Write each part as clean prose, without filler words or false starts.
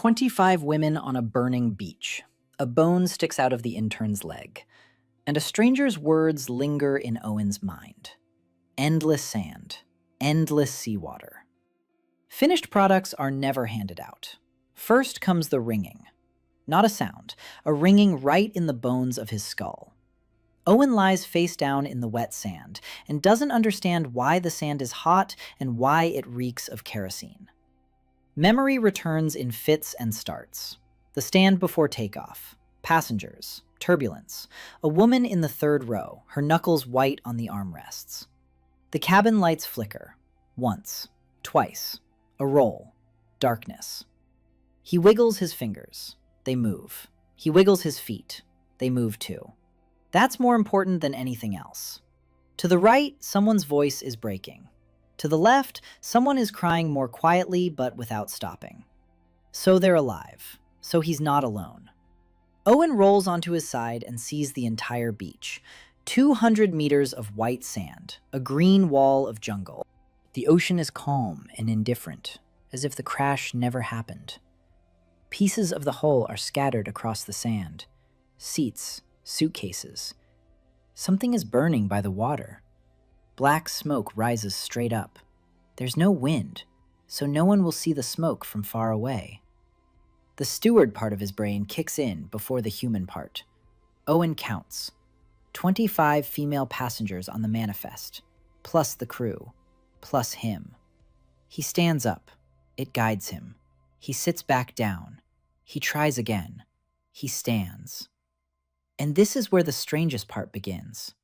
25 women on a burning beach. A bone sticks out of the intern's leg, and a stranger's words linger in Owen's mind. Endless sand, endless seawater. Finished products are never handed out. First comes the ringing. Not a sound, a ringing right in the bones of his skull. Owen lies face down in the wet sand and doesn't understand why the sand is hot and why it reeks of kerosene. Memory returns in fits and starts. The stand before takeoff. Passengers. Turbulence. A woman in the third row, her knuckles white on the armrests. The cabin lights flicker. Once. Twice. A roll. Darkness. He wiggles his fingers. They move. He wiggles his feet. They move too. That's more important than anything else. To the right, someone's voice is breaking. To the left, someone is crying more quietly but without stopping. So they're alive. So he's not alone. Owen rolls onto his side and sees the entire beach. 200 meters of white sand, a green wall of jungle. The ocean is calm and indifferent, as if the crash never happened. Pieces of the hull are scattered across the sand. Seats, suitcases. Something is burning by the water. Black smoke rises straight up. There's no wind, so no one will see the smoke from far away. The steward part of his brain kicks in before the human part. Owen counts. 25 female passengers on the manifest, plus the crew, plus him. He stands up. It guides him. He sits back down. He tries again. He stands. And this is where the strangest part begins.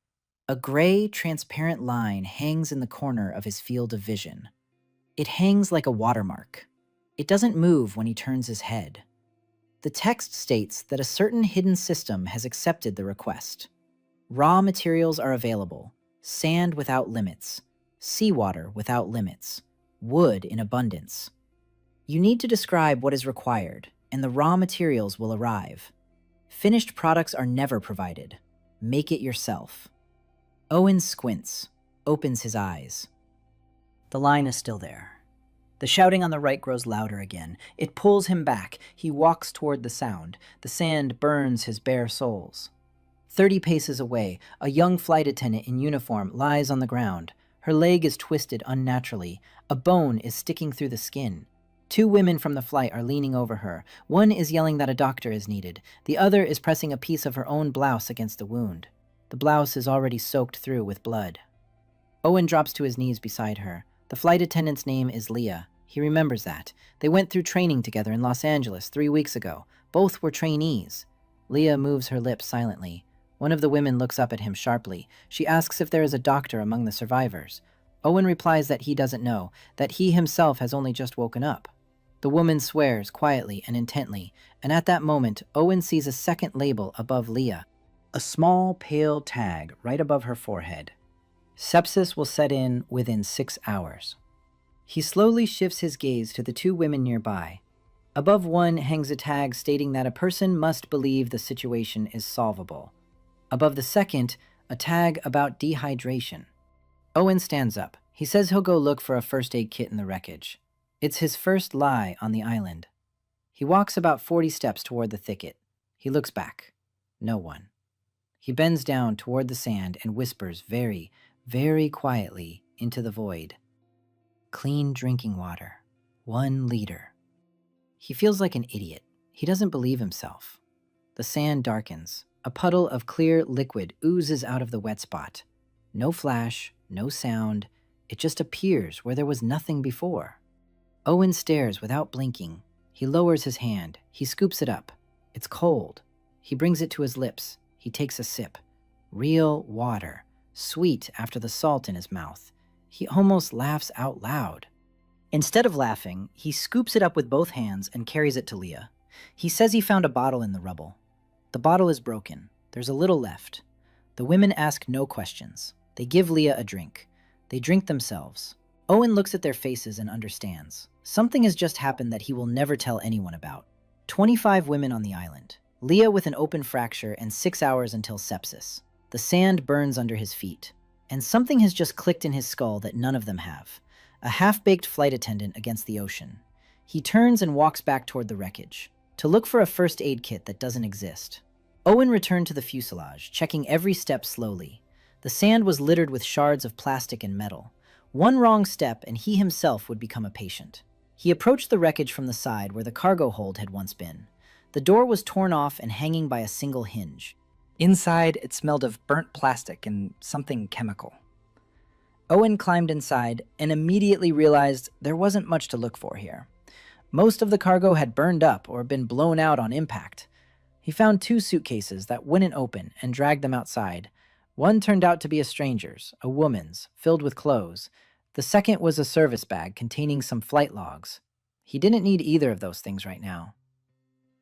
A gray, transparent line hangs in the corner of his field of vision. It hangs like a watermark. It doesn't move when he turns his head. The text states that a certain hidden system has accepted the request. Raw materials are available, sand without limits, seawater without limits, wood in abundance. You need to describe what is required, and the raw materials will arrive. Finished products are never provided. Make it yourself. Owen squints, opens his eyes. The line is still there. The shouting on the right grows louder again. It pulls him back. He walks toward the sound. The sand burns his bare soles. 30 paces away, a young flight attendant in uniform lies on the ground. Her leg is twisted unnaturally. A bone is sticking through the skin. 2 women from the flight are leaning over her. One is yelling that a doctor is needed. The other is pressing a piece of her own blouse against the wound. The blouse is already soaked through with blood. Owen drops to his knees beside her. The flight attendant's name is Leah. He remembers that. They went through training together in Los Angeles 3 weeks ago. Both were trainees. Leah moves her lips silently. One of the women looks up at him sharply. She asks if there is a doctor among the survivors. Owen replies that he doesn't know, that he himself has only just woken up. The woman swears quietly and intently, and at that moment, Owen sees a second label above Leah. A small, pale tag right above her forehead. Sepsis will set in within 6 hours. He slowly shifts his gaze to the 2 women nearby. Above one hangs a tag stating that a person must believe the situation is solvable. Above the second, a tag about dehydration. Owen stands up. He says he'll go look for a first aid kit in the wreckage. It's his first lie on the island. He walks about 40 steps toward the thicket. He looks back. No one. He bends down toward the sand and whispers very, very quietly into the void. Clean drinking water. 1 liter. He feels like an idiot. He doesn't believe himself. The sand darkens. A puddle of clear liquid oozes out of the wet spot. No flash, no sound. It just appears where there was nothing before. Owen stares without blinking. He lowers his hand. He scoops it up. It's cold. He brings it to his lips. He takes a sip. Real water. Sweet after the salt in his mouth. He almost laughs out loud. Instead of laughing, he scoops it up with both hands and carries it to Leah. He says he found a bottle in the rubble. The bottle is broken. There's a little left. The women ask no questions. They give Leah a drink. They drink themselves. Owen looks at their faces and understands. Something has just happened that he will never tell anyone about. 25 women on the island. Leah with an open fracture and 6 hours until sepsis. The sand burns under his feet. And something has just clicked in his skull that none of them have. A half-baked flight attendant against the ocean. He turns and walks back toward the wreckage, to look for a first aid kit that doesn't exist. Owen returned to the fuselage, checking every step slowly. The sand was littered with shards of plastic and metal. One wrong step and he himself would become a patient. He approached the wreckage from the side where the cargo hold had once been. The door was torn off and hanging by a single hinge. Inside, it smelled of burnt plastic and something chemical. Owen climbed inside and immediately realized there wasn't much to look for here. Most of the cargo had burned up or been blown out on impact. He found 2 suitcases that wouldn't open and dragged them outside. One turned out to be a stranger's, a woman's, filled with clothes. The second was a service bag containing some flight logs. He didn't need either of those things right now.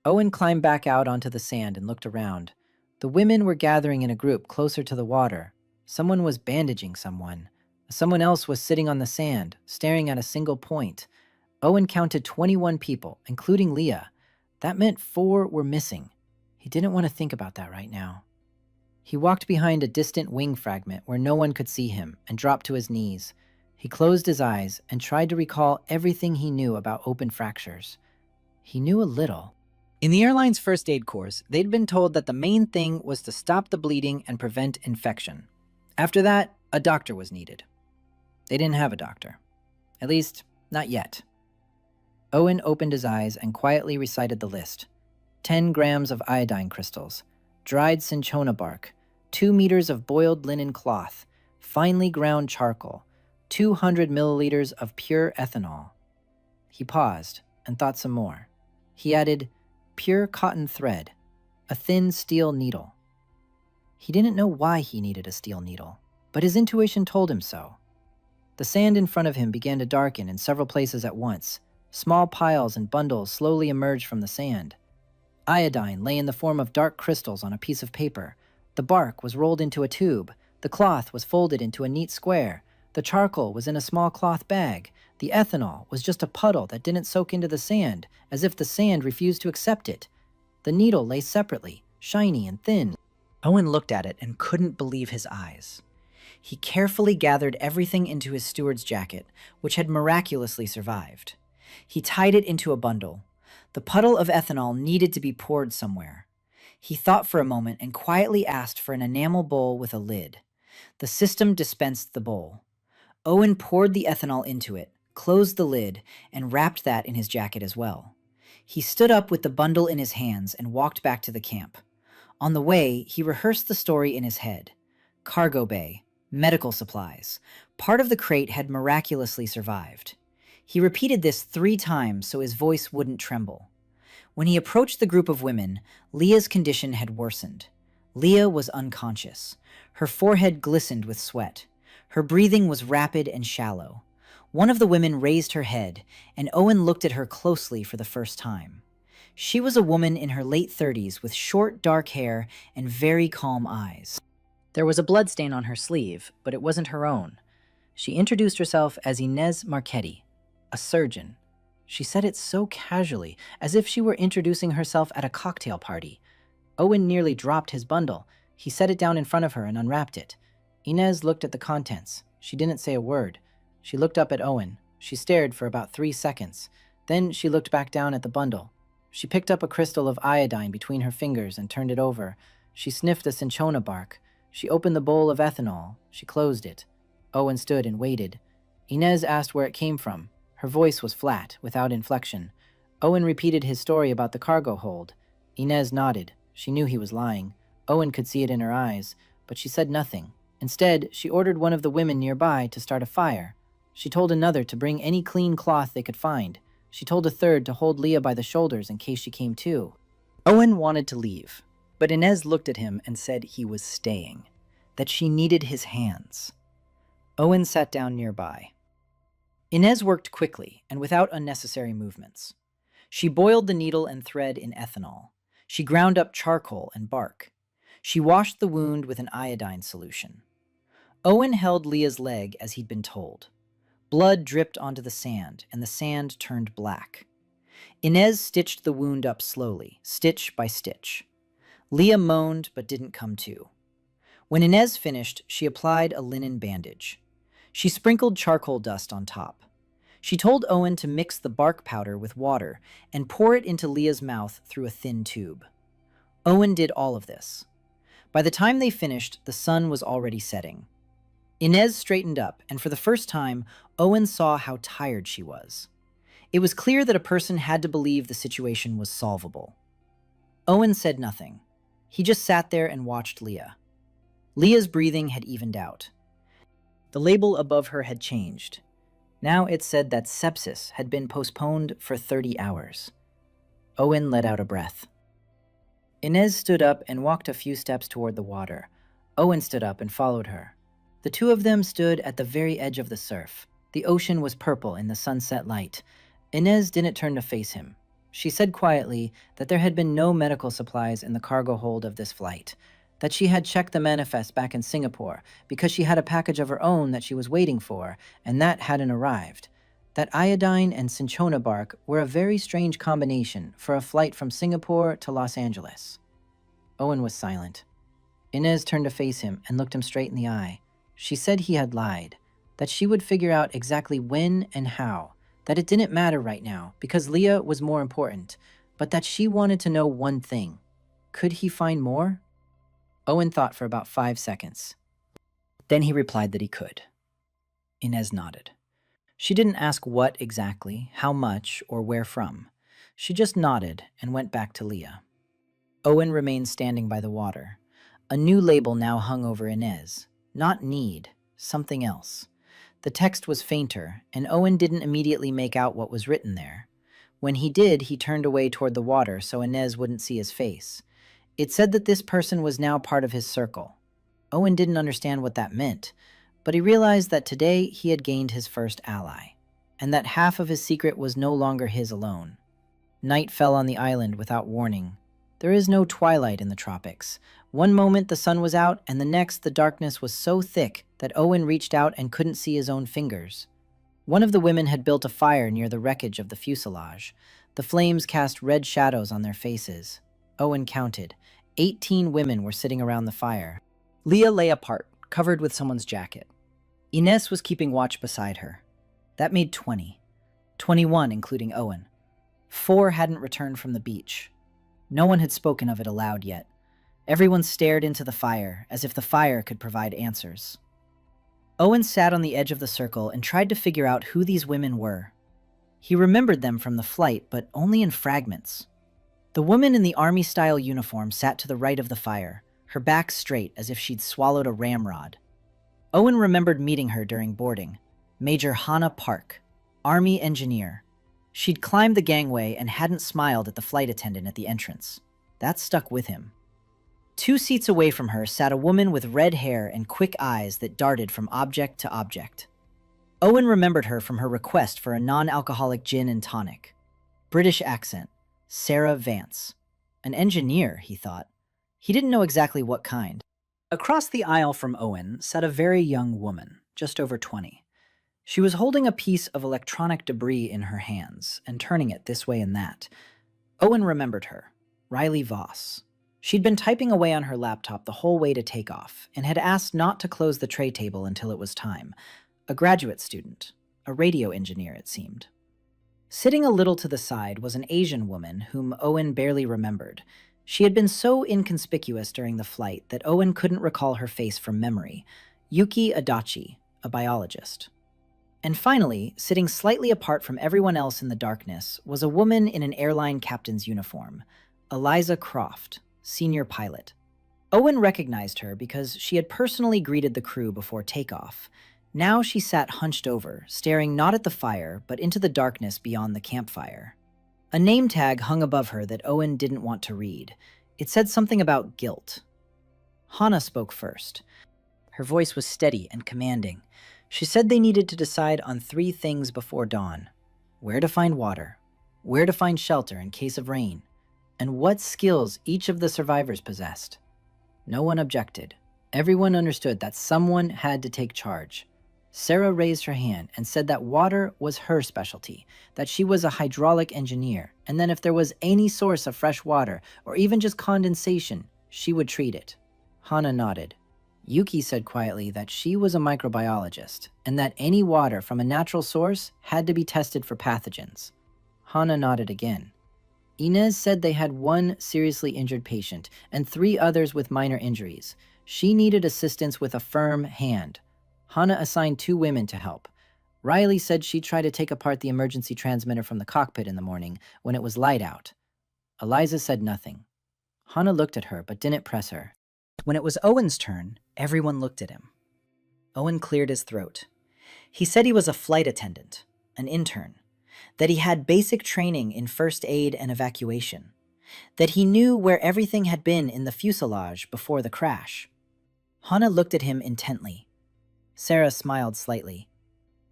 Owen climbed back out onto the sand and looked around. The women were gathering in a group closer to the water. Someone was bandaging someone. Someone else was sitting on the sand, staring at a single point. Owen counted 21 people, including Leah. That meant 4 were missing. He didn't want to think about that right now. He walked behind a distant wing fragment where no one could see him and dropped to his knees. He closed his eyes and tried to recall everything he knew about open fractures. He knew a little. In the airline's first aid course, they'd been told that the main thing was to stop the bleeding and prevent infection. After that, a doctor was needed. They didn't have a doctor. At least, not yet. Owen opened his eyes and quietly recited the list. 10 grams of iodine crystals, dried cinchona bark, 2 meters of boiled linen cloth, finely ground charcoal, 200 milliliters of pure ethanol. He paused and thought some more. He added pure cotton thread, a thin steel needle. He didn't know why he needed a steel needle, but his intuition told him so. The sand in front of him began to darken in several places at once. Small piles and bundles slowly emerged from the sand. Iodine lay in the form of dark crystals on a piece of paper. The bark was rolled into a tube. The cloth was folded into a neat square. The charcoal was in a small cloth bag. The ethanol was just a puddle that didn't soak into the sand, as if the sand refused to accept it. The needle lay separately, shiny and thin. Owen looked at it and couldn't believe his eyes. He carefully gathered everything into his steward's jacket, which had miraculously survived. He tied it into a bundle. The puddle of ethanol needed to be poured somewhere. He thought for a moment and quietly asked for an enamel bowl with a lid. The system dispensed the bowl. Owen poured the ethanol into it, closed the lid, and wrapped that in his jacket as well. He stood up with the bundle in his hands and walked back to the camp. On the way, he rehearsed the story in his head. Cargo bay, medical supplies. Part of the crate had miraculously survived. He repeated this 3 times so his voice wouldn't tremble. When he approached the group of women, Leah's condition had worsened. Leah was unconscious. Her forehead glistened with sweat. Her breathing was rapid and shallow. One of the women raised her head, and Owen looked at her closely for the first time. She was a woman in her late 30s with short, dark hair and very calm eyes. There was a bloodstain on her sleeve, but it wasn't her own. She introduced herself as Inez Marchetti, a surgeon. She said it so casually, as if she were introducing herself at a cocktail party. Owen nearly dropped his bundle. He set it down in front of her and unwrapped it. Inez looked at the contents. She didn't say a word. She looked up at Owen. She stared for about 3 seconds. Then she looked back down at the bundle. She picked up a crystal of iodine between her fingers and turned it over. She sniffed the cinchona bark. She opened the bowl of ethanol. She closed it. Owen stood and waited. Inez asked where it came from. Her voice was flat, without inflection. Owen repeated his story about the cargo hold. Inez nodded. She knew he was lying. Owen could see it in her eyes, but she said nothing. Instead, she ordered one of the women nearby to start a fire. She told another to bring any clean cloth they could find. She told a third to hold Leah by the shoulders in case she came to. Owen wanted to leave, but Inez looked at him and said he was staying, that she needed his hands. Owen sat down nearby. Inez worked quickly and without unnecessary movements. She boiled the needle and thread in ethanol. She ground up charcoal and bark. She washed the wound with an iodine solution. Owen held Leah's leg as he'd been told. Blood dripped onto the sand, and the sand turned black. Inez stitched the wound up slowly, stitch by stitch. Leah moaned but didn't come to. When Inez finished, she applied a linen bandage. She sprinkled charcoal dust on top. She told Owen to mix the bark powder with water and pour it into Leah's mouth through a thin tube. Owen did all of this. By the time they finished, the sun was already setting. Inez straightened up, and for the first time, Owen saw how tired she was. It was clear that a person had to believe the situation was solvable. Owen said nothing. He just sat there and watched Leah. Leah's breathing had evened out. The label above her had changed. Now it said that sepsis had been postponed for 30 hours. Owen let out a breath. Inez stood up and walked a few steps toward the water. Owen stood up and followed her. The two of them stood at the very edge of the surf. The ocean was purple in the sunset light. Inez didn't turn to face him. She said quietly that there had been no medical supplies in the cargo hold of this flight, that she had checked the manifest back in Singapore because she had a package of her own that she was waiting for, and that hadn't arrived, that iodine and cinchona bark were a very strange combination for a flight from Singapore to Los Angeles. Owen was silent. Inez turned to face him and looked him straight in the eye. She said he had lied, that she would figure out exactly when and how, that it didn't matter right now because Leah was more important, but that she wanted to know one thing. Could he find more? Owen thought for about 5 seconds. Then he replied that he could. Inez nodded. She didn't ask what exactly, how much, or where from. She just nodded and went back to Leah. Owen remained standing by the water. A new label now hung over Inez. Not need, something else. The text was fainter, and Owen didn't immediately make out what was written there. When he did, he turned away toward the water so Inez wouldn't see his face. It said that this person was now part of his circle. Owen didn't understand what that meant, but he realized that today he had gained his first ally, and that half of his secret was no longer his alone. Night fell on the island without warning. There is no twilight in the tropics. One moment the sun was out, and the next the darkness was so thick that Owen reached out and couldn't see his own fingers. One of the women had built a fire near the wreckage of the fuselage. The flames cast red shadows on their faces. Owen counted. 18 women were sitting around the fire. Leah lay apart, covered with someone's jacket. Inez was keeping watch beside her. That made 20. 21, including Owen. 4 hadn't returned from the beach. No one had spoken of it aloud yet. Everyone stared into the fire, as if the fire could provide answers. Owen sat on the edge of the circle and tried to figure out who these women were. He remembered them from the flight, but only in fragments. The woman in the army-style uniform sat to the right of the fire, her back straight as if she'd swallowed a ramrod. Owen remembered meeting her during boarding. Major Hannah Park, Army engineer. She'd climbed the gangway and hadn't smiled at the flight attendant at the entrance. That stuck with him. 2 seats away from her sat a woman with red hair and quick eyes that darted from object to object. Owen remembered her from her request for a non-alcoholic gin and tonic. British accent. Sarah Vance. An engineer, he thought. He didn't know exactly what kind. Across the aisle from Owen sat a very young woman, just over 20. She was holding a piece of electronic debris in her hands and turning it this way and that. Owen remembered her. Riley Voss. She'd been typing away on her laptop the whole way to takeoff and had asked not to close the tray table until it was time. A graduate student. A radio engineer, it seemed. Sitting a little to the side was an Asian woman whom Owen barely remembered. She had been so inconspicuous during the flight that Owen couldn't recall her face from memory. Yuki Adachi, a biologist. And finally, sitting slightly apart from everyone else in the darkness, was a woman in an airline captain's uniform. Eliza Croft, senior pilot. Owen recognized her because she had personally greeted the crew before takeoff. Now she sat hunched over, staring not at the fire, but into the darkness beyond the campfire. A name tag hung above her that Owen didn't want to read. It said something about guilt. Hannah spoke first. Her voice was steady and commanding. She said they needed to decide on 3 things before dawn. Where to find water, where to find shelter in case of rain, and what skills each of the survivors possessed. No one objected. Everyone understood that someone had to take charge. Sarah raised her hand and said that water was her specialty, that she was a hydraulic engineer, and then if there was any source of fresh water, or even just condensation, she would treat it. Hannah nodded. Yuki said quietly that she was a microbiologist and that any water from a natural source had to be tested for pathogens. Hana nodded again. Inez said they had one seriously injured patient and 3 others with minor injuries. She needed assistance with a firm hand. Hana assigned 2 women to help. Riley said she'd try to take apart the emergency transmitter from the cockpit in the morning when it was light out. Eliza said nothing. Hana looked at her but didn't press her. When it was Owen's turn, everyone looked at him. Owen cleared his throat. He said he was a flight attendant, an intern, that he had basic training in first aid and evacuation, that he knew where everything had been in the fuselage before the crash. Hana looked at him intently. Sarah smiled slightly.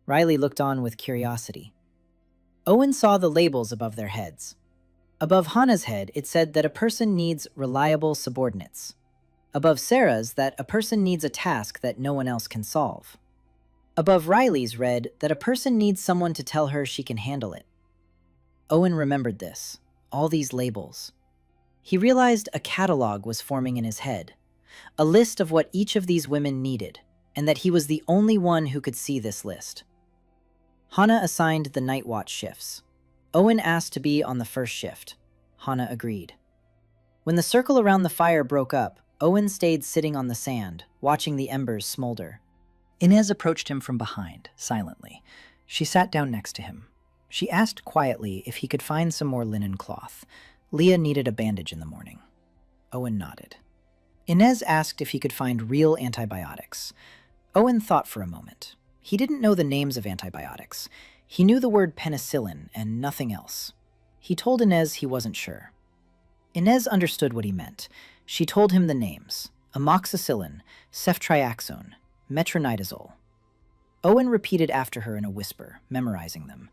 Riley looked on with curiosity. Owen saw the labels above their heads. Above Hana's head, it said that a person needs reliable subordinates. Above Sarah's, that a person needs a task that no one else can solve. Above Riley's read that a person needs someone to tell her she can handle it. Owen remembered this, all these labels. He realized a catalog was forming in his head, a list of what each of these women needed, and that he was the only one who could see this list. Hana assigned the night watch shifts. Owen asked to be on the first shift. Hana agreed. When the circle around the fire broke up, Owen stayed sitting on the sand, watching the embers smolder. Inez approached him from behind, silently. She sat down next to him. She asked quietly if he could find some more linen cloth. Leah needed a bandage in the morning. Owen nodded. Inez asked if he could find real antibiotics. Owen thought for a moment. He didn't know the names of antibiotics. He knew the word penicillin and nothing else. He told Inez he wasn't sure. Inez understood what he meant. She told him the names: amoxicillin, ceftriaxone, metronidazole. Owen repeated after her in a whisper, memorizing them.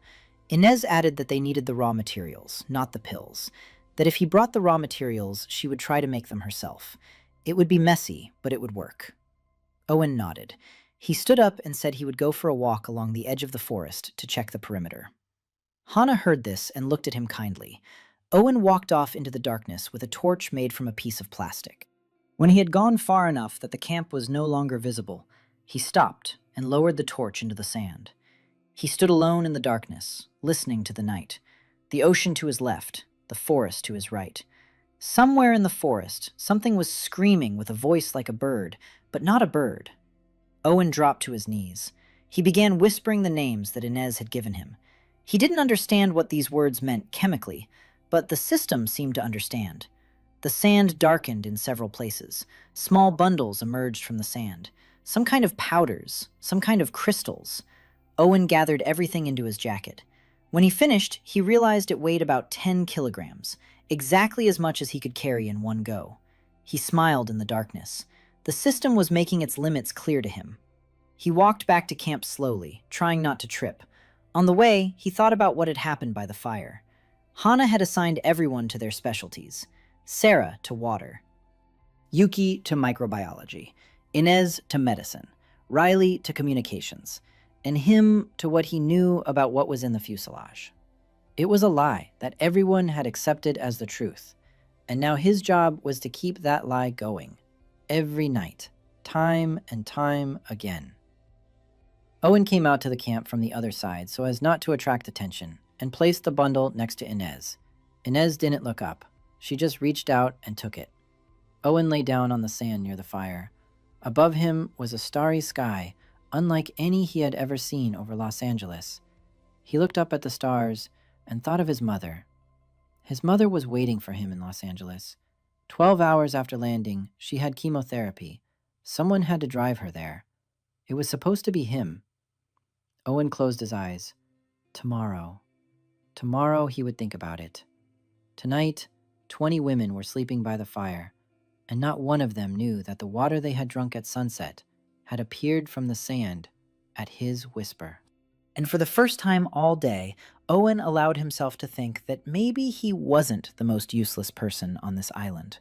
Inez added that they needed the raw materials, not the pills. That if he brought the raw materials, she would try to make them herself. It would be messy, but it would work. Owen nodded. He stood up and said he would go for a walk along the edge of the forest to check the perimeter. Hana heard this and looked at him kindly. Owen walked off into the darkness with a torch made from a piece of plastic. When he had gone far enough that the camp was no longer visible, he stopped and lowered the torch into the sand. He stood alone in the darkness, listening to the night. The ocean to his left, the forest to his right. Somewhere in the forest, something was screaming with a voice like a bird, but not a bird. Owen dropped to his knees. He began whispering the names that Inez had given him. He didn't understand what these words meant chemically, but the system seemed to understand. The sand darkened in several places. Small bundles emerged from the sand. Some kind of powders, some kind of crystals. Owen gathered everything into his jacket. When he finished, he realized it weighed about 10 kilograms, exactly as much as he could carry in one go. He smiled in the darkness. The system was making its limits clear to him. He walked back to camp slowly, trying not to trip. On the way, he thought about what had happened by the fire. Hana had assigned everyone to their specialties. Sarah to water, Yuki to microbiology, Inez to medicine, Riley to communications, and him to what he knew about what was in the fuselage. It was a lie that everyone had accepted as the truth, and now his job was to keep that lie going, every night, time and time again. Owen came out to the camp from the other side so as not to attract attention, and placed the bundle next to Inez. Inez didn't look up. She just reached out and took it. Owen lay down on the sand near the fire. Above him was a starry sky, unlike any he had ever seen over Los Angeles. He looked up at the stars and thought of his mother. His mother was waiting for him in Los Angeles. 12 hours after landing, she had chemotherapy. Someone had to drive her there. It was supposed to be him. Owen closed his eyes. Tomorrow. Tomorrow he would think about it. Tonight, 20 women were sleeping by the fire, and not one of them knew that the water they had drunk at sunset had appeared from the sand at his whisper. And for the first time all day, Owen allowed himself to think that maybe he wasn't the most useless person on this island.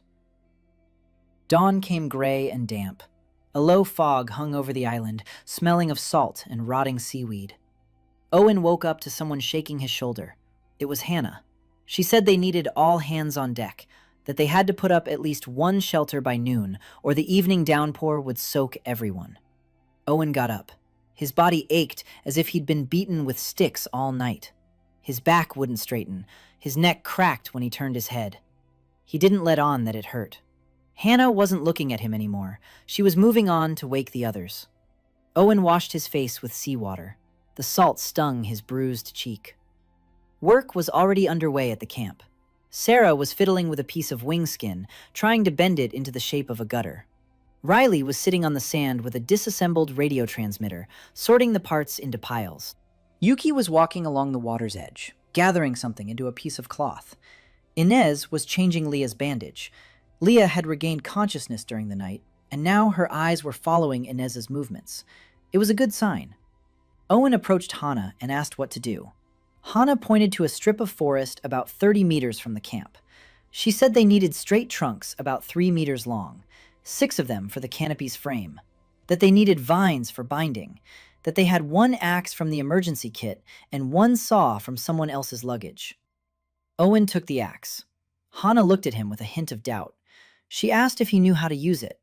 Dawn came gray and damp. A low fog hung over the island, smelling of salt and rotting seaweed. Owen woke up to someone shaking his shoulder. It was Hannah. She said they needed all hands on deck. that they had to put up at least one shelter by noon, or the evening downpour would soak everyone. Owen got up. His body ached as if he'd been beaten with sticks all night. His back wouldn't straighten. His neck cracked when he turned his head. He didn't let on that it hurt. Hannah wasn't looking at him anymore. She was moving on to wake the others. Owen washed his face with seawater. The salt stung his bruised cheek. Work was already underway at the camp. Sarah was fiddling with a piece of wing skin, trying to bend it into the shape of a gutter. Riley was sitting on the sand with a disassembled radio transmitter, sorting the parts into piles. Yuki was walking along the water's edge, gathering something into a piece of cloth. Inez was changing Leah's bandage. Leah had regained consciousness during the night, and now her eyes were following Inez's movements. It was a good sign. Owen approached Hannah and asked what to do. Hannah pointed to a strip of forest about 30 meters from the camp. She said they needed straight trunks about 3 meters long, 6 of them for the canopy's frame, that they needed vines for binding, that they had 1 axe from the emergency kit and 1 saw from someone else's luggage. Owen took the axe. Hannah looked at him with a hint of doubt. She asked if he knew how to use it.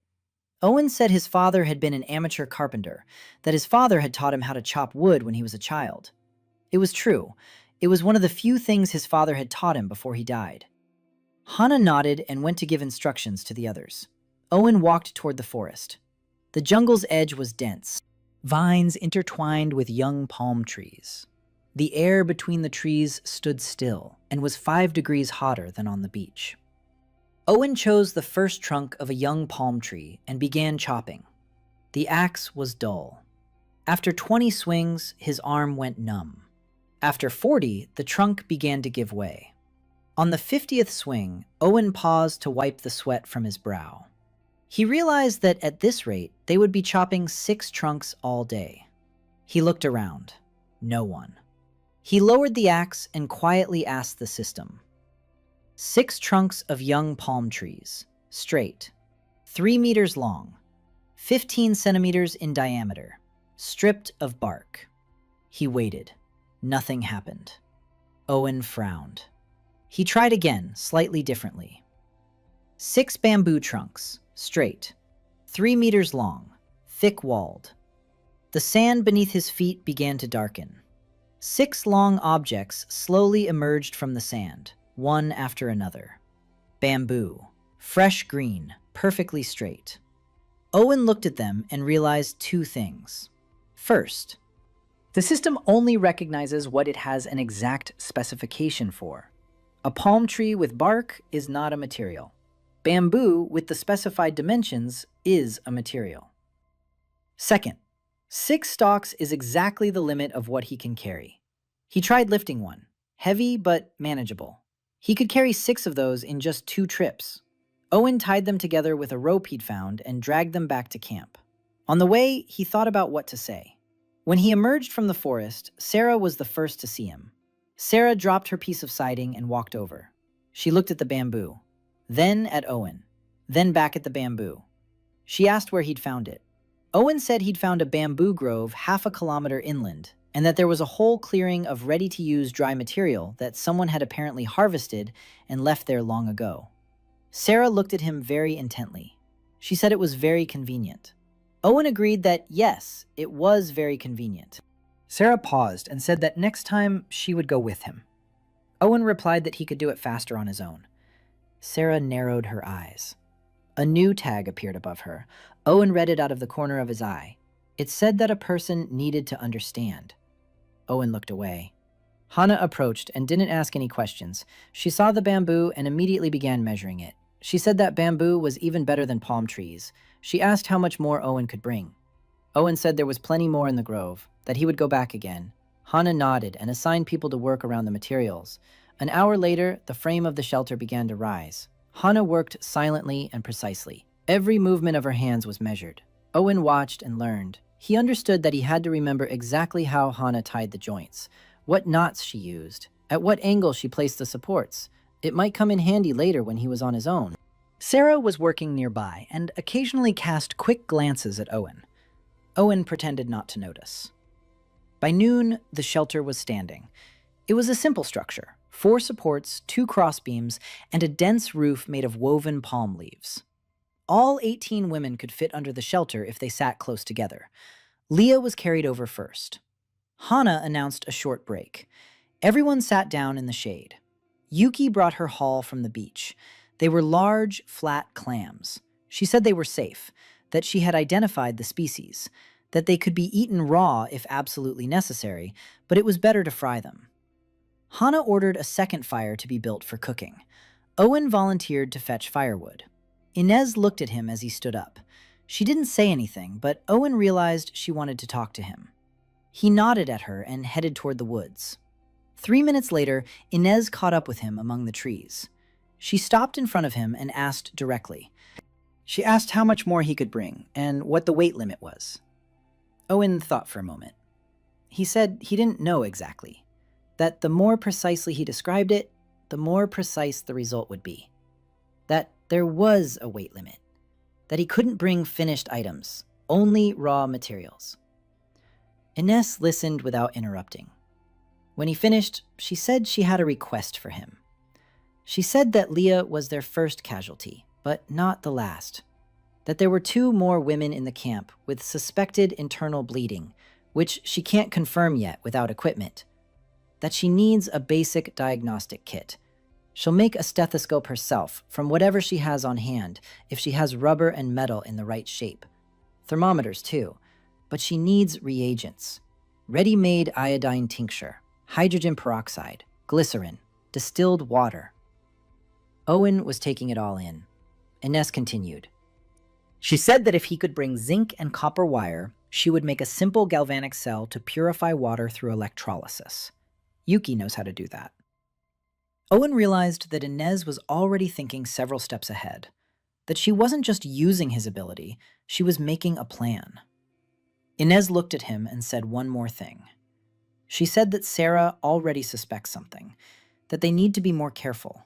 Owen said his father had been an amateur carpenter, that his father had taught him how to chop wood when he was a child. It was true. It was one of the few things his father had taught him before he died. Hannah nodded and went to give instructions to the others. Owen walked toward the forest. The jungle's edge was dense, vines intertwined with young palm trees. The air between the trees stood still and was 5 degrees hotter than on the beach. Owen chose the first trunk of a young palm tree and began chopping. The axe was dull. After 20 swings, his arm went numb. After 40, the trunk began to give way. On the 50th swing, Owen paused to wipe the sweat from his brow. He realized that at this rate, they would be chopping 6 trunks all day. He looked around. No one. He lowered the axe and quietly asked the system. 6 trunks of young palm trees, straight, 3 meters long, 15 centimeters in diameter, stripped of bark. He waited. Nothing happened. Owen frowned. He tried again, slightly differently. 6 bamboo trunks, straight, 3 meters long, thick-walled. The sand beneath his feet began to darken. 6 long objects slowly emerged from the sand, one after another. Bamboo, fresh green, perfectly straight. Owen looked at them and realized 2 things. First, the system only recognizes what it has an exact specification for. A palm tree with bark is not a material. Bamboo with the specified dimensions is a material. Second, 6 stalks is exactly the limit of what he can carry. He tried lifting one, heavy but manageable. He could carry 6 of those in just 2 trips. Owen tied them together with a rope he'd found and dragged them back to camp. On the way, he thought about what to say. When he emerged from the forest, Sarah was the first to see him. Sarah dropped her piece of siding and walked over. She looked at the bamboo, then at Owen, then back at the bamboo. She asked where he'd found it. Owen said he'd found a bamboo grove half a kilometer inland, and that there was a whole clearing of ready-to-use dry material that someone had apparently harvested and left there long ago. Sarah looked at him very intently. She said it was very convenient. Owen agreed that yes, it was very convenient. Sarah paused and said that next time she would go with him. Owen replied that he could do it faster on his own. Sarah narrowed her eyes. A new tag appeared above her. Owen read it out of the corner of his eye. It said that a person needed to understand. Owen looked away. Hannah approached and didn't ask any questions. She saw the bamboo and immediately began measuring it. She said that bamboo was even better than palm trees. She asked how much more Owen could bring. Owen said there was plenty more in the grove, that he would go back again. Hannah nodded and assigned people to work around the materials. An hour later, the frame of the shelter began to rise. Hannah worked silently and precisely. Every movement of her hands was measured. Owen watched and learned. He understood that he had to remember exactly how Hannah tied the joints, what knots she used, at what angle she placed the supports. It might come in handy later when he was on his own. Sarah was working nearby and occasionally cast quick glances at Owen. Owen pretended not to notice. By noon, the shelter was standing. It was a simple structure, 4 supports, 2 crossbeams, and a dense roof made of woven palm leaves. All 18 women could fit under the shelter if they sat close together. Leah was carried over first. Hana announced a short break. Everyone sat down in the shade. Yuki brought her haul from the beach. They were large, flat clams. She said they were safe, that she had identified the species, that they could be eaten raw if absolutely necessary, but it was better to fry them. Hana ordered a second fire to be built for cooking. Owen volunteered to fetch firewood. Inez looked at him as he stood up. She didn't say anything, but Owen realized she wanted to talk to him. He nodded at her and headed toward the woods. 3 minutes later, Inez caught up with him among the trees. She stopped in front of him and asked directly. She asked how much more he could bring and what the weight limit was. Owen thought for a moment. He said he didn't know exactly, that the more precisely he described it, the more precise the result would be. That there was a weight limit, that he couldn't bring finished items, only raw materials. Inez listened without interrupting. When he finished, she said she had a request for him. She said that Leah was their first casualty, but not the last. That there were 2 more women in the camp with suspected internal bleeding, which she can't confirm yet without equipment. That she needs a basic diagnostic kit. She'll make a stethoscope herself from whatever she has on hand if she has rubber and metal in the right shape. Thermometers too, but she needs reagents. Ready-made iodine tincture, hydrogen peroxide, glycerin, distilled water. Owen was taking it all in. Inez continued. She said that if he could bring zinc and copper wire, she would make a simple galvanic cell to purify water through electrolysis. Yuki knows how to do that. Owen realized that Inez was already thinking several steps ahead, that she wasn't just using his ability, she was making a plan. Inez looked at him and said one more thing. She said that Sarah already suspects something, that they need to be more careful,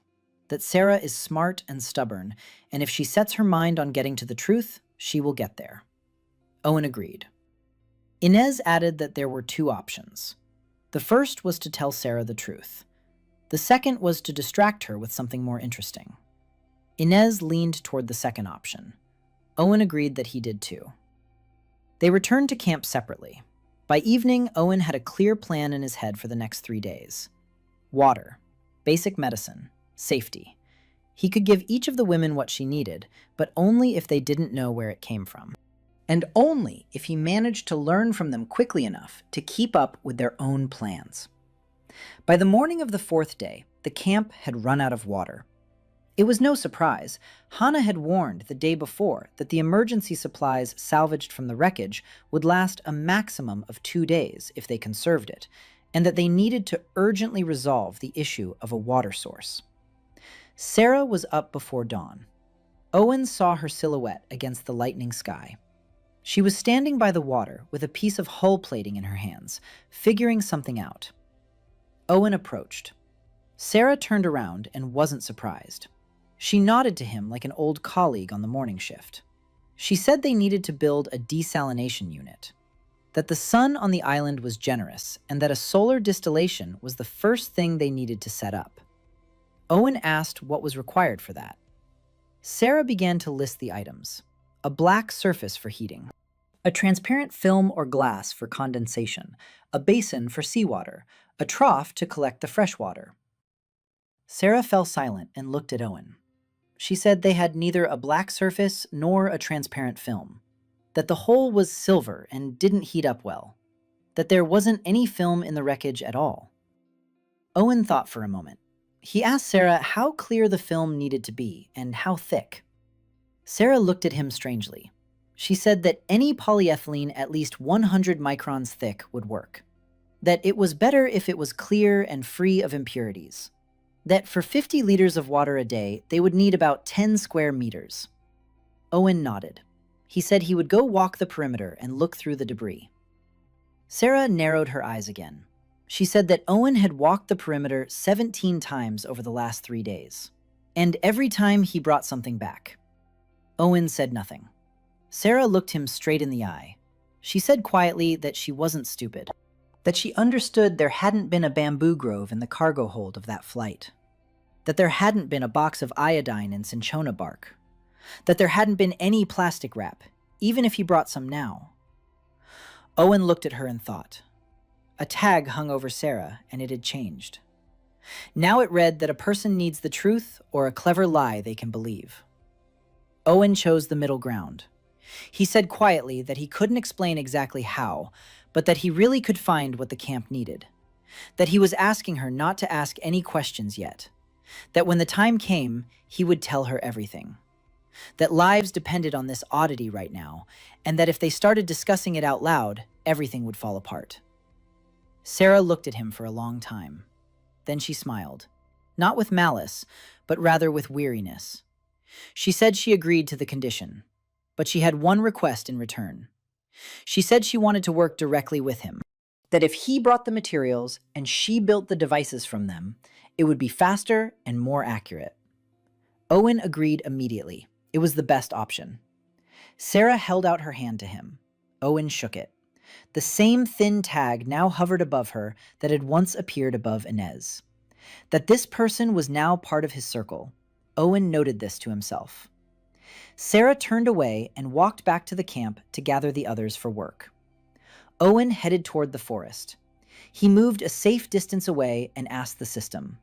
that Sarah is smart and stubborn, and if she sets her mind on getting to the truth, she will get there. Owen agreed. Inez added that there were 2 options. The first was to tell Sarah the truth. The second was to distract her with something more interesting. Inez leaned toward the second option. Owen agreed that he did too. They returned to camp separately. By evening, Owen had a clear plan in his head for the next 3 days. Water, basic medicine, safety. He could give each of the women what she needed, but only if they didn't know where it came from. And only if he managed to learn from them quickly enough to keep up with their own plans. By the morning of the 4th day, the camp had run out of water. It was no surprise. Hana had warned the day before that the emergency supplies salvaged from the wreckage would last a maximum of 2 days if they conserved it, and that they needed to urgently resolve the issue of a water source. Sarah was up before dawn. Owen saw her silhouette against the lightening sky. She was standing by the water with a piece of hull plating in her hands, figuring something out. Owen approached. Sarah turned around and wasn't surprised. She nodded to him like an old colleague on the morning shift. She said they needed to build a desalination unit, that the sun on the island was generous, and that a solar distillation was the first thing they needed to set up. Owen asked what was required for that. Sarah began to list the items. A black surface for heating, a transparent film or glass for condensation, a basin for seawater, a trough to collect the fresh water. Sarah fell silent and looked at Owen. She said they had neither a black surface nor a transparent film, that the whole was silver and didn't heat up well, that there wasn't any film in the wreckage at all. Owen thought for a moment. He asked Sarah how clear the film needed to be and how thick. Sarah looked at him strangely. She said that any polyethylene at least 100 microns thick would work, that it was better if it was clear and free of impurities, that for 50 liters of water a day, they would need about 10 square meters. Owen nodded. He said he would go walk the perimeter and look through the debris. Sarah narrowed her eyes again. She said that Owen had walked the perimeter 17 times over the last 3 days, and every time he brought something back. Owen said nothing. Sarah looked him straight in the eye. She said quietly that she wasn't stupid. That she understood there hadn't been a bamboo grove in the cargo hold of that flight. That there hadn't been a box of iodine and cinchona bark. That there hadn't been any plastic wrap, even if he brought some now. Owen looked at her and thought. A tag hung over Sarah, and it had changed. Now it read that a person needs the truth or a clever lie they can believe. Owen chose the middle ground. He said quietly that he couldn't explain exactly how, but that he really could find what the camp needed. That he was asking her not to ask any questions yet. That when the time came, he would tell her everything. That lives depended on this oddity right now, and that if they started discussing it out loud, everything would fall apart. Sarah looked at him for a long time. Then she smiled, not with malice, but rather with weariness. She said she agreed to the condition, but she had one request in return. She said she wanted to work directly with him, that if he brought the materials and she built the devices from them, it would be faster and more accurate. Owen agreed immediately. It was the best option. Sarah held out her hand to him. Owen shook it. The same thin tag now hovered above her that had once appeared above Inez. That this person was now part of his circle. Owen noted this to himself. Sarah turned away and walked back to the camp to gather the others for work. Owen headed toward the forest. He moved a safe distance away and asked the system.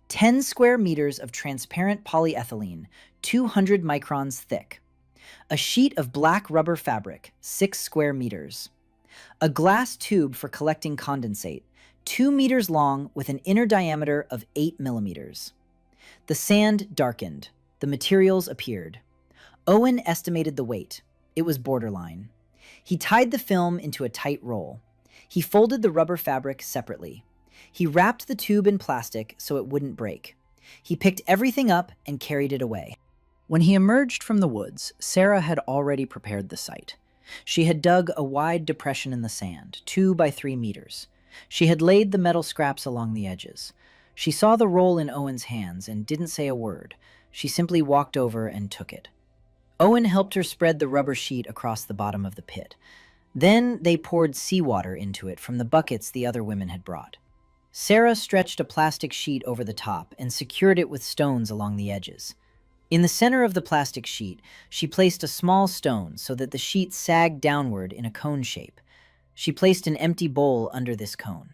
10 square meters of transparent polyethylene, 200 microns thick. A sheet of black rubber fabric, 6 square meters. A glass tube for collecting condensate, 2 meters long with an inner diameter of 8 millimeters. The sand darkened. The materials appeared. Owen estimated the weight. It was borderline. He tied the film into a tight roll. He folded the rubber fabric separately. He wrapped the tube in plastic so it wouldn't break. He picked everything up and carried it away. When he emerged from the woods, Sarah had already prepared the site. She had dug a wide depression in the sand, 2 by 3 meters. She had laid the metal scraps along the edges. She saw the roll in Owen's hands and didn't say a word. She simply walked over and took it. Owen helped her spread the rubber sheet across the bottom of the pit. Then they poured seawater into it from the buckets the other women had brought. Sarah stretched a plastic sheet over the top and secured it with stones along the edges. In the center of the plastic sheet, she placed a small stone so that the sheet sagged downward in a cone shape. She placed an empty bowl under this cone.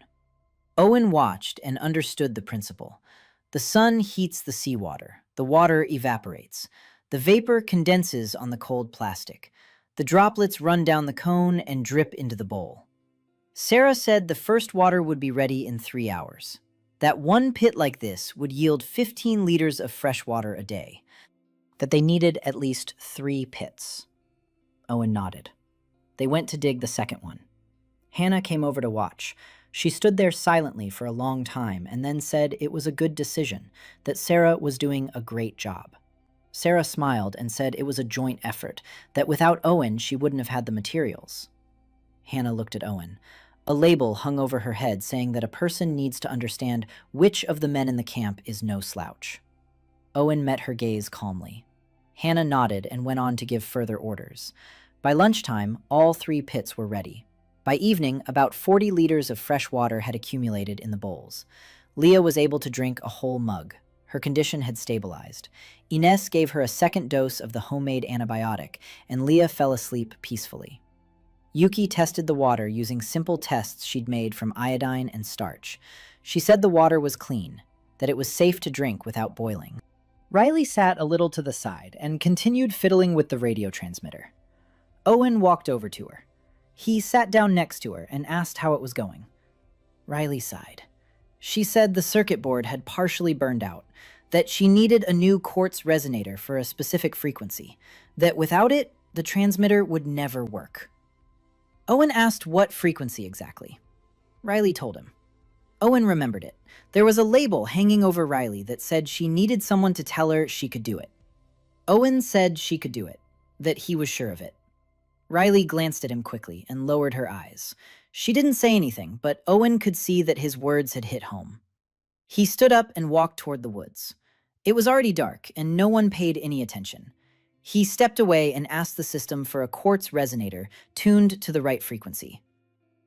Owen watched and understood the principle. The sun heats the seawater. The water evaporates. The vapor condenses on the cold plastic. The droplets run down the cone and drip into the bowl. Sarah said the first water would be ready in 3 hours. That one pit like this would yield 15 liters of fresh water a day. That they needed at least 3 pits. Owen nodded. They went to dig the second one. Hannah came over to watch. She stood there silently for a long time and then said it was a good decision, that Sarah was doing a great job. Sarah smiled and said it was a joint effort, that without Owen she wouldn't have had the materials. Hannah looked at Owen. A label hung over her head saying that a person needs to understand which of the men in the camp is no slouch. Owen met her gaze calmly. Hannah nodded and went on to give further orders. By lunchtime, all 3 pits were ready. By evening, about 40 liters of fresh water had accumulated in the bowls. Leah was able to drink a whole mug. Her condition had stabilized. Ines gave her a second dose of the homemade antibiotic, and Leah fell asleep peacefully. Yuki tested the water using simple tests she'd made from iodine and starch. She said the water was clean, that it was safe to drink without boiling. Riley sat a little to the side and continued fiddling with the radio transmitter. Owen walked over to her. He sat down next to her and asked how it was going. Riley sighed. She said the circuit board had partially burned out, that she needed a new quartz resonator for a specific frequency, that without it, the transmitter would never work. Owen asked what frequency exactly. Riley told him. Owen remembered it. There was a label hanging over Riley that said she needed someone to tell her she could do it. Owen said she could do it, that he was sure of it. Riley glanced at him quickly and lowered her eyes. She didn't say anything, but Owen could see that his words had hit home. He stood up and walked toward the woods. It was already dark, and no one paid any attention. He stepped away and asked the system for a quartz resonator tuned to the right frequency.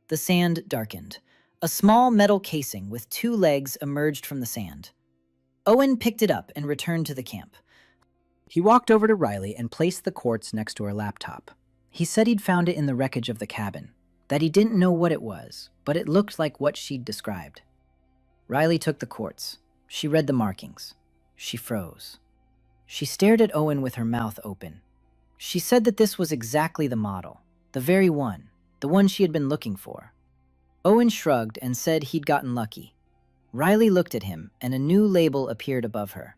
The sand darkened. A small metal casing with 2 legs emerged from the sand. Owen picked it up and returned to the camp. He walked over to Riley and placed the quartz next to her laptop. He said he'd found it in the wreckage of the cabin, that he didn't know what it was, but it looked like what she'd described. Riley took the quartz. She read the markings. She froze. She stared at Owen with her mouth open. She said that this was exactly the model, the very one, the one she had been looking for. Owen shrugged and said he'd gotten lucky. Riley looked at him, and a new label appeared above her.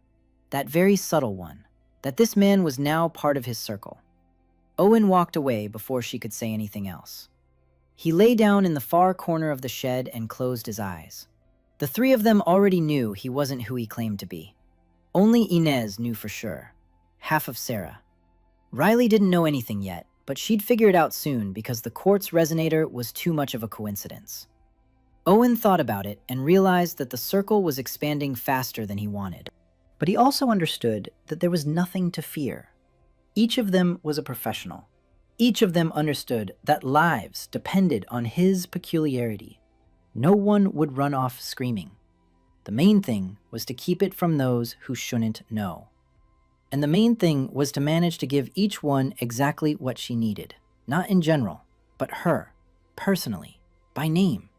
That very subtle one, that this man was now part of his circle. Owen walked away before she could say anything else. He lay down in the far corner of the shed and closed his eyes. The 3 of them already knew he wasn't who he claimed to be. Only Inez knew for sure. Half of Sarah. Riley didn't know anything yet, but she'd figure it out soon because the quartz resonator was too much of a coincidence. Owen thought about it and realized that the circle was expanding faster than he wanted. But he also understood that there was nothing to fear. Each of them was a professional. Each of them understood that lives depended on his peculiarity. No one would run off screaming. The main thing was to keep it from those who shouldn't know. And the main thing was to manage to give each one exactly what she needed. Not in general, but her, personally, by name.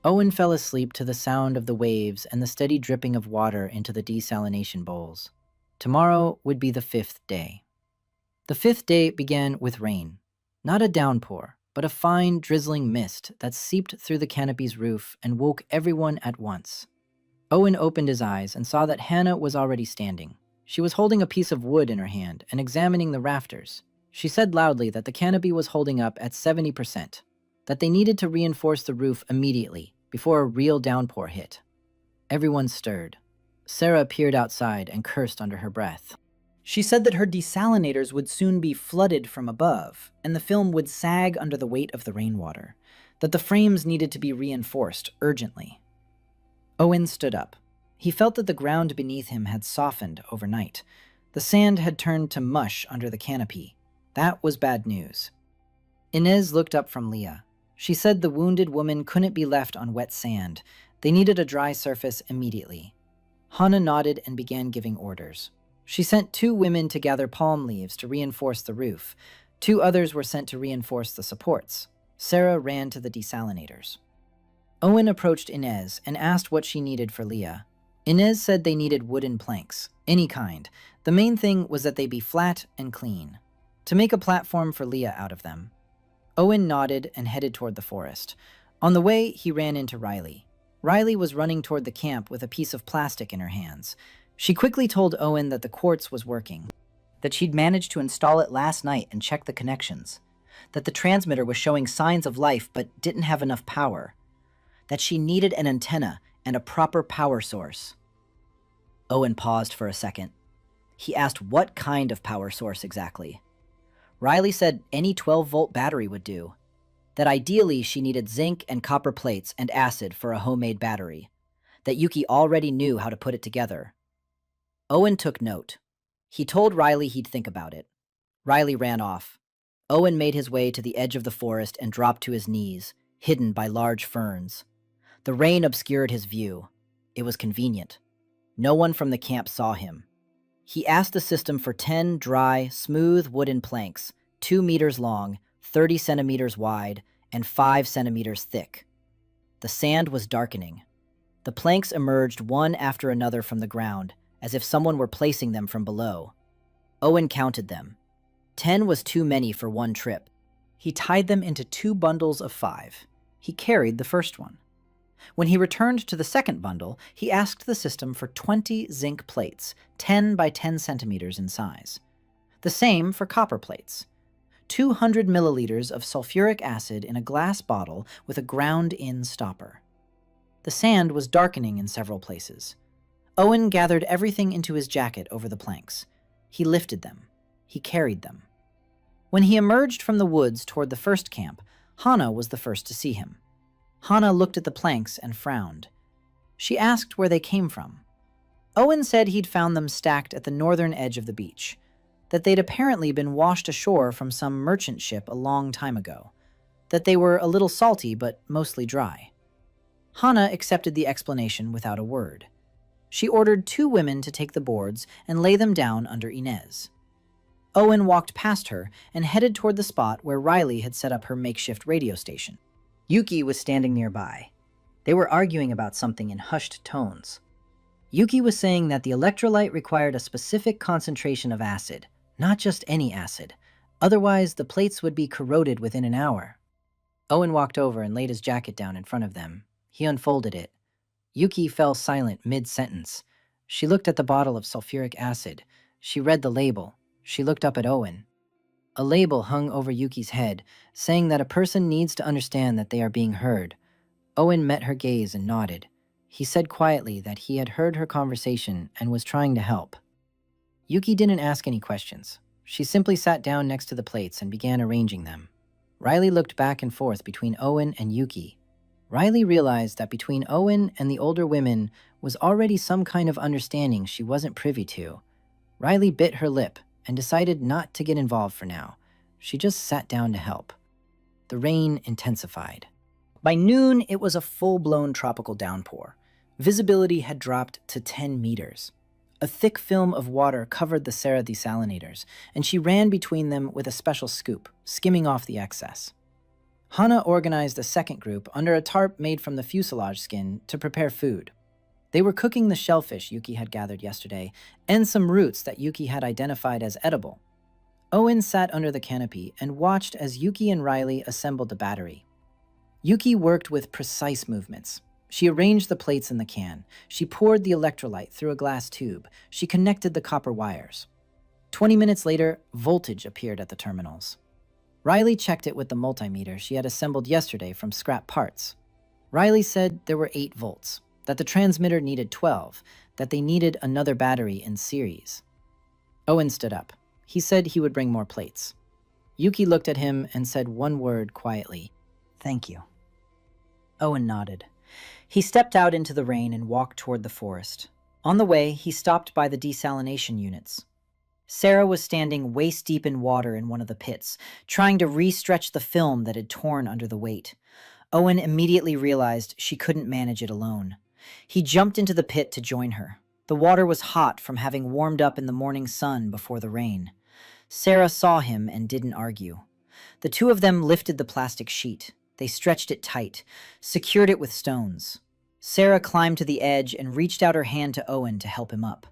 Owen fell asleep to the sound of the waves and the steady dripping of water into the desalination bowls. Tomorrow would be the 5th day. The 5th day began with rain. Not a downpour, but a fine, drizzling mist that seeped through the canopy's roof and woke everyone at once. Owen opened his eyes and saw that Hannah was already standing. She was holding a piece of wood in her hand and examining the rafters. She said loudly that the canopy was holding up at 70%, that they needed to reinforce the roof immediately before a real downpour hit. Everyone stirred. Sarah peered outside and cursed under her breath. She said that her desalinators would soon be flooded from above, and the film would sag under the weight of the rainwater, that the frames needed to be reinforced urgently. Owen stood up. He felt that the ground beneath him had softened overnight. The sand had turned to mush under the canopy. That was bad news. Inez looked up from Leah. She said the wounded woman couldn't be left on wet sand. They needed a dry surface immediately. Hannah nodded and began giving orders. She sent 2 women to gather palm leaves to reinforce the roof. 2 others were sent to reinforce the supports. Sarah ran to the desalinators. Owen approached Inez and asked what she needed for Leah. Inez said they needed wooden planks, any kind. The main thing was that they be flat and clean, to make a platform for Leah out of them. Owen nodded and headed toward the forest. On the way, he ran into Riley. Riley was running toward the camp with a piece of plastic in her hands. She quickly told Owen that the quartz was working, that she'd managed to install it last night and check the connections, that the transmitter was showing signs of life but didn't have enough power, that she needed an antenna and a proper power source. Owen paused for a second. He asked what kind of power source exactly. Riley said any 12-volt battery would do, that ideally she needed zinc and copper plates and acid for a homemade battery, that Yuki already knew how to put it together. Owen took note. He told Riley he'd think about it. Riley ran off. Owen made his way to the edge of the forest and dropped to his knees, hidden by large ferns. The rain obscured his view. It was convenient. No one from the camp saw him. He asked the system for 10 dry, smooth wooden planks, 2 meters long, 30 centimeters wide, and 5 centimeters thick. The sand was darkening. The planks emerged one after another from the ground, as if someone were placing them from below. Owen counted them. 10 was too many for one trip. He tied them into 2 bundles of 5. He carried the first one. When he returned to the second bundle, he asked the system for 20 zinc plates, 10 by 10 centimeters in size. The same for copper plates. 200 milliliters of sulfuric acid in a glass bottle with a ground-in stopper. The sand was darkening in several places. Owen gathered everything into his jacket over the planks. He lifted them. He carried them. When he emerged from the woods toward the first camp, Hannah was the first to see him. Hannah looked at the planks and frowned. She asked where they came from. Owen said he'd found them stacked at the northern edge of the beach, that they'd apparently been washed ashore from some merchant ship a long time ago, that they were a little salty but mostly dry. Hana accepted the explanation without a word. She ordered 2 women to take the boards and lay them down under Inez. Owen walked past her and headed toward the spot where Riley had set up her makeshift radio station. Yuki was standing nearby. They were arguing about something in hushed tones. Yuki was saying that the electrolyte required a specific concentration of acid, not just any acid. Otherwise, the plates would be corroded within an hour. Owen walked over and laid his jacket down in front of them. He unfolded it. Yuki fell silent mid-sentence. She looked at the bottle of sulfuric acid. She read the label. She looked up at Owen. A label hung over Yuki's head, saying that a person needs to understand that they are being heard. Owen met her gaze and nodded. He said quietly that he had heard her conversation and was trying to help. Yuki didn't ask any questions. She simply sat down next to the plates and began arranging them. Riley looked back and forth between Owen and Yuki. Riley realized that between Owen and the older women was already some kind of understanding she wasn't privy to. Riley bit her lip and decided not to get involved for now. She just sat down to help. The rain intensified. By noon, it was a full-blown tropical downpour. Visibility had dropped to 10 meters. A thick film of water covered the Serra desalinators, and she ran between them with a special scoop, skimming off the excess. Hana organized a second group under a tarp made from the fuselage skin to prepare food. They were cooking the shellfish Yuki had gathered yesterday, and some roots that Yuki had identified as edible. Owen sat under the canopy and watched as Yuki and Riley assembled the battery. Yuki worked with precise movements. She arranged the plates in the can. She poured the electrolyte through a glass tube. She connected the copper wires. 20 minutes later, voltage appeared at the terminals. Riley checked it with the multimeter she had assembled yesterday from scrap parts. Riley said there were 8 volts, that the transmitter needed 12, that they needed another battery in series. Owen stood up. He said he would bring more plates. Yuki looked at him and said one word quietly, "Thank you." Owen nodded. He stepped out into the rain and walked toward the forest. On the way, he stopped by the desalination units. Sarah was standing waist-deep in water in one of the pits, trying to re-stretch the film that had torn under the weight. Owen immediately realized she couldn't manage it alone. He jumped into the pit to join her. The water was hot from having warmed up in the morning sun before the rain. Sarah saw him and didn't argue. The 2 of them lifted the plastic sheet. They stretched it tight, secured it with stones. Sarah climbed to the edge and reached out her hand to Owen to help him up.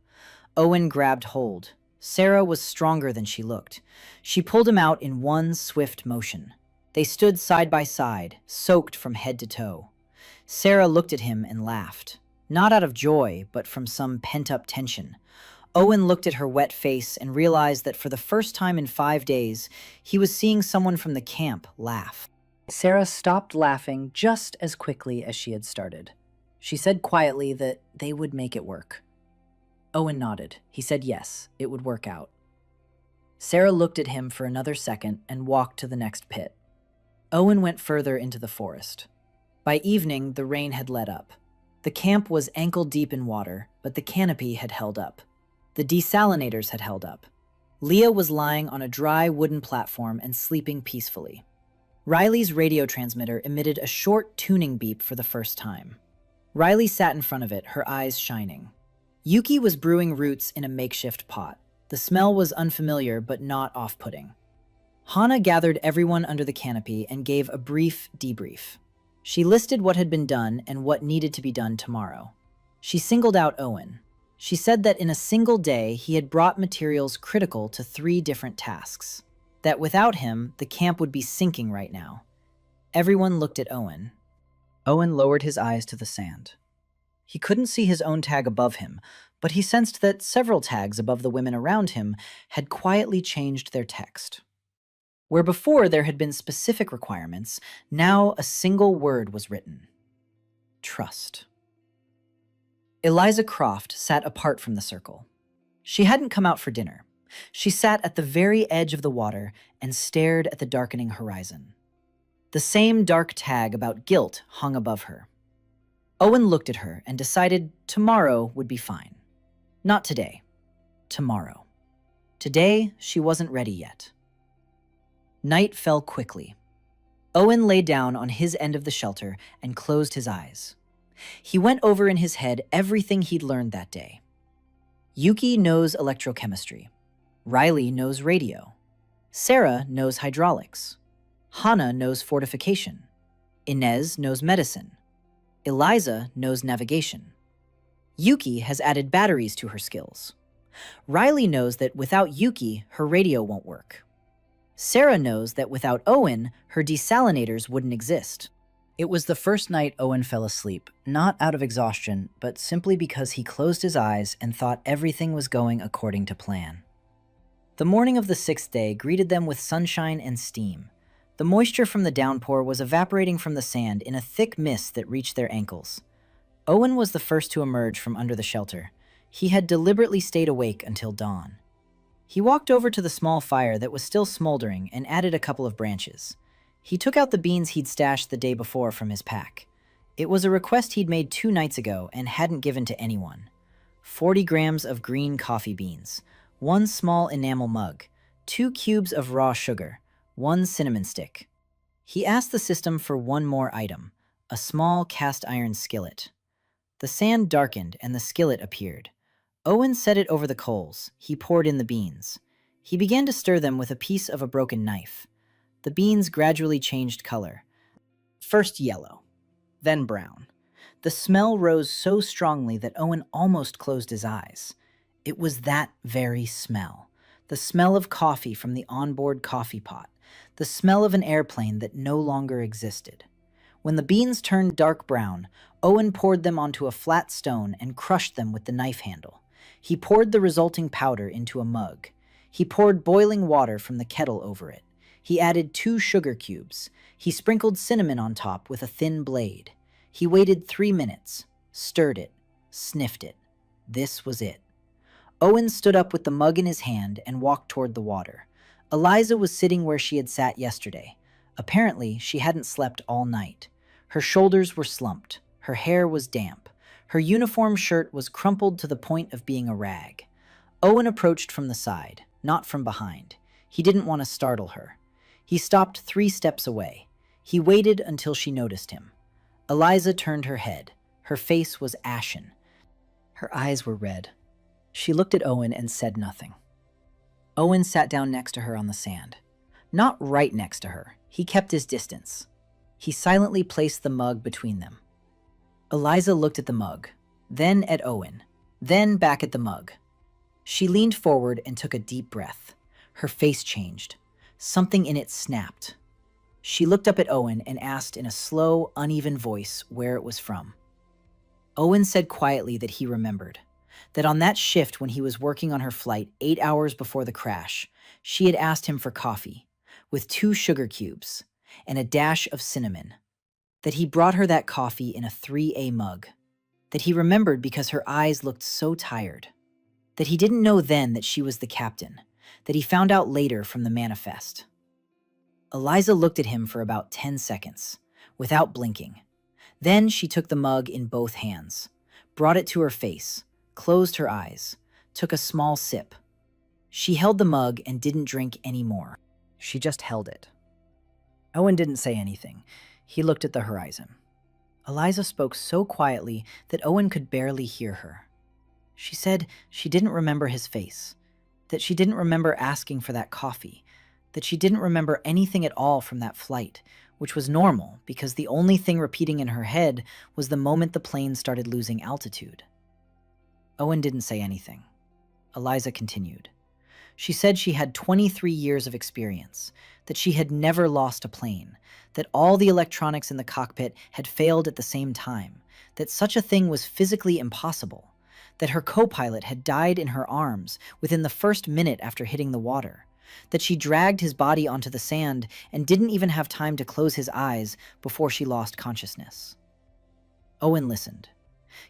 Owen grabbed hold. Sarah was stronger than she looked. She pulled him out in one swift motion. They stood side by side, soaked from head to toe. Sarah looked at him and laughed, not out of joy, but from some pent-up tension. Owen looked at her wet face and realized that for the first time in 5 days, he was seeing someone from the camp laugh. Sarah stopped laughing just as quickly as she had started. She said quietly that they would make it work. Owen nodded. He said yes, it would work out. Sarah looked at him for another second and walked to the next pit. Owen went further into the forest. By evening, the rain had let up. The camp was ankle-deep in water, but the canopy had held up. The desalinators had held up. Leah was lying on a dry wooden platform and sleeping peacefully. Riley's radio transmitter emitted a short tuning beep for the first time. Riley sat in front of it, her eyes shining. Yuki was brewing roots in a makeshift pot. The smell was unfamiliar but not off-putting. Hana gathered everyone under the canopy and gave a brief debrief. She listed what had been done and what needed to be done tomorrow. She singled out Owen. She said that in a single day he had brought materials critical to 3 different tasks. That without him, the camp would be sinking right now. Everyone looked at Owen. Owen lowered his eyes to the sand. He couldn't see his own tag above him, but he sensed that several tags above the women around him had quietly changed their text. Where before there had been specific requirements, now a single word was written. Trust. Eliza Croft sat apart from the circle. She hadn't come out for dinner. She sat at the very edge of the water and stared at the darkening horizon. The same dark tag about guilt hung above her. Owen looked at her and decided tomorrow would be fine. Not today. Tomorrow. Today, she wasn't ready yet. Night fell quickly. Owen lay down on his end of the shelter and closed his eyes. He went over in his head everything he'd learned that day. Yuki knows electrochemistry. Riley knows radio. Sarah knows hydraulics. Hana knows fortification. Inez knows medicine. Eliza knows navigation. Yuki has added batteries to her skills. Riley knows that without Yuki, her radio won't work. Sarah knows that without Owen, her desalinators wouldn't exist. It was the first night Owen fell asleep, not out of exhaustion, but simply because he closed his eyes and thought everything was going according to plan. The morning of the 6th day greeted them with sunshine and steam. The moisture from the downpour was evaporating from the sand in a thick mist that reached their ankles. Owen was the first to emerge from under the shelter. He had deliberately stayed awake until dawn. He walked over to the small fire that was still smoldering and added a couple of branches. He took out the beans he'd stashed the day before from his pack. It was a request he'd made 2 nights ago and hadn't given to anyone. 40 grams of green coffee beans, 1 small enamel mug, 2 cubes of raw sugar, 1 cinnamon stick. He asked the system for 1 more item, a small cast iron skillet. The sand darkened and the skillet appeared. Owen set it over the coals. He poured in the beans. He began to stir them with a piece of a broken knife. The beans gradually changed color. First yellow, then brown. The smell rose so strongly that Owen almost closed his eyes. It was that very smell. The smell of coffee from the onboard coffee pot. The smell of an airplane that no longer existed. When the beans turned dark brown, Owen poured them onto a flat stone and crushed them with the knife handle. He poured the resulting powder into a mug. He poured boiling water from the kettle over it. He added 2 sugar cubes. He sprinkled cinnamon on top with a thin blade. He waited 3 minutes, stirred it, sniffed it. This was it. Owen stood up with the mug in his hand and walked toward the water. Eliza was sitting where she had sat yesterday. Apparently, she hadn't slept all night. Her shoulders were slumped. Her hair was damp. Her uniform shirt was crumpled to the point of being a rag. Owen approached from the side, not from behind. He didn't want to startle her. He stopped 3 steps away. He waited until she noticed him. Eliza turned her head. Her face was ashen. Her eyes were red. She looked at Owen and said nothing. Owen sat down next to her on the sand. Not right next to her. He kept his distance. He silently placed the mug between them. Eliza looked at the mug, then at Owen, then back at the mug. She leaned forward and took a deep breath. Her face changed. Something in it snapped. She looked up at Owen and asked in a slow, uneven voice where it was from. Owen said quietly that he remembered. That on that shift when he was working on her flight 8 hours before the crash, she had asked him for coffee, with 2 sugar cubes, and a dash of cinnamon. That he brought her that coffee in a 3A mug. That he remembered because her eyes looked so tired. That he didn't know then that she was the captain. That he found out later from the manifest. Eliza looked at him for about 10 seconds, without blinking. Then she took the mug in both hands, brought it to her face, closed her eyes, took a small sip. She held the mug and didn't drink any more. She just held it. Owen didn't say anything. He looked at the horizon. Eliza spoke so quietly that Owen could barely hear her. She said she didn't remember his face, that she didn't remember asking for that coffee, that she didn't remember anything at all from that flight, which was normal because the only thing repeating in her head was the moment the plane started losing altitude. Owen didn't say anything. Eliza continued. She said she had 23 years of experience, that she had never lost a plane, that all the electronics in the cockpit had failed at the same time, that such a thing was physically impossible, that her co-pilot had died in her arms within the first minute after hitting the water, that she dragged his body onto the sand and didn't even have time to close his eyes before she lost consciousness. Owen listened.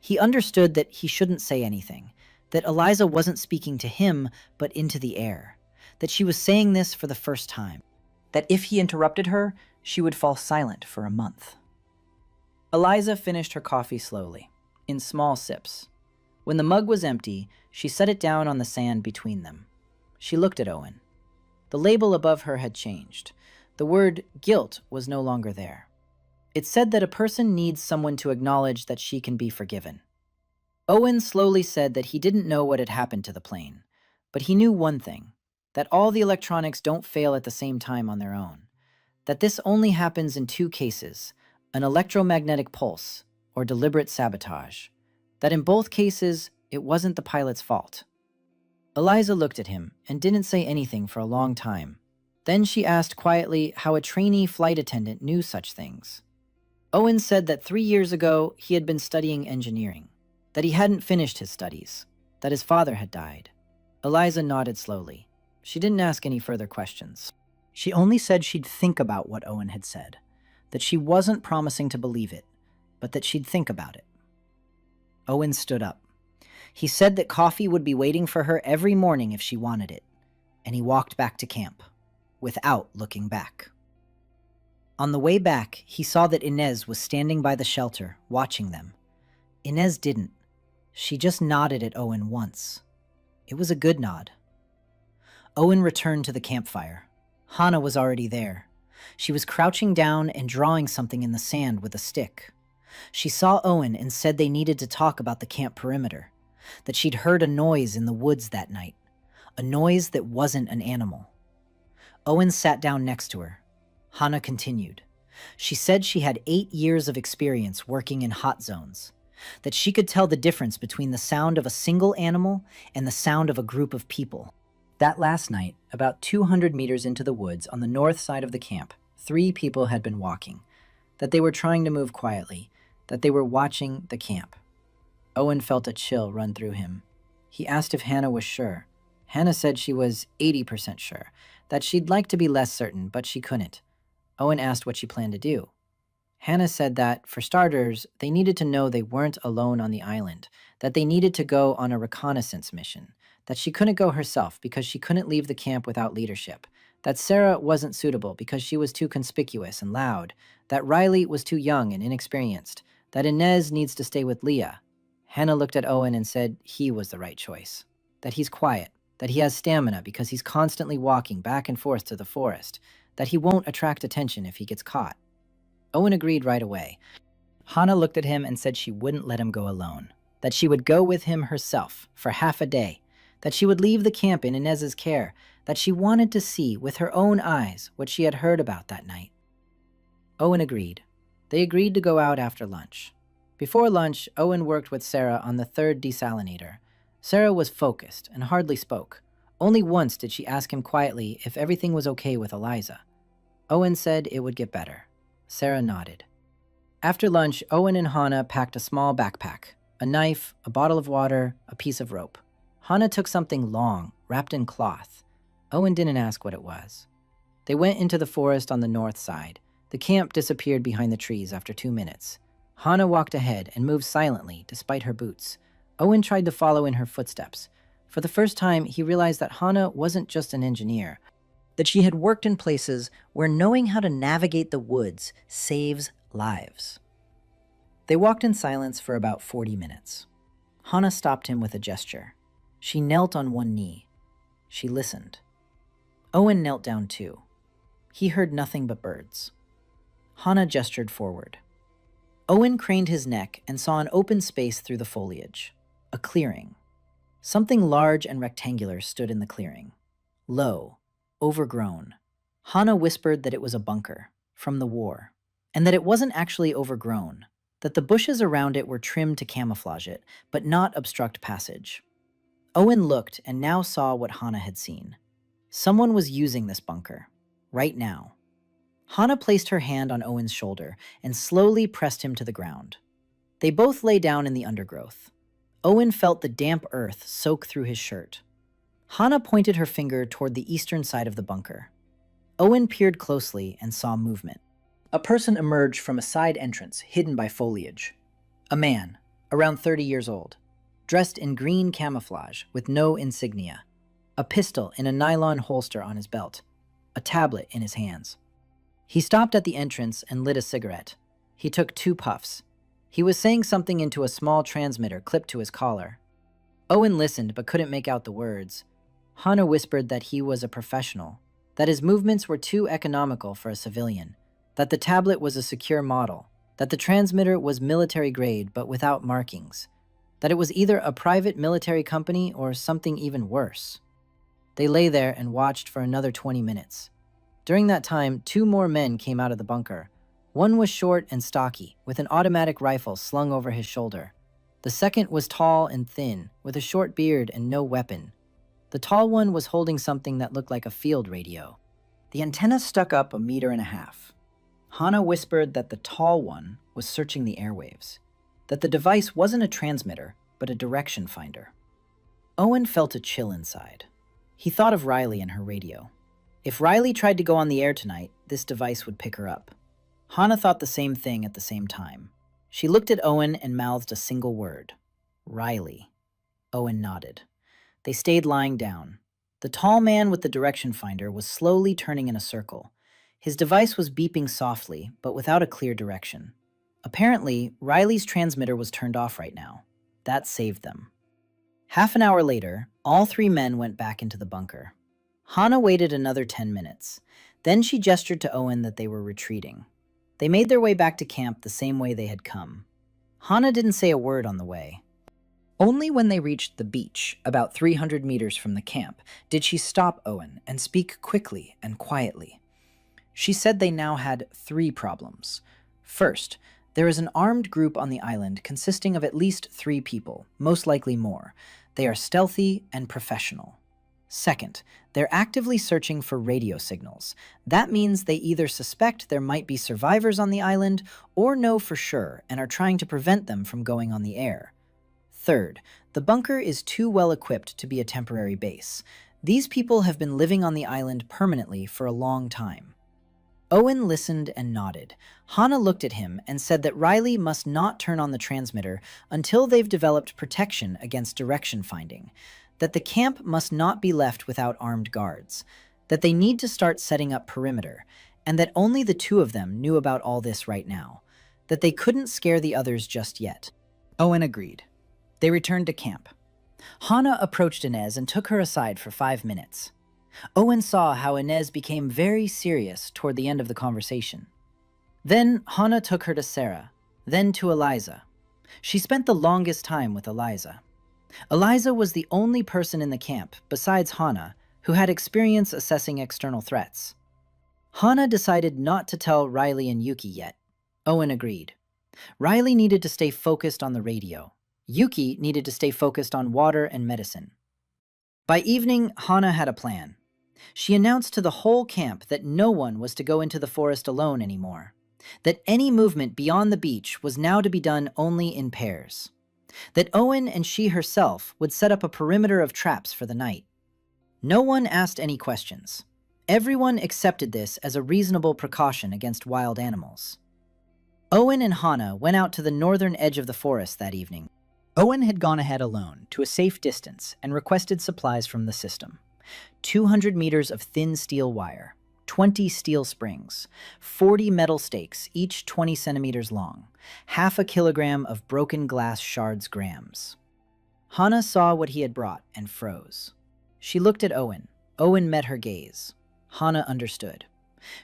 He understood that he shouldn't say anything, that Eliza wasn't speaking to him but into the air, that she was saying this for the first time, that if he interrupted her, she would fall silent for a month. Eliza finished her coffee slowly, in small sips. When the mug was empty, she set it down on the sand between them. She looked at Owen. The label above her had changed. The word guilt was no longer there. It said that a person needs someone to acknowledge that she can be forgiven. Owen slowly said that he didn't know what had happened to the plane, but he knew one thing, that all the electronics don't fail at the same time on their own, that this only happens in two cases, an electromagnetic pulse or deliberate sabotage, that in both cases, it wasn't the pilot's fault. Eliza looked at him and didn't say anything for a long time. Then she asked quietly how a trainee flight attendant knew such things. Owen said that 3 years ago, he had been studying engineering, that he hadn't finished his studies, that his father had died. Eliza nodded slowly. She didn't ask any further questions. She only said she'd think about what Owen had said, that she wasn't promising to believe it, but that she'd think about it. Owen stood up. He said that coffee would be waiting for her every morning if she wanted it, and he walked back to camp, without looking back. On the way back, he saw that Inez was standing by the shelter, watching them. Inez didn't. She just nodded at Owen once. It was a good nod. Owen returned to the campfire. Hana was already there. She was crouching down and drawing something in the sand with a stick. She saw Owen and said they needed to talk about the camp perimeter, that she'd heard a noise in the woods that night, a noise that wasn't an animal. Owen sat down next to her. Hana continued. She said she had 8 years of experience working in hot zones, that she could tell the difference between the sound of a single animal and the sound of a group of people. That last night, about 200 meters into the woods on the north side of the camp, 3 people had been walking, that they were trying to move quietly, that they were watching the camp. Owen felt a chill run through him. He asked if Hannah was sure. Hannah said she was 80% sure, that she'd like to be less certain, but she couldn't. Owen asked what she planned to do. Hannah said that, for starters, they needed to know they weren't alone on the island, that they needed to go on a reconnaissance mission, that she couldn't go herself because she couldn't leave the camp without leadership, that Sarah wasn't suitable because she was too conspicuous and loud, that Riley was too young and inexperienced, that Inez needs to stay with Leah. Hannah looked at Owen and said he was the right choice, that he's quiet, that he has stamina because he's constantly walking back and forth to the forest, that he won't attract attention if he gets caught. Owen agreed right away. Hannah looked at him and said she wouldn't let him go alone, that she would go with him herself for half a day, that she would leave the camp in Inez's care, that she wanted to see with her own eyes what she had heard about that night. Owen agreed. They agreed to go out after lunch. Before lunch, Owen worked with Sarah on the 3rd desalinator. Sarah was focused and hardly spoke. Only once did she ask him quietly if everything was okay with Eliza. Owen said it would get better. Sarah nodded. After lunch, Owen and Hannah packed a small backpack, a knife, a bottle of water, a piece of rope. Hannah took something long, wrapped in cloth. Owen didn't ask what it was. They went into the forest on the north side. The camp disappeared behind the trees after 2 minutes. Hannah walked ahead and moved silently despite her boots. Owen tried to follow in her footsteps. For the first time, he realized that Hannah wasn't just an engineer, that she had worked in places where knowing how to navigate the woods saves lives. They walked in silence for about 40 minutes. Hannah stopped him with a gesture. She knelt on one knee. She listened. Owen knelt down too. He heard nothing but birds. Hannah gestured forward. Owen craned his neck and saw an open space through the foliage. A clearing. Something large and rectangular stood in the clearing. Low, overgrown. Hannah whispered that it was a bunker, from the war, and that it wasn't actually overgrown, that the bushes around it were trimmed to camouflage it, but not obstruct passage. Owen looked and now saw what Hannah had seen. Someone was using this bunker, right now. Hannah placed her hand on Owen's shoulder and slowly pressed him to the ground. They both lay down in the undergrowth. Owen felt the damp earth soak through his shirt. Hannah pointed her finger toward the eastern side of the bunker. Owen peered closely and saw movement. A person emerged from a side entrance hidden by foliage. A man, around 30 years old, dressed in green camouflage with no insignia, a pistol in a nylon holster on his belt, a tablet in his hands. He stopped at the entrance and lit a cigarette. He took 2 puffs. He was saying something into a small transmitter clipped to his collar. Owen listened but couldn't make out the words. Hannah whispered that he was a professional, that his movements were too economical for a civilian, that the tablet was a secure model, that the transmitter was military grade but without markings, that it was either a private military company or something even worse. They lay there and watched for another 20 minutes. During that time, 2 more men came out of the bunker. One was short and stocky, with an automatic rifle slung over his shoulder. The second was tall and thin, with a short beard and no weapon. The tall one was holding something that looked like a field radio. The antenna stuck up 1.5 meters. Hana whispered that the tall one was searching the airwaves, that the device wasn't a transmitter, but a direction finder. Owen felt a chill inside. He thought of Riley and her radio. If Riley tried to go on the air tonight, this device would pick her up. Hana thought the same thing at the same time. She looked at Owen and mouthed a single word. Riley. Owen nodded. They stayed lying down. The tall man with the direction finder was slowly turning in a circle. His device was beeping softly, but without a clear direction. Apparently, Riley's transmitter was turned off right now. That saved them. Half an hour later, all 3 men went back into the bunker. Hana waited another 10 minutes. Then she gestured to Owen that they were retreating. They made their way back to camp the same way they had come. Hana didn't say a word on the way. Only when they reached the beach, about 300 meters from the camp, did she stop Owen and speak quickly and quietly. She said they now had 3 problems. First, there is an armed group on the island consisting of at least 3 people, most likely more. They are stealthy and professional. Second, they're actively searching for radio signals. That means they either suspect there might be survivors on the island or know for sure and are trying to prevent them from going on the air. Third, the bunker is too well equipped to be a temporary base. These people have been living on the island permanently for a long time. Owen listened and nodded. Hana looked at him and said that Riley must not turn on the transmitter until they've developed protection against direction finding, that the camp must not be left without armed guards, that they need to start setting up perimeter, and that only the 2 of them knew about all this right now, that they couldn't scare the others just yet. Owen agreed. They returned to camp. Hana approached Inez and took her aside for 5 minutes. Owen saw how Inez became very serious toward the end of the conversation. Then Hana took her to Sarah, then to Eliza. She spent the longest time with Eliza. Eliza was the only person in the camp, besides Hana, who had experience assessing external threats. Hana decided not to tell Riley and Yuki yet. Owen agreed. Riley needed to stay focused on the radio. Yuki needed to stay focused on water and medicine. By evening, Hana had a plan. She announced to the whole camp that no one was to go into the forest alone anymore, that any movement beyond the beach was now to be done only in pairs, that Owen and she herself would set up a perimeter of traps for the night. No one asked any questions. Everyone accepted this as a reasonable precaution against wild animals. Owen and Hana went out to the northern edge of the forest that evening. Owen had gone ahead alone to a safe distance and requested supplies from the system. 200 meters of thin steel wire, 20 steel springs, 40 metal stakes, each 20 centimeters long, half a kilogram of broken glass shards grams. Hana saw what he had brought and froze. She looked at Owen. Owen met her gaze. Hana understood.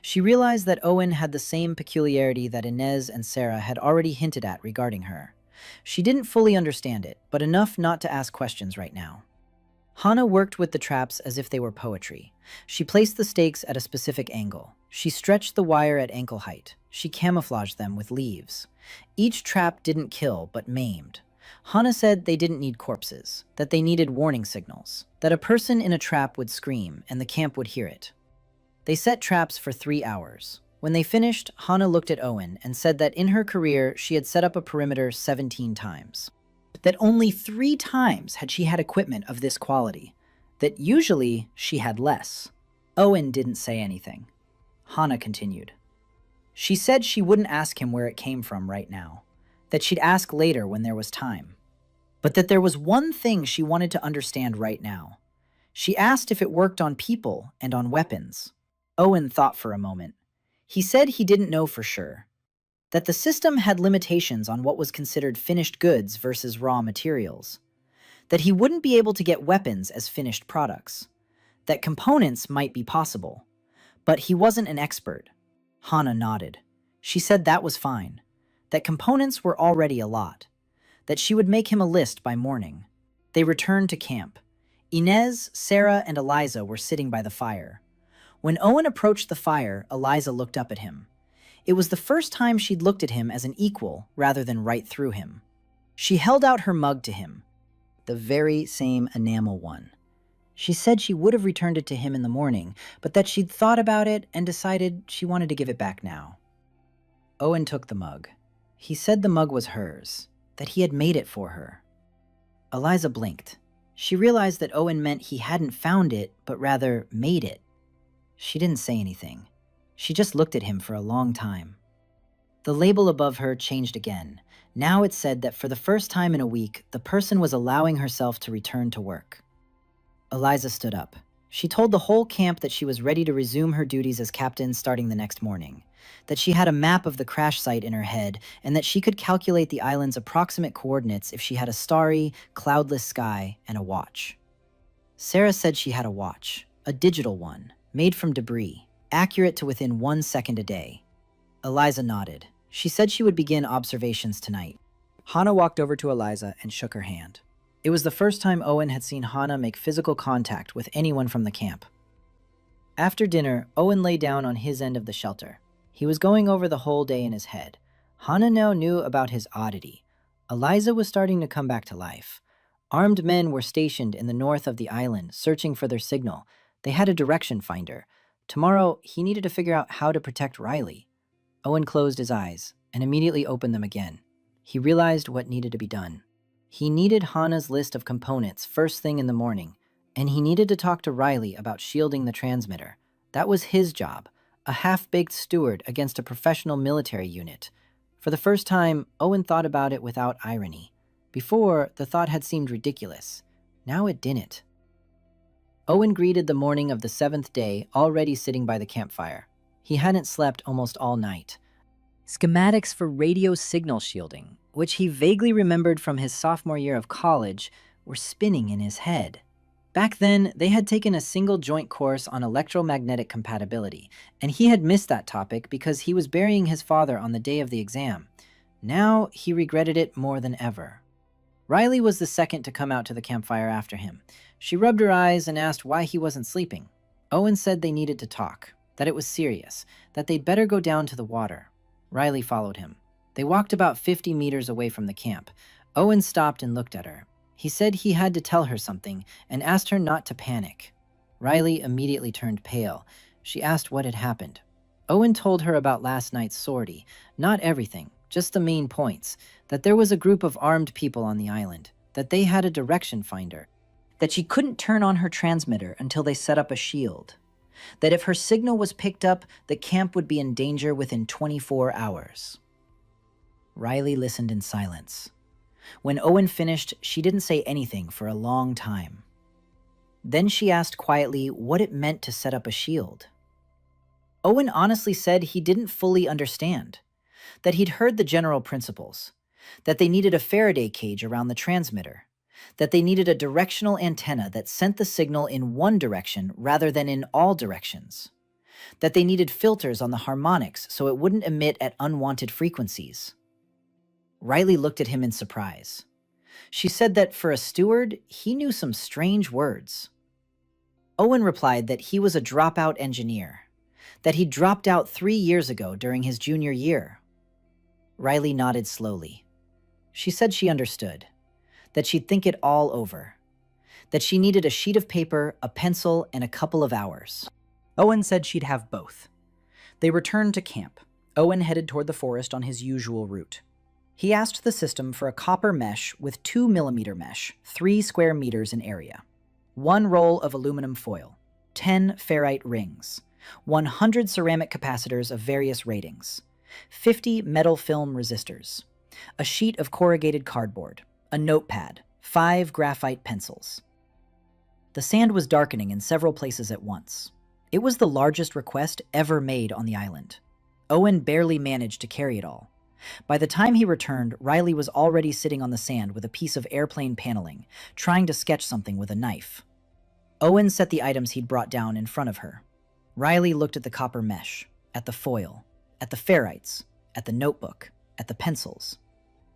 She realized that Owen had the same peculiarity that Inez and Sarah had already hinted at regarding her. She didn't fully understand it, but enough not to ask questions right now. Hana worked with the traps as if they were poetry. She placed the stakes at a specific angle. She stretched the wire at ankle height. She camouflaged them with leaves. Each trap didn't kill, but maimed. Hana said they didn't need corpses, that they needed warning signals, that a person in a trap would scream and the camp would hear it. They set traps for 3 hours. When they finished, Hana looked at Owen and said that in her career she had set up a perimeter 17 times. That only 3 times had she had equipment of this quality, that usually she had less. Owen didn't say anything. Hana continued. She said she wouldn't ask him where it came from right now, that she'd ask later when there was time, but that there was one thing she wanted to understand right now. She asked if it worked on people and on weapons. Owen thought for a moment. He said he didn't know for sure. That the system had limitations on what was considered finished goods versus raw materials. That he wouldn't be able to get weapons as finished products. That components might be possible. But he wasn't an expert. Hana nodded. She said that was fine, that components were already a lot, that she would make him a list by morning. They returned to camp. Inez, Sarah, and Eliza were sitting by the fire. When Owen approached the fire, Eliza looked up at him. It was the first time she'd looked at him as an equal rather than right through him. She held out her mug to him, the very same enamel one. She said she would have returned it to him in the morning, but that she'd thought about it and decided she wanted to give it back now. Owen took the mug. He said the mug was hers, that he had made it for her. Eliza blinked. She realized that Owen meant he hadn't found it, but rather made it. She didn't say anything. She just looked at him for a long time. The label above her changed again. Now it said that for the first time in a week, the person was allowing herself to return to work. Eliza stood up. She told the whole camp that she was ready to resume her duties as captain starting the next morning, that she had a map of the crash site in her head, and that she could calculate the island's approximate coordinates if she had a starry, cloudless sky and a watch. Sarah said she had a watch, a digital one, made from debris, accurate to within 1 second a day. Eliza nodded. She said she would begin observations tonight. Hannah walked over to Eliza and shook her hand. It was the first time Owen had seen Hannah make physical contact with anyone from the camp. After dinner, Owen lay down on his end of the shelter. He was going over the whole day in his head. Hannah now knew about his oddity. Eliza was starting to come back to life. Armed men were stationed in the north of the island, searching for their signal. They had a direction finder. Tomorrow, he needed to figure out how to protect Riley. Owen closed his eyes and immediately opened them again. He realized what needed to be done. He needed Hannah's list of components first thing in the morning, and he needed to talk to Riley about shielding the transmitter. That was his job, a half-baked steward against a professional military unit. For the first time, Owen thought about it without irony. Before, the thought had seemed ridiculous. Now it didn't. Owen greeted the morning of the 7th day, already sitting by the campfire. He hadn't slept almost all night. Schematics for radio signal shielding, which he vaguely remembered from his sophomore year of college, were spinning in his head. Back then, they had taken a single joint course on electromagnetic compatibility, and he had missed that topic because he was burying his father on the day of the exam. Now, he regretted it more than ever. Riley was the second to come out to the campfire after him. She rubbed her eyes and asked why he wasn't sleeping. Owen said they needed to talk, that it was serious, that they'd better go down to the water. Riley followed him. They walked about 50 meters away from the camp. Owen stopped and looked at her. He said he had to tell her something and asked her not to panic. Riley immediately turned pale. She asked what had happened. Owen told her about last night's sortie. Not everything, just the main points. That there was a group of armed people on the island. That they had a direction finder. That she couldn't turn on her transmitter until they set up a shield. That if her signal was picked up, the camp would be in danger within 24 hours. Riley listened in silence. When Owen finished, she didn't say anything for a long time. Then she asked quietly what it meant to set up a shield. Owen honestly said he didn't fully understand, that he'd heard the general principles, that they needed a Faraday cage around the transmitter, that they needed a directional antenna that sent the signal in one direction rather than in all directions, that they needed filters on the harmonics so it wouldn't emit at unwanted frequencies. Riley looked at him in surprise. She said that for a steward, he knew some strange words. Owen replied that he was a dropout engineer, that he dropped out 3 years ago during his junior year. Riley nodded slowly. She said she understood, that she'd think it all over, that she needed a sheet of paper, a pencil, and a couple of hours. Owen said she'd have both. They returned to camp. Owen headed toward the forest on his usual route. He asked the system for a copper mesh with 2mm mesh, 3 square meters in area, 1 roll of aluminum foil, 10 ferrite rings, 100 ceramic capacitors of various ratings, 50 metal film resistors, a sheet of corrugated cardboard, a notepad, 5 graphite pencils. The sand was darkening in several places at once. It was the largest request ever made on the island. Owen barely managed to carry it all. By the time he returned, Riley was already sitting on the sand with a piece of airplane paneling, trying to sketch something with a knife. Owen set the items he'd brought down in front of her. Riley looked at the copper mesh, at the foil, at the ferrites, at the notebook, at the pencils.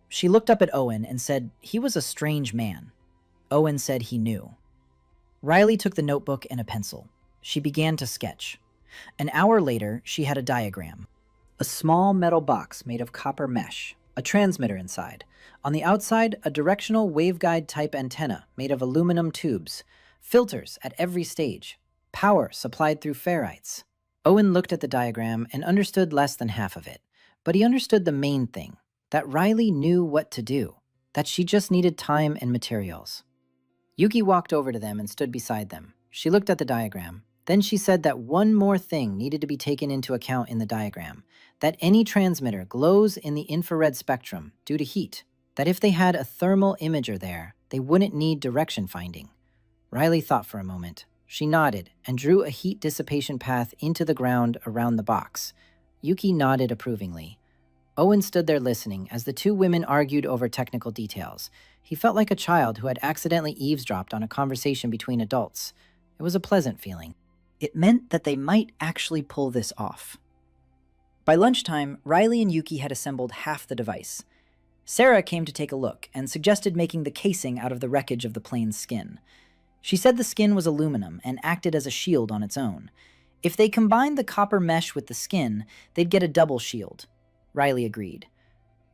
She looked up at Owen and said he was a strange man. Owen said he knew. Riley took the notebook and a pencil. She began to sketch. An hour later, she had a diagram. A small metal box made of copper mesh, a transmitter inside. On the outside, a directional waveguide-type antenna made of aluminum tubes, filters at every stage, power supplied through ferrites. Owen looked at the diagram and understood less than half of it, but he understood the main thing, that Riley knew what to do, that she just needed time and materials. Yuki walked over to them and stood beside them. She looked at the diagram. Then she said that one more thing needed to be taken into account in the diagram, that any transmitter glows in the infrared spectrum due to heat, that if they had a thermal imager there, they wouldn't need direction finding. Riley thought for a moment. She nodded and drew a heat dissipation path into the ground around the box. Yuki nodded approvingly. Owen stood there listening as the two women argued over technical details. He felt like a child who had accidentally eavesdropped on a conversation between adults. It was a pleasant feeling. It meant that they might actually pull this off. By lunchtime, Riley and Yuki had assembled half the device. Sarah came to take a look and suggested making the casing out of the wreckage of the plane's skin. She said the skin was aluminum and acted as a shield on its own. If they combined the copper mesh with the skin, they'd get a double shield. Riley agreed.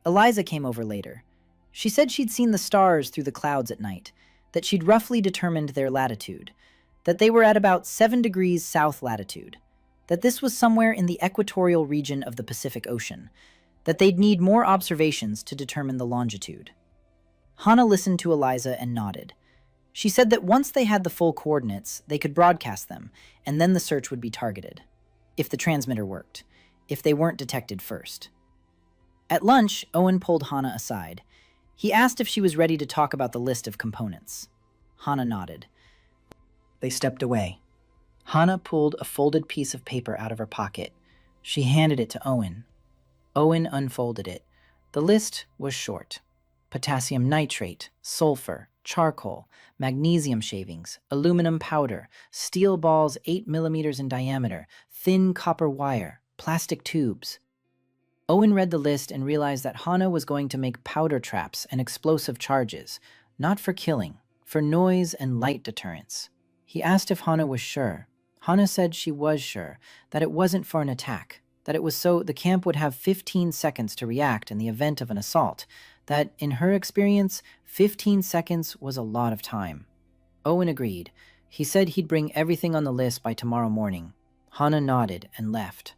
Eliza came over later. She said she'd seen the stars through the clouds at night, that she'd roughly determined their latitude, that they were at about 7 degrees south latitude, that this was somewhere in the equatorial region of the Pacific Ocean, that they'd need more observations to determine the longitude. Hana listened to Eliza and nodded. She said that once they had the full coordinates, they could broadcast them, and then the search would be targeted. If the transmitter worked, if they weren't detected first. At lunch, Owen pulled Hana aside. He asked if she was ready to talk about the list of components. Hana nodded. They stepped away. Hana pulled a folded piece of paper out of her pocket. She handed it to Owen. Owen unfolded it. The list was short. Potassium nitrate, sulfur, charcoal, magnesium shavings, aluminum powder, steel balls 8 millimeters in diameter, thin copper wire, plastic tubes. Owen read the list and realized that Hana was going to make powder traps and explosive charges, not for killing, for noise and light deterrence. He asked if Hana was sure. Hana said she was sure, that it wasn't for an attack, that it was so the camp would have 15 seconds to react in the event of an assault, that, in her experience, 15 seconds was a lot of time. Owen agreed. He said he'd bring everything on the list by tomorrow morning. Hana nodded and left.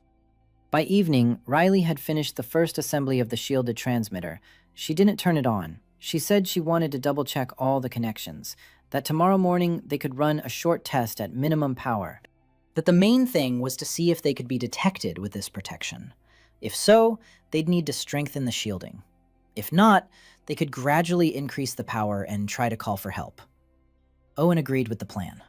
By evening, Riley had finished the first assembly of the shielded transmitter. She didn't turn it on. She said she wanted to double-check all the connections, that tomorrow morning they could run a short test at minimum power, that the main thing was to see if they could be detected with this protection. If so, they'd need to strengthen the shielding. If not, they could gradually increase the power and try to call for help. Owen agreed with the plan.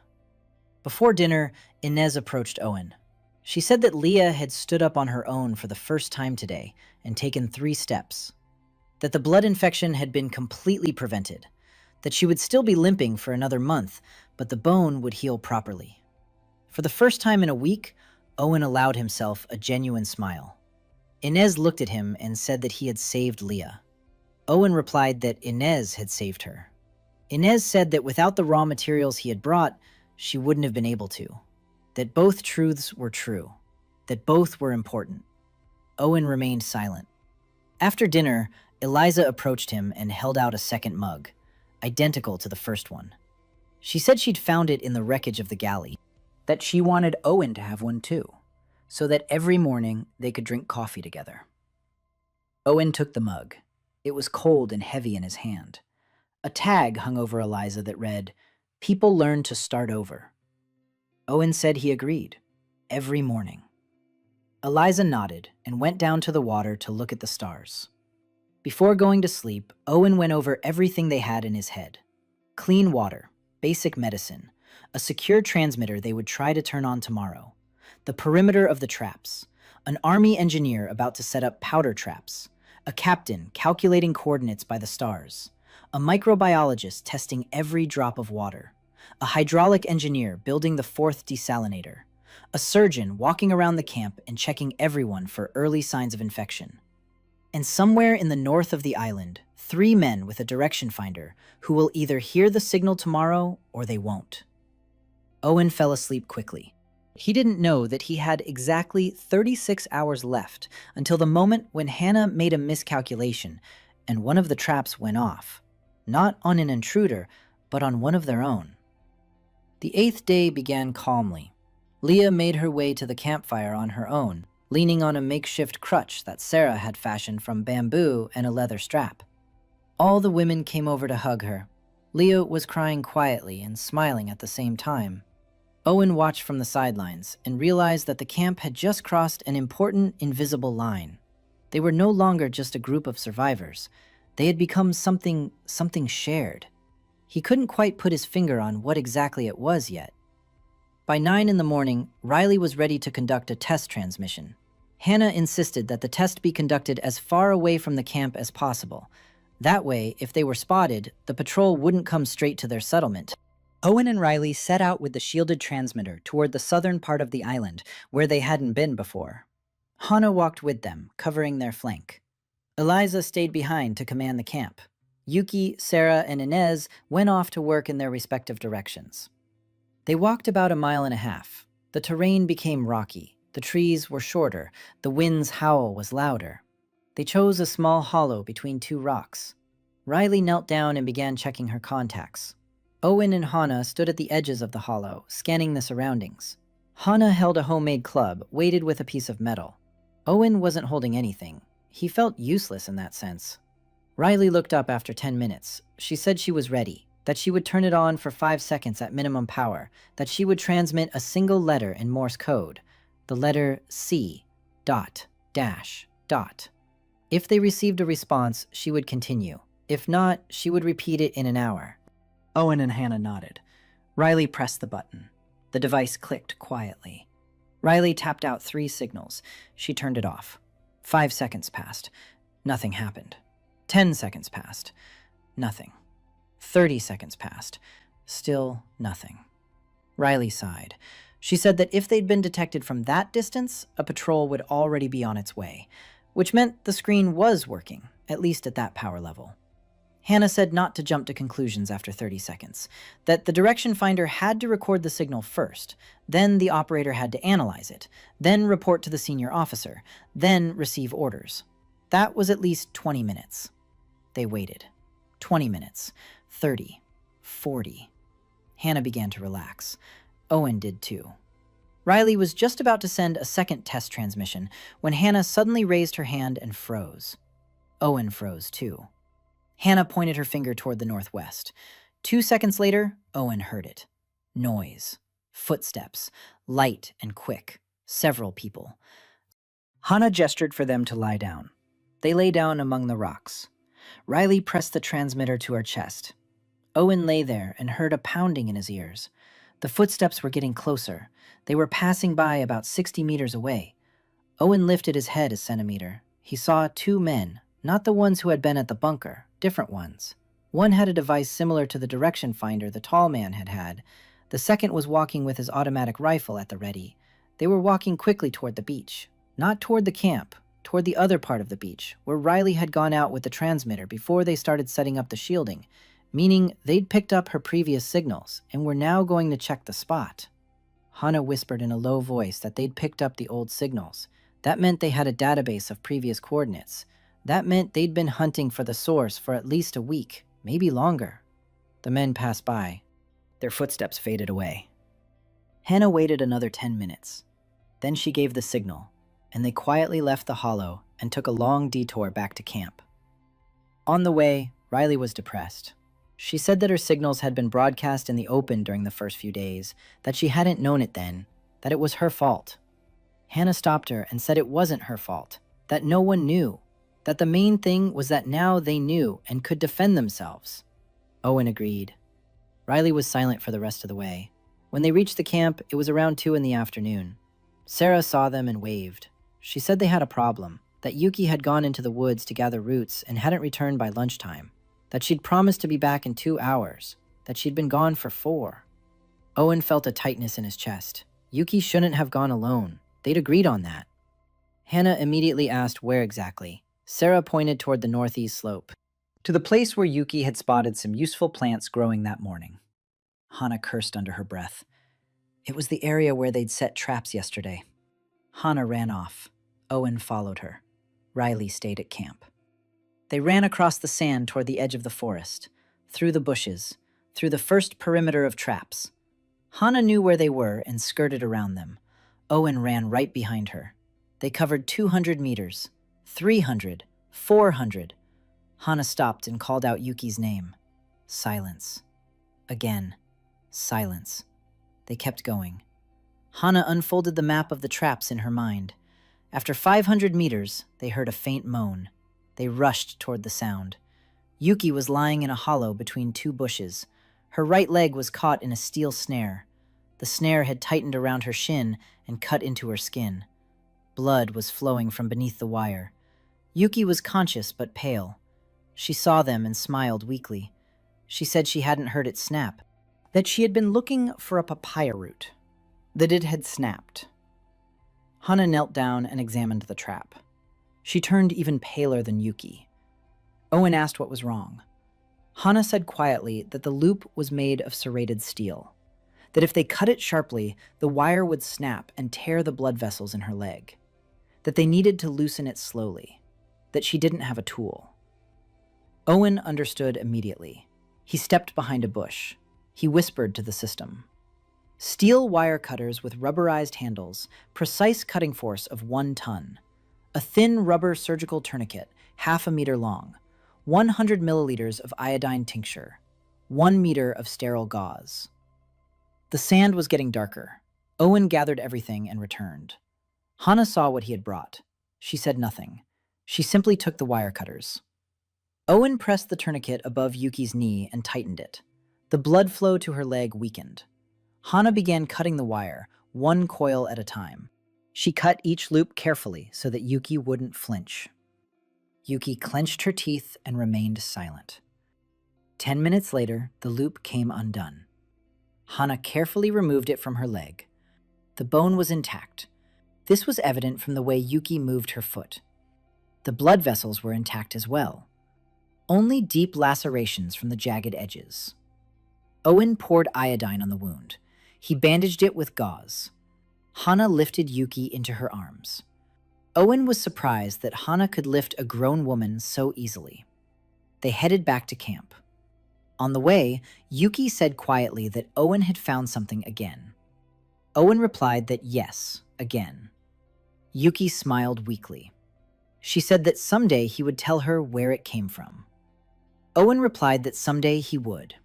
Before dinner, Inez approached Owen. She said that Leah had stood up on her own for the first time today and taken 3 steps, that the blood infection had been completely prevented, that she would still be limping for another month, but the bone would heal properly. For the first time in a week, Owen allowed himself a genuine smile. Inez looked at him and said that he had saved Leah. Owen replied that Inez had saved her. Inez said that without the raw materials he had brought, she wouldn't have been able to. That both truths were true, that both were important. Owen remained silent. After dinner, Eliza approached him and held out a second mug, identical to the first one. She said she'd found it in the wreckage of the galley, that she wanted Owen to have one too, so that every morning they could drink coffee together. Owen took the mug. It was cold and heavy in his hand. A tag hung over Eliza that read, "People learn to start over." Owen said he agreed, every morning. Eliza nodded and went down to the water to look at the stars. Before going to sleep, Owen went over everything they had in his head. Clean water, basic medicine, a secure transmitter they would try to turn on tomorrow, the perimeter of the traps, an army engineer about to set up powder traps, a captain calculating coordinates by the stars, a microbiologist testing every drop of water, a hydraulic engineer building the 4th desalinator, a surgeon walking around the camp and checking everyone for early signs of infection. And somewhere in the north of the island, 3 men with a direction finder who will either hear the signal tomorrow or they won't. Owen fell asleep quickly. He didn't know that he had exactly 36 hours left until the moment when Hannah made a miscalculation and one of the traps went off. Not on an intruder, but on one of their own. The 8th day began calmly. Leah made her way to the campfire on her own, leaning on a makeshift crutch that Sarah had fashioned from bamboo and a leather strap. All the women came over to hug her. Leah was crying quietly and smiling at the same time. Owen watched from the sidelines and realized that the camp had just crossed an important invisible line. They were no longer just a group of survivors. They had become something shared. He couldn't quite put his finger on what exactly it was yet. By 9 in the morning, Riley was ready to conduct a test transmission. Hannah insisted that the test be conducted as far away from the camp as possible. That way, if they were spotted, the patrol wouldn't come straight to their settlement. Owen and Riley set out with the shielded transmitter toward the southern part of the island, where they hadn't been before. Hannah walked with them, covering their flank. Eliza stayed behind to command the camp. Yuki, Sarah, and Inez went off to work in their respective directions. They walked about 1.5 miles. The terrain became rocky. The trees were shorter. The wind's howl was louder. They chose a small hollow between 2 rocks. Riley knelt down and began checking her contacts. Owen and Hannah stood at the edges of the hollow, scanning the surroundings. Hannah held a homemade club, weighted with a piece of metal. Owen wasn't holding anything. He felt useless in that sense. Riley looked up after 10 minutes. She said she was ready, that she would turn it on for 5 seconds at minimum power, that she would transmit a single letter in Morse code, the letter C, dot, dash, dot. If they received a response, she would continue. If not, she would repeat it in an hour. Owen and Hannah nodded. Riley pressed the button. The device clicked quietly. Riley tapped out 3 signals. She turned it off. 5 seconds passed. Nothing happened. 10 seconds passed. Nothing. 30 seconds passed. Still nothing. Riley sighed. She said that if they'd been detected from that distance, a patrol would already be on its way, which meant the screen was working, at least at that power level. Hannah said not to jump to conclusions after 30 seconds, that the direction finder had to record the signal first, then the operator had to analyze it, then report to the senior officer, then receive orders. That was at least 20 minutes. They waited. 20 minutes. 30. 40. Hannah began to relax. Owen did too. Riley was just about to send a second test transmission when Hannah suddenly raised her hand and froze. Owen froze too. Hannah pointed her finger toward the northwest. 2 seconds later, Owen heard it. Noise. Footsteps. Light and quick. Several people. Hannah gestured for them to lie down. They lay down among the rocks. Riley pressed the transmitter to her chest. Owen lay there and heard a pounding in his ears. The footsteps were getting closer. They were passing by about 60 meters away. Owen lifted his head a centimeter. He saw 2 men, not the ones who had been at the bunker, different ones. One had a device similar to the direction finder the tall man had had. The second was walking with his automatic rifle at the ready. They were walking quickly toward the beach, not toward the camp, toward the other part of the beach, where Riley had gone out with the transmitter before they started setting up the shielding, meaning they'd picked up her previous signals and were now going to check the spot. Hannah whispered in a low voice that they'd picked up the old signals. That meant they had a database of previous coordinates. That meant they'd been hunting for the source for at least a week, maybe longer. The men passed by. Their footsteps faded away. Hannah waited another 10 minutes. Then she gave the signal, and they quietly left the hollow and took a long detour back to camp. On the way, Riley was depressed. She said that her signals had been broadcast in the open during the first few days, that she hadn't known it then, that it was her fault. Hannah stopped her and said it wasn't her fault, that no one knew, that the main thing was that now they knew and could defend themselves. Owen agreed. Riley was silent for the rest of the way. When they reached the camp, it was around 2 in the afternoon. Sarah saw them and waved. She said they had a problem, that Yuki had gone into the woods to gather roots and hadn't returned by lunchtime, that she'd promised to be back in 2 hours, that she'd been gone for 4. Owen felt a tightness in his chest. Yuki shouldn't have gone alone. They'd agreed on that. Hannah immediately asked where exactly. Sarah pointed toward the northeast slope, to the place where Yuki had spotted some useful plants growing that morning. Hana cursed under her breath. It was the area where they'd set traps yesterday. Hana ran off. Owen followed her. Riley stayed at camp. They ran across the sand toward the edge of the forest, through the bushes, through the first perimeter of traps. Hana knew where they were and skirted around them. Owen ran right behind her. They covered 200 meters, 300, 400. Hana stopped and called out Yuki's name. Silence. Again. Silence. They kept going. Hana unfolded the map of the traps in her mind. After 500 meters, they heard a faint moan. They rushed toward the sound. Yuki was lying in a hollow between two bushes. Her right leg was caught in a steel snare. The snare had tightened around her shin and cut into her skin. Blood was flowing from beneath the wire. Yuki was conscious but pale. She saw them and smiled weakly. She said she hadn't heard it snap, that she had been looking for a papaya root, that it had snapped. Hana knelt down and examined the trap. She turned even paler than Yuki. Owen asked what was wrong. Hana said quietly that the loop was made of serrated steel, that if they cut it sharply, the wire would snap and tear the blood vessels in her leg, that they needed to loosen it slowly, that she didn't have a tool. Owen understood immediately. He stepped behind a bush. He whispered to the system. Steel wire cutters with rubberized handles, precise cutting force of 1 ton. A thin rubber surgical tourniquet, half a meter long. 100 milliliters of iodine tincture. 1 meter of sterile gauze. The sand was getting darker. Owen gathered everything and returned. Hana saw what he had brought. She said nothing. She simply took the wire cutters. Owen pressed the tourniquet above Yuki's knee and tightened it. The blood flow to her leg weakened. Hana began cutting the wire, 1 coil at a time. She cut each loop carefully so that Yuki wouldn't flinch. Yuki clenched her teeth and remained silent. 10 minutes later, the loop came undone. Hana carefully removed it from her leg. The bone was intact. This was evident from the way Yuki moved her foot. The blood vessels were intact as well. Only deep lacerations from the jagged edges. Owen poured iodine on the wound. He bandaged it with gauze. Hana lifted Yuki into her arms. Owen was surprised that Hana could lift a grown woman so easily. They headed back to camp. On the way, Yuki said quietly that Owen had found something again. Owen replied that yes, again. Yuki smiled weakly. She said that someday he would tell her where it came from. Owen replied that someday he would.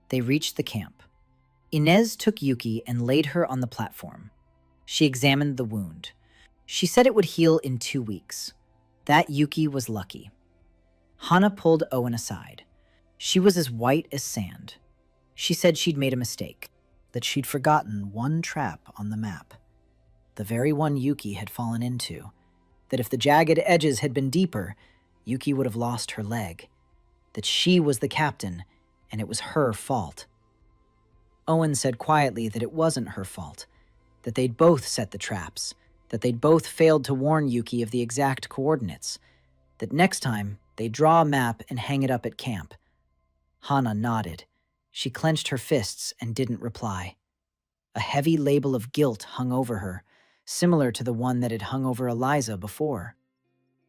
They reached the camp. Inez took Yuki and laid her on the platform. She examined the wound. She said it would heal in 2 weeks. That Yuki was lucky. Hana pulled Owen aside. She was as white as sand. She said she'd made a mistake, that she'd forgotten 1 trap on the map, the very one Yuki had fallen into, that if the jagged edges had been deeper, Yuki would have lost her leg, that she was the captain and it was her fault. Owen said quietly that it wasn't her fault, that they'd both set the traps, that they'd both failed to warn Yuki of the exact coordinates, that next time they'd draw a map and hang it up at camp. Hana nodded. She clenched her fists and didn't reply. A heavy label of guilt hung over her, similar to the one that had hung over Eliza before.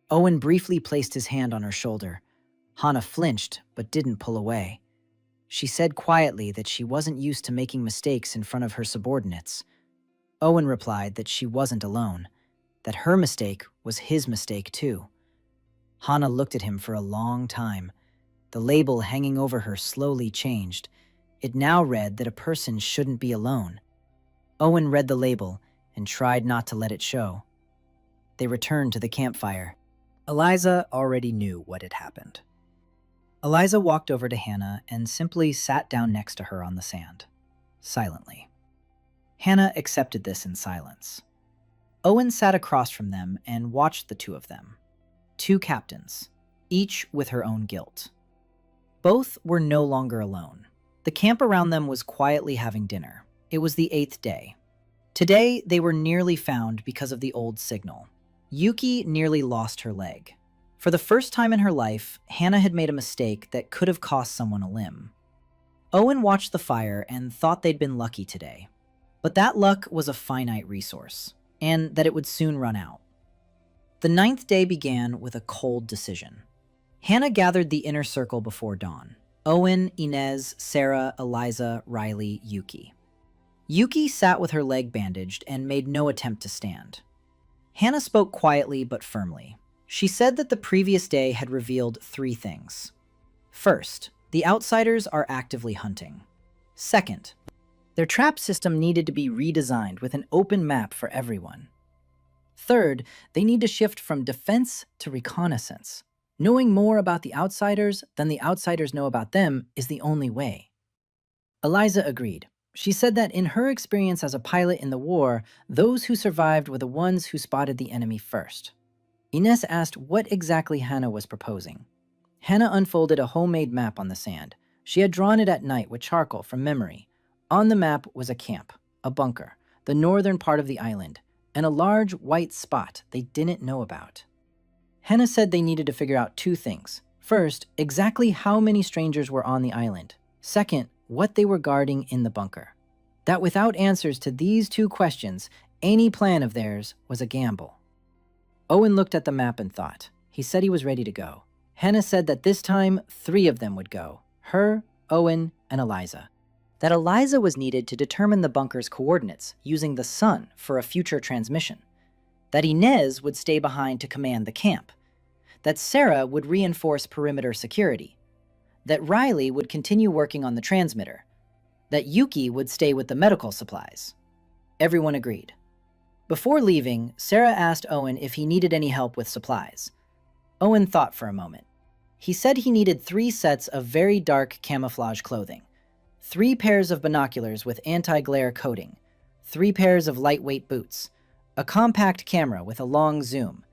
Owen briefly placed his hand on her shoulder. Hana flinched, but didn't pull away. She said quietly that she wasn't used to making mistakes in front of her subordinates. Owen replied that she wasn't alone, that her mistake was his mistake too. Hana looked at him for a long time. The label hanging over her slowly changed. It now read that a person shouldn't be alone. Owen read the label and tried not to let it show. They returned to the campfire. Eliza already knew what had happened. Eliza walked over to Hannah and simply sat down next to her on the sand, silently. Hannah accepted this in silence. Owen sat across from them and watched the two of them. 2 captains, each with her own guilt. Both were no longer alone. The camp around them was quietly having dinner. It was the 8th day. Today, they were nearly found because of the old signal. Yuki nearly lost her leg. For the first time in her life, Hannah had made a mistake that could have cost someone a limb. Owen watched the fire and thought they'd been lucky today. But that luck was a finite resource, and that it would soon run out. The 9th day began with a cold decision. Hannah gathered the inner circle before dawn. Owen, Inez, Sarah, Eliza, Riley, Yuki. Yuki sat with her leg bandaged and made no attempt to stand. Hannah spoke quietly but firmly. She said that the previous day had revealed 3 things. First, the outsiders are actively hunting. Second, their trap system needed to be redesigned with an open map for everyone. Third, they need to shift from defense to reconnaissance. Knowing more about the outsiders than the outsiders know about them is the only way. Eliza agreed. She said that in her experience as a pilot in the war, those who survived were the ones who spotted the enemy first. Inez asked what exactly Hannah was proposing. Hannah unfolded a homemade map on the sand. She had drawn it at night with charcoal from memory. On the map was a camp, a bunker, the northern part of the island, and a large white spot they didn't know about. Hannah said they needed to figure out 2 things. First, exactly how many strangers were on the island. Second, what they were guarding in the bunker. That without answers to these 2 questions, any plan of theirs was a gamble. Owen looked at the map and thought. He said he was ready to go. Hannah said that this time 3 of them would go. Her, Owen, and Eliza. That Eliza was needed to determine the bunker's coordinates using the sun for a future transmission. That Inez would stay behind to command the camp. That Sarah would reinforce perimeter security. That Riley would continue working on the transmitter. That Yuki would stay with the medical supplies. Everyone agreed. Before leaving, Sarah asked Owen if he needed any help with supplies. Owen thought for a moment. He said he needed 3 sets of very dark camouflage clothing, 3 pairs of binoculars with anti-glare coating, 3 pairs of lightweight boots, a compact camera with a long zoom.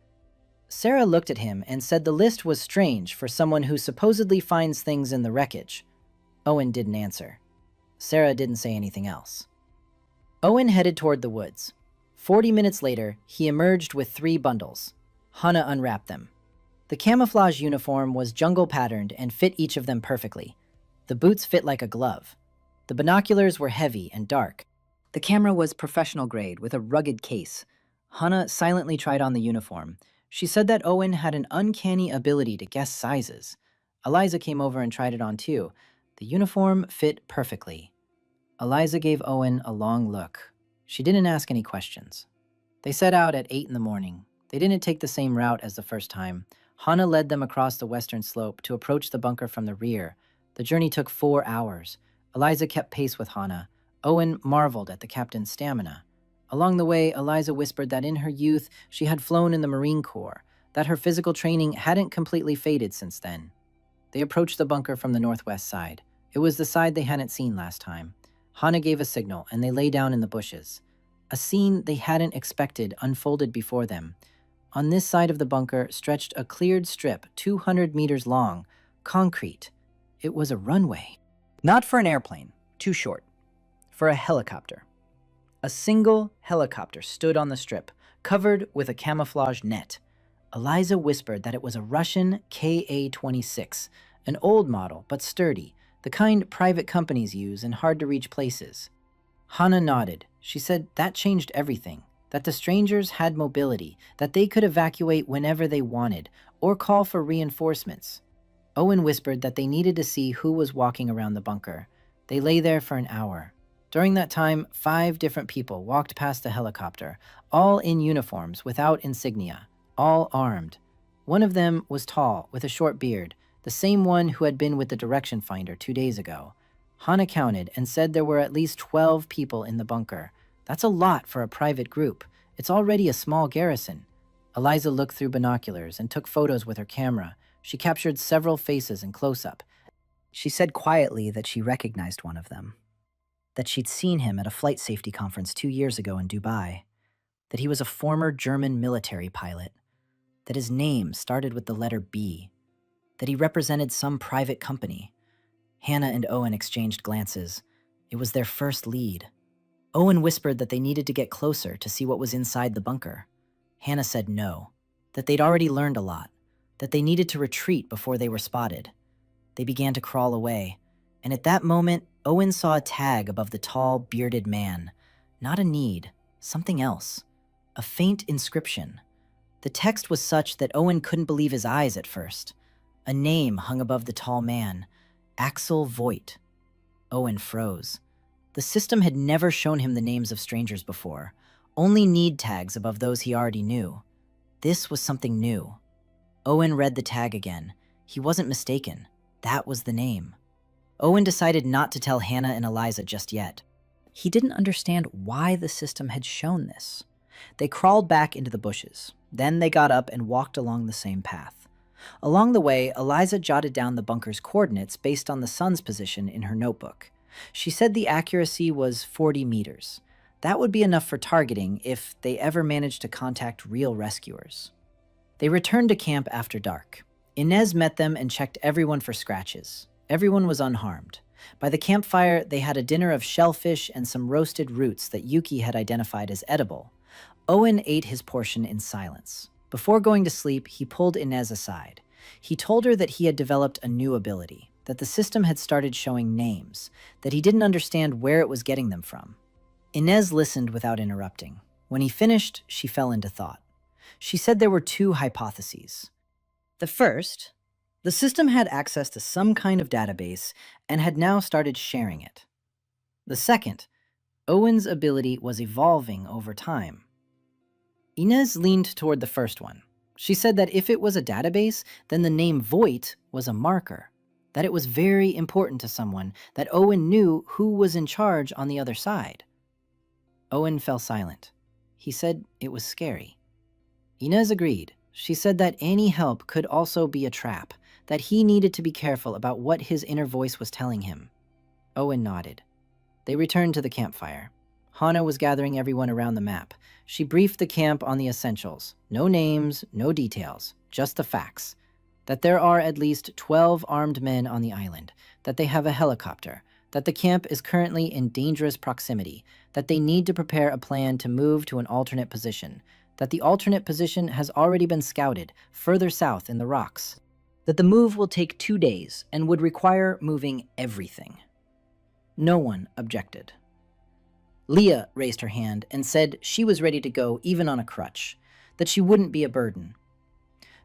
Sarah looked at him and said the list was strange for someone who supposedly finds things in the wreckage. Owen didn't answer. Sarah didn't say anything else. Owen headed toward the woods. 40 minutes later, he emerged with 3 bundles. Hannah unwrapped them. The camouflage uniform was jungle patterned and fit each of them perfectly. The boots fit like a glove. The binoculars were heavy and dark. The camera was professional grade with a rugged case. Hannah silently tried on the uniform. She said that Owen had an uncanny ability to guess sizes. Eliza came over and tried it on too. The uniform fit perfectly. Eliza gave Owen a long look. She didn't ask any questions. They set out at 8 in the morning. They didn't take the same route as the first time. Hannah led them across the western slope to approach the bunker from the rear. The journey took 4 hours. Eliza kept pace with Hannah. Owen marveled at the captain's stamina. Along the way, Eliza whispered that in her youth she had flown in the Marine Corps, that her physical training hadn't completely faded since then. They approached the bunker from the northwest side. It was the side they hadn't seen last time. Hannah gave a signal, and they lay down in the bushes. A scene they hadn't expected unfolded before them. On this side of the bunker stretched a cleared strip 200 meters long, concrete. It was a runway. Not for an airplane, too short. For a helicopter. A single helicopter stood on the strip, covered with a camouflage net. Eliza whispered that it was a Russian Ka-26, an old model but sturdy, the kind private companies use in hard-to-reach places. Hannah nodded. She said that changed everything, that the strangers had mobility, that they could evacuate whenever they wanted, or call for reinforcements. Owen whispered that they needed to see who was walking around the bunker. They lay there for an hour. During that time, 5 different people walked past the helicopter, all in uniforms without insignia, all armed. One of them was tall, with a short beard, the same one who had been with the direction finder 2 days ago. Hannah counted and said there were at least 12 people in the bunker. That's a lot for a private group. It's already a small garrison. Eliza looked through binoculars and took photos with her camera. She captured several faces in close-up. She said quietly that she recognized one of them. That she'd seen him at a flight safety conference 2 years ago in Dubai. That he was a former German military pilot. That his name started with the letter B. That he represented some private company. Hannah and Owen exchanged glances. It was their first lead. Owen whispered that they needed to get closer to see what was inside the bunker. Hannah said no, that they'd already learned a lot. that they needed to retreat before they were spotted. They began to crawl away, and at that moment, Owen saw a tag above the tall, bearded man. Not a need, something else. A faint inscription. The text was such that Owen couldn't believe his eyes at first. A name hung above the tall man, Axel Voigt. Owen froze. The system had never shown him the names of strangers before, only need tags above those he already knew. This was something new. Owen read the tag again. He wasn't mistaken. That was the name. Owen decided not to tell Hannah and Eliza just yet. He didn't understand why the system had shown this. They crawled back into the bushes. Then they got up and walked along the same path. Along the way, Eliza jotted down the bunker's coordinates based on the sun's position in her notebook. She said the accuracy was 40 meters. That would be enough for targeting if they ever managed to contact real rescuers. They returned to camp after dark. Inez met them and checked everyone for scratches. Everyone was unharmed. By the campfire, they had a dinner of shellfish and some roasted roots that Yuki had identified as edible. Owen ate his portion in silence. Before going to sleep, he pulled Inez aside. He told her that he had developed a new ability, that the system had started showing names, that he didn't understand where it was getting them from. Inez listened without interrupting. When he finished, she fell into thought. She said there were two hypotheses. The first, the system had access to some kind of database and had now started sharing it. The second, Owen's ability was evolving over time. Inez leaned toward the first one. She said that if it was a database, then the name Voigt was a marker, that it was very important to someone, that Owen knew who was in charge on the other side. Owen fell silent. He said it was scary. Inez agreed. She said that any help could also be a trap, that he needed to be careful about what his inner voice was telling him. Owen nodded. They returned to the campfire. Hannah was gathering everyone around the map. She briefed the camp on the essentials. No names, no details, just the facts. That there are at least 12 armed men on the island, that they have a helicopter, that the camp is currently in dangerous proximity, that they need to prepare a plan to move to an alternate position, that the alternate position has already been scouted further south in the rocks, that the move will take 2 days and would require moving everything. No one objected. Leah raised her hand and said she was ready to go even on a crutch, that she wouldn't be a burden.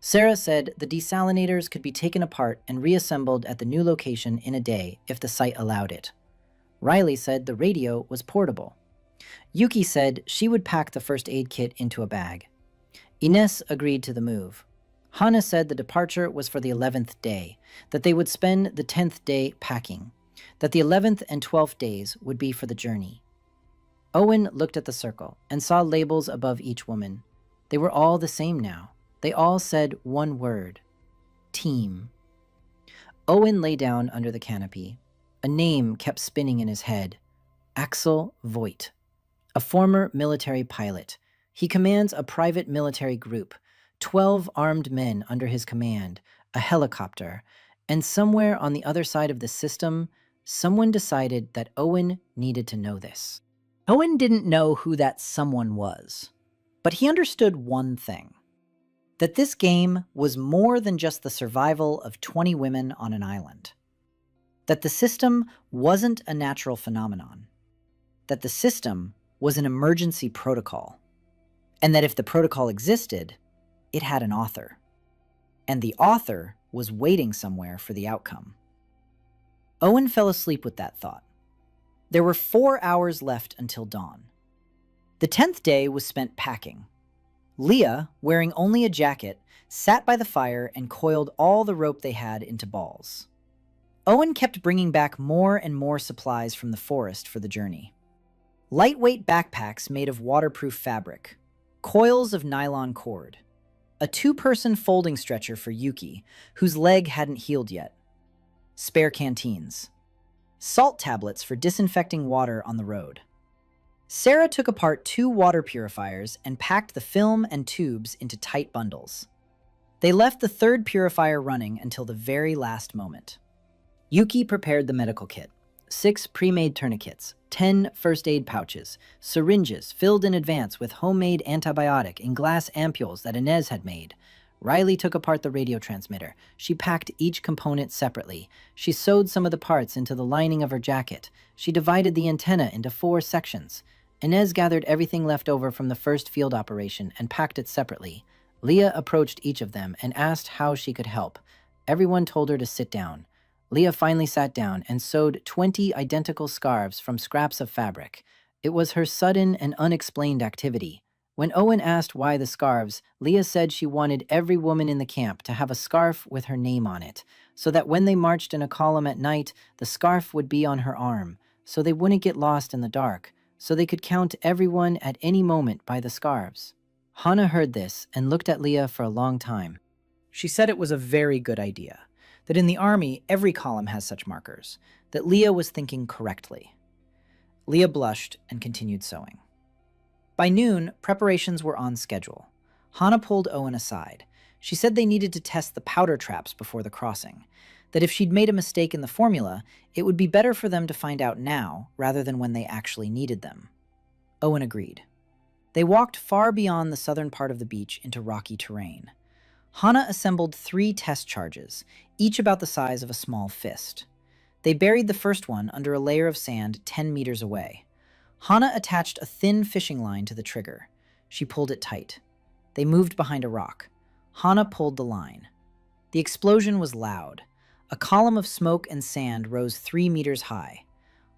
Sarah said the desalinators could be taken apart and reassembled at the new location in a day if the site allowed it. Riley said the radio was portable. Yuki said she would pack the first aid kit into a bag. Ines agreed to the move. Hannah said the departure was for the 11th day, that they would spend the 10th day packing, that the 11th and 12th days would be for the journey. Owen looked at the circle and saw labels above each woman. They were all the same now. They all said one word: team. Owen lay down under the canopy. A name kept spinning in his head: Axel Voigt, a former military pilot. He commands a private military group, 12 armed men under his command, a helicopter, and somewhere on the other side of the system, someone decided that Owen needed to know this. Owen didn't know who that someone was, but he understood one thing: that this game was more than just the survival of 20 women on an island. That the system wasn't a natural phenomenon. That the system was an emergency protocol. And that if the protocol existed, it had an author. And the author was waiting somewhere for the outcome. Owen fell asleep with that thought. There were 4 hours left until dawn. The 10th day was spent packing. Leah, wearing only a jacket, sat by the fire and coiled all the rope they had into balls. Owen kept bringing back more and more supplies from the forest for the journey. Lightweight backpacks made of waterproof fabric, coils of nylon cord, a 2-person folding stretcher for Yuki, whose leg hadn't healed yet, spare canteens, salt tablets for disinfecting water on the road. Sarah took apart 2 water purifiers and packed the film and tubes into tight bundles. They left the 3rd purifier running until the very last moment. Yuki prepared the medical kit: 6 pre-made tourniquets, 10 first aid pouches, syringes filled in advance with homemade antibiotic in glass ampules that Inez had made, Riley took apart the radio transmitter. She packed each component separately. She sewed some of the parts into the lining of her jacket. She divided the antenna into 4 sections. Inez gathered everything left over from the first field operation and packed it separately. Leah approached each of them and asked how she could help. Everyone told her to sit down. Leah finally sat down and sewed 20 identical scarves from scraps of fabric. It was her sudden and unexplained activity. When Owen asked why the scarves, Leah said she wanted every woman in the camp to have a scarf with her name on it, so that when they marched in a column at night, the scarf would be on her arm, so they wouldn't get lost in the dark, so they could count everyone at any moment by the scarves. Hannah heard this and looked at Leah for a long time. She said it was a very good idea, that in the army every column has such markers, that Leah was thinking correctly. Leah blushed and continued sewing. By noon, preparations were on schedule. Hannah pulled Owen aside. She said they needed to test the powder traps before the crossing, that if she'd made a mistake in the formula, it would be better for them to find out now rather than when they actually needed them. Owen agreed. They walked far beyond the southern part of the beach into rocky terrain. Hannah assembled 3 test charges, each about the size of a small fist. They buried the first one under a layer of sand 10 meters away. Hannah attached a thin fishing line to the trigger. She pulled it tight. They moved behind a rock. Hannah pulled the line. The explosion was loud. A column of smoke and sand rose 3 meters high.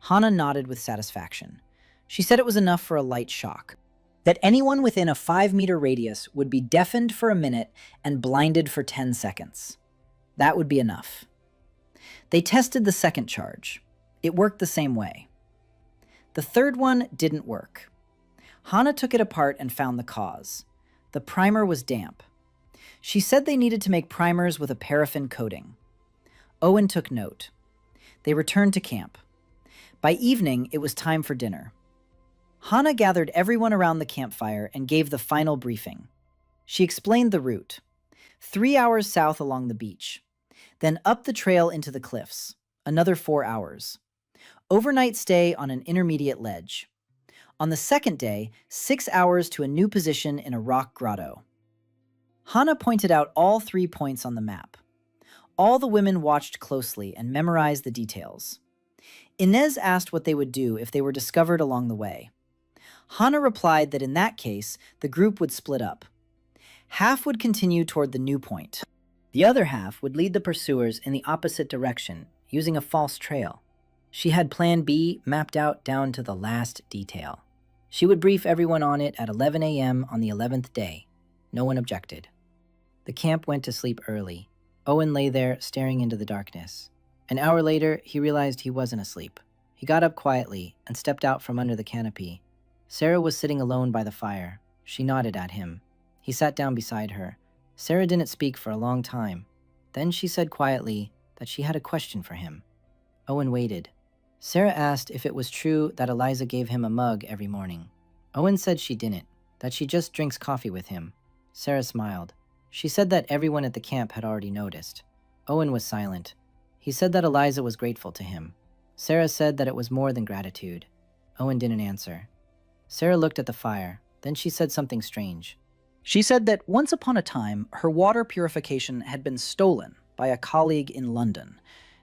Hannah nodded with satisfaction. She said it was enough for a light shock, that anyone within a 5-meter radius would be deafened for a minute and blinded for 10 seconds. That would be enough. They tested the second charge. It worked the same way. The third one didn't work. Hannah took it apart and found the cause. The primer was damp. She said they needed to make primers with a paraffin coating. Owen took note. They returned to camp. By evening, it was time for dinner. Hannah gathered everyone around the campfire and gave the final briefing. She explained the route. 3 hours south along the beach. Then up the trail into the cliffs. Another 4 hours. Overnight stay on an intermediate ledge. On the second day, 6 hours to a new position in a rock grotto. Hannah pointed out all 3 points on the map. All the women watched closely and memorized the details. Inez asked what they would do if they were discovered along the way. Hannah replied that in that case, the group would split up. Half would continue toward the new point. The other half would lead the pursuers in the opposite direction, using a false trail. She had Plan B mapped out down to the last detail. She would brief everyone on it at 11 a.m. on the 11th day. No one objected. The camp went to sleep early. Owen lay there staring into the darkness. An hour later, he realized he wasn't asleep. He got up quietly and stepped out from under the canopy. Sarah was sitting alone by the fire. She nodded at him. He sat down beside her. Sarah didn't speak for a long time. Then she said quietly that she had a question for him. Owen waited. Sarah asked if it was true that Eliza gave him a mug every morning. Owen said she didn't, that she just drinks coffee with him. Sarah smiled. She said that everyone at the camp had already noticed. Owen was silent. He said that Eliza was grateful to him. Sarah said that it was more than gratitude. Owen didn't answer. Sarah looked at the fire. Then she said something strange. She said that once upon a time, her water purification had been stolen by a colleague in London,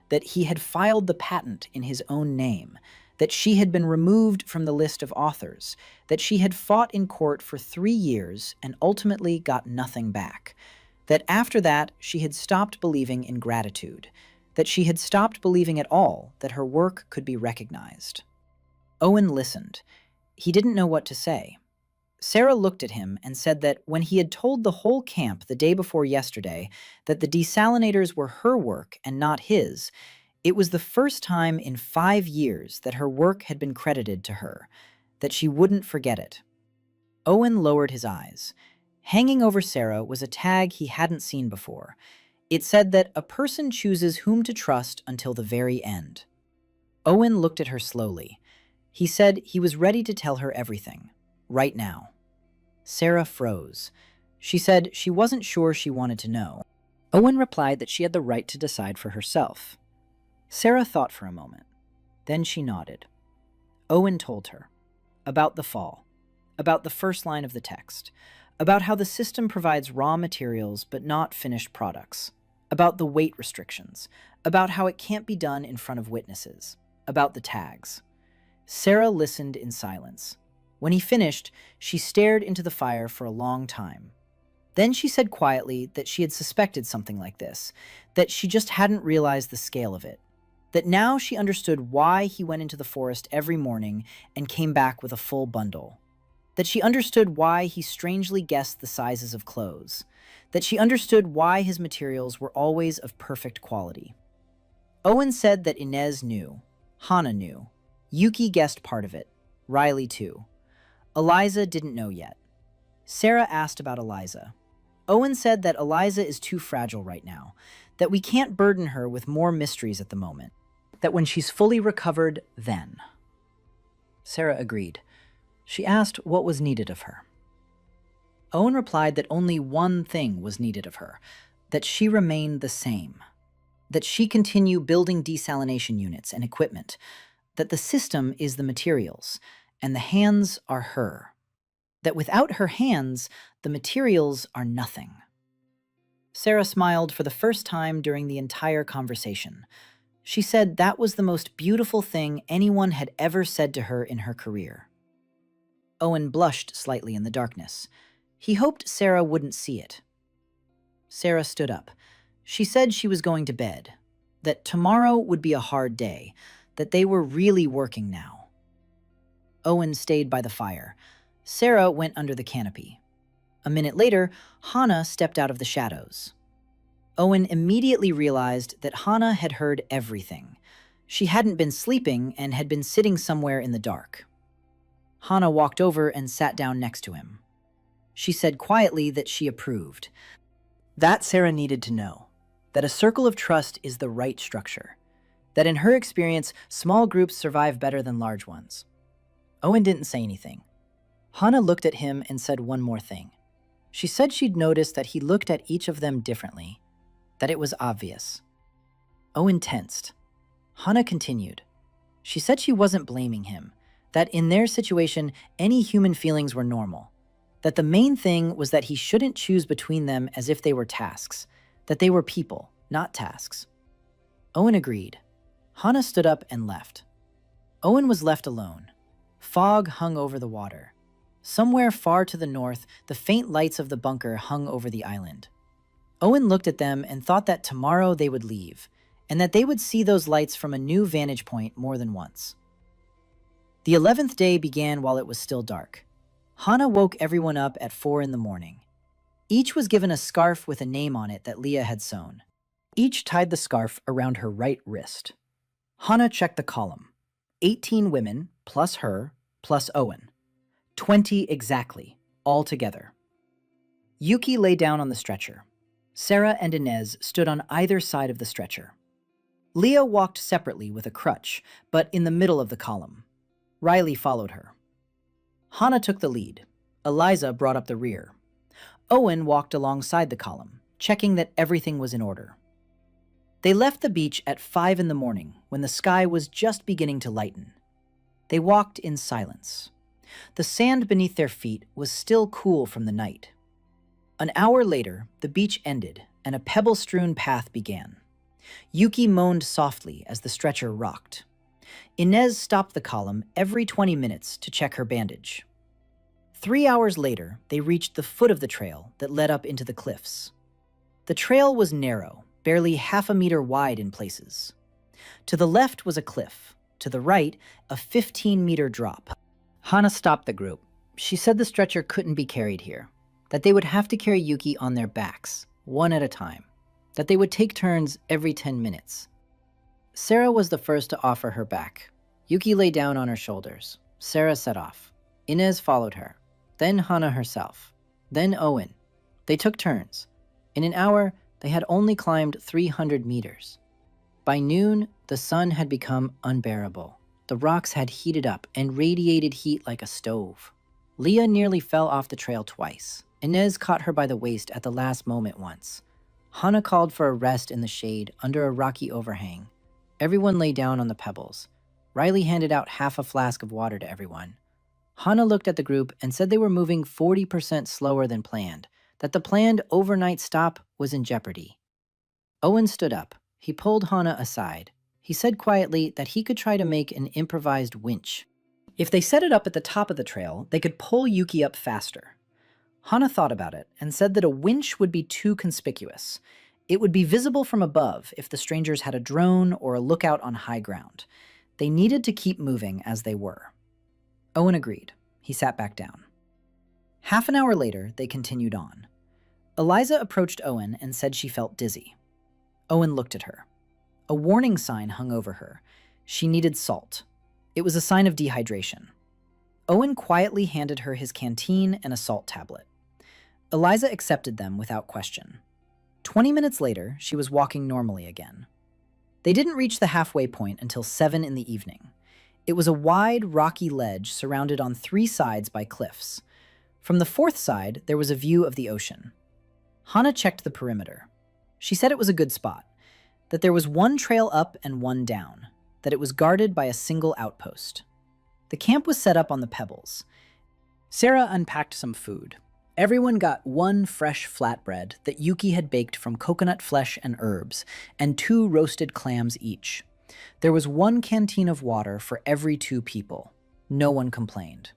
that he had filed the patent in his own name, that she had been removed from the list of authors, that she had fought in court for 3 years and ultimately got nothing back, that after that she had stopped believing in gratitude, that she had stopped believing at all that her work could be recognized. Owen listened. He didn't know what to say. Sarah looked at him and said that when he had told the whole camp the day before yesterday that the desalinators were her work and not his, it was the first time in 5 years that her work had been credited to her, that she wouldn't forget it. Owen lowered his eyes. Hanging over Sarah was a tag he hadn't seen before. It said that a person chooses whom to trust until the very end. Owen looked at her slowly. He said he was ready to tell her everything. Right now. Sarah froze. She said she wasn't sure she wanted to know. Owen replied that she had the right to decide for herself. Sarah thought for a moment. Then she nodded. Owen told her about the fall, about the first line of the text, about how the system provides raw materials but not finished products, about the weight restrictions, about how it can't be done in front of witnesses, about the tags. Sarah listened in silence. When he finished, she stared into the fire for a long time. Then she said quietly that she had suspected something like this, that she just hadn't realized the scale of it, that now she understood why he went into the forest every morning and came back with a full bundle, that she understood why he strangely guessed the sizes of clothes, that she understood why his materials were always of perfect quality. Owen said that Inez knew, Hana knew, Yuki guessed part of it, Riley too. Eliza didn't know yet. Sarah asked about Eliza. Owen said that Eliza is too fragile right now, that we can't burden her with more mysteries at the moment, that when she's fully recovered, then. Sarah agreed. She asked what was needed of her. Owen replied that only one thing was needed of her, that she remain the same, that she continue building desalination units and equipment, that the system is the materials, and the hands are her, that without her hands, the materials are nothing. Sarah smiled for the first time during the entire conversation. She said that was the most beautiful thing anyone had ever said to her in her career. Owen blushed slightly in the darkness. He hoped Sarah wouldn't see it. Sarah stood up. She said she was going to bed, that tomorrow would be a hard day, that they were really working now. Owen stayed by the fire. Sarah went under the canopy. A minute later, Hana stepped out of the shadows. Owen immediately realized that Hana had heard everything. She hadn't been sleeping and had been sitting somewhere in the dark. Hana walked over and sat down next to him. She said quietly that she approved. That Sarah needed to know, that a circle of trust is the right structure, that in her experience, small groups survive better than large ones. Owen didn't say anything. Hana looked at him and said one more thing. She said she'd noticed that he looked at each of them differently, that it was obvious. Owen tensed. Hana continued. She said she wasn't blaming him, that in their situation, any human feelings were normal, that the main thing was that he shouldn't choose between them as if they were tasks, that they were people, not tasks. Owen agreed. Hana stood up and left. Owen was left alone. Fog hung over the water. Somewhere far to the north, the faint lights of the bunker hung over the island. Owen looked at them and thought that tomorrow they would leave, and that they would see those lights from a new vantage point more than once. The 11th day began while it was still dark. Hana woke everyone up at 4 in the morning. Each was given a scarf with a name on it that Leah had sewn. Each tied the scarf around her right wrist. Hana checked the column. 18 women, plus her, plus Owen. 20 exactly, all together. Yuki lay down on the stretcher. Sarah and Inez stood on either side of the stretcher. Leah walked separately with a crutch, but in the middle of the column. Riley followed her. Hana took the lead. Eliza brought up the rear. Owen walked alongside the column, checking that everything was in order. They left the beach at 5 in the morning when the sky was just beginning to lighten. They walked in silence. The sand beneath their feet was still cool from the night. An hour later, the beach ended and a pebble-strewn path began. Yuki moaned softly as the stretcher rocked. Inez stopped the column every 20 minutes to check her bandage. 3 hours later, they reached the foot of the trail that led up into the cliffs. The trail was narrow, barely half a meter wide in places. To the left was a cliff, to the right, a 15-meter drop. Hana stopped the group. She said the stretcher couldn't be carried here, that they would have to carry Yuki on their backs, one at a time, that they would take turns every 10 minutes. Sarah was the first to offer her back. Yuki lay down on her shoulders. Sarah set off. Inez followed her. Then Hana herself. Then Owen. They took turns. In an hour, they had only climbed 300 meters. By noon, the sun had become unbearable. The rocks had heated up and radiated heat like a stove. Leah nearly fell off the trail twice. Inez caught her by the waist at the last moment once. Hana called for a rest in the shade under a rocky overhang. Everyone lay down on the pebbles. Riley handed out half a flask of water to everyone. Hana looked at the group and said they were moving 40% slower than planned, that the planned overnight stop was in jeopardy. Owen stood up. He pulled Hana aside. He said quietly that he could try to make an improvised winch. If they set it up at the top of the trail, they could pull Yuki up faster. Hana thought about it and said that a winch would be too conspicuous. It would be visible from above if the strangers had a drone or a lookout on high ground. They needed to keep moving as they were. Owen agreed. He sat back down. Half an hour later, they continued on. Eliza approached Owen and said she felt dizzy. Owen looked at her. A warning sign hung over her. She needed salt. It was a sign of dehydration. Owen quietly handed her his canteen and a salt tablet. Eliza accepted them without question. 20 minutes later, she was walking normally again. They didn't reach the halfway point until 7 in the evening. It was a wide, rocky ledge surrounded on 3 sides by cliffs. From the 4th side, there was a view of the ocean. Hana checked the perimeter. She said it was a good spot, that there was 1 trail up and 1 down, that it was guarded by a single outpost. The camp was set up on the pebbles. Sarah unpacked some food. Everyone got 1 fresh flatbread that Yuki had baked from coconut flesh and herbs, and 2 roasted clams each. There was 1 canteen of water for every 2 people. No one complained.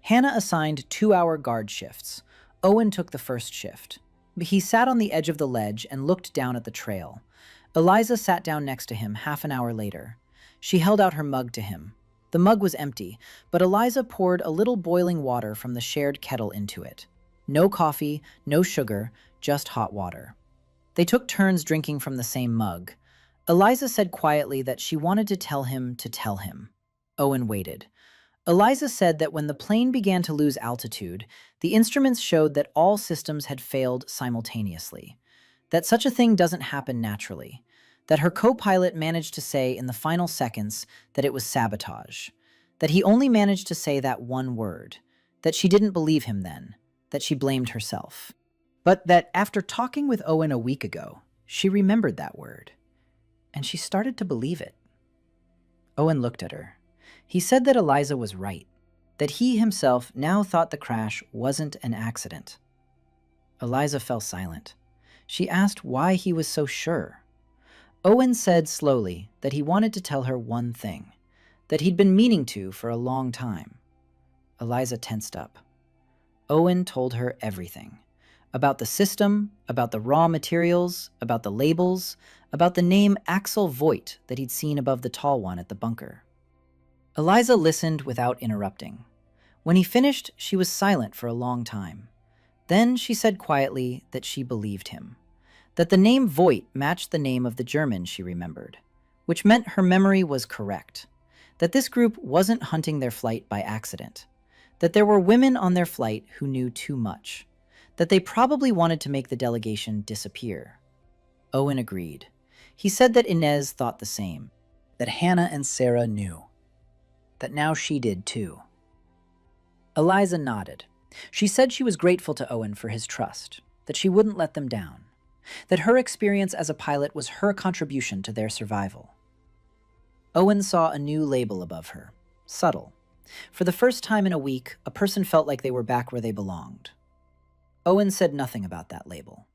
Hannah assigned 2-hour guard shifts. Owen took the first shift. He sat on the edge of the ledge and looked down at the trail. Eliza sat down next to him half an hour later. She held out her mug to him. The mug was empty, but Eliza poured a little boiling water from the shared kettle into it. No coffee, no sugar, just hot water. They took turns drinking from the same mug. Eliza said quietly that she wanted to tell him to tell him. Owen waited. Eliza said that when the plane began to lose altitude, the instruments showed that all systems had failed simultaneously, that such a thing doesn't happen naturally, that her co-pilot managed to say in the final seconds that it was sabotage, that he only managed to say that one word, that she didn't believe him then, that she blamed herself. But that after talking with Owen a week ago, she remembered that word, and she started to believe it. Owen looked at her. He said that Eliza was right, that he himself now thought the crash wasn't an accident. Eliza fell silent. She asked why he was so sure. Owen said slowly that he wanted to tell her one thing, that he'd been meaning to for a long time. Eliza tensed up. Owen told her everything. About the system, about the raw materials, about the labels, about the name Axel Voigt that he'd seen above the tall one at the bunker. Eliza listened without interrupting. When he finished, she was silent for a long time. Then she said quietly that she believed him, that the name Voigt matched the name of the German she remembered, which meant her memory was correct, that this group wasn't hunting their flight by accident, that there were women on their flight who knew too much, that they probably wanted to make the delegation disappear. Owen agreed. He said that Inez thought the same, that Hannah and Sarah knew, that now she did too. Eliza nodded. She said she was grateful to Owen for his trust, that she wouldn't let them down, that her experience as a pilot was her contribution to their survival. Owen saw a new label above her, subtle. For the first time in a week, a person felt like they were back where they belonged. Owen said nothing about that label.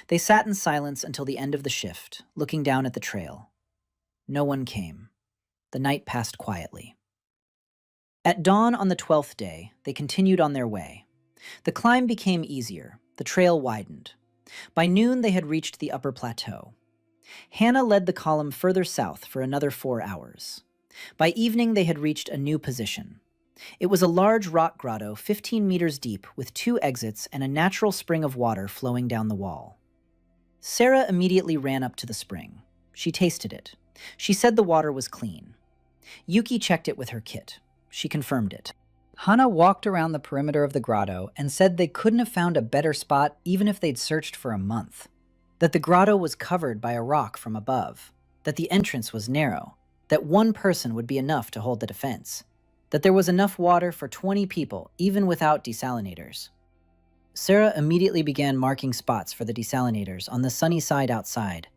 They sat in silence until the end of the shift, looking down at the trail. No one came. The night passed quietly. At dawn on the 12th day, they continued on their way. The climb became easier. The trail widened. By noon, they had reached the upper plateau. Hannah led the column further south for another 4 hours. By evening, they had reached a new position. It was a large rock grotto 15 meters deep with 2 exits and a natural spring of water flowing down the wall. Sarah immediately ran up to the spring. She tasted it. She said the water was clean. Yuki checked it with her kit. She confirmed it. Hana walked around the perimeter of the grotto and said they couldn't have found a better spot even if they'd searched for a month. That the grotto was covered by a rock from above. That the entrance was narrow. That 1 person would be enough to hold the defense. That there was enough water for 20 people, even without desalinators. Sarah immediately began marking spots for the desalinators on the sunny side outside.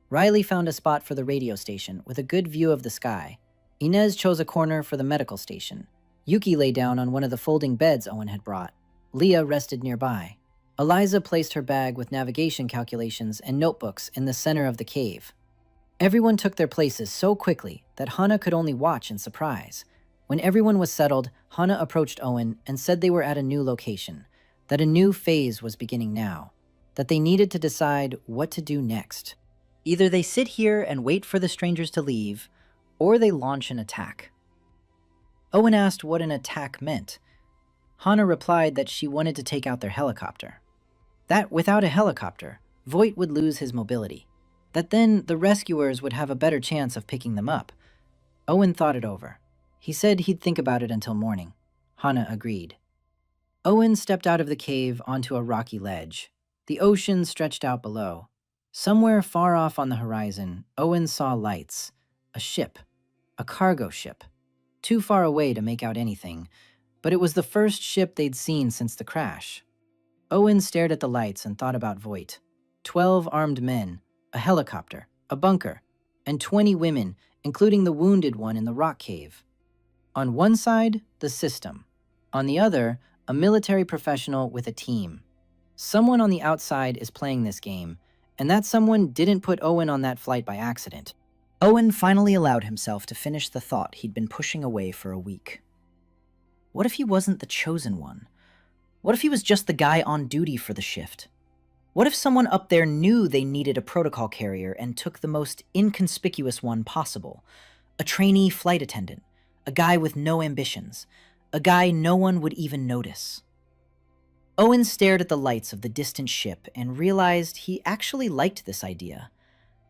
Riley found a spot for the radio station with a good view of the sky. Inez chose a corner for the medical station. Yuki lay down on one of the folding beds Owen had brought. Leah rested nearby. Eliza placed her bag with navigation calculations and notebooks in the center of the cave. Everyone took their places so quickly that Hana could only watch in surprise. When everyone was settled, Hana approached Owen and said they were at a new location, that a new phase was beginning now, that they needed to decide what to do next. Either they sit here and wait for the strangers to leave, or they launch an attack. Owen asked what an attack meant. Hana replied that she wanted to take out their helicopter. That without a helicopter, Voight would lose his mobility. That then the rescuers would have a better chance of picking them up. Owen thought it over. He said he'd think about it until morning. Hana agreed. Owen stepped out of the cave onto a rocky ledge. The ocean stretched out below. Somewhere far off on the horizon, Owen saw lights. A ship. A cargo ship. Too far away to make out anything, but it was the first ship they'd seen since the crash. Owen stared at the lights and thought about Voight. 12 armed men, a helicopter, a bunker, and 20 women, including the wounded one in the rock cave. On one side, the system. On the other, a military professional with a team. Someone on the outside is playing this game, and that someone didn't put Owen on that flight by accident. Owen finally allowed himself to finish the thought he'd been pushing away for a week. What if he wasn't the chosen one? What if he was just the guy on duty for the shift? What if someone up there knew they needed a protocol carrier and took the most inconspicuous one possible? A trainee flight attendant, a guy with no ambitions, a guy no one would even notice. Owen stared at the lights of the distant ship and realized he actually liked this idea.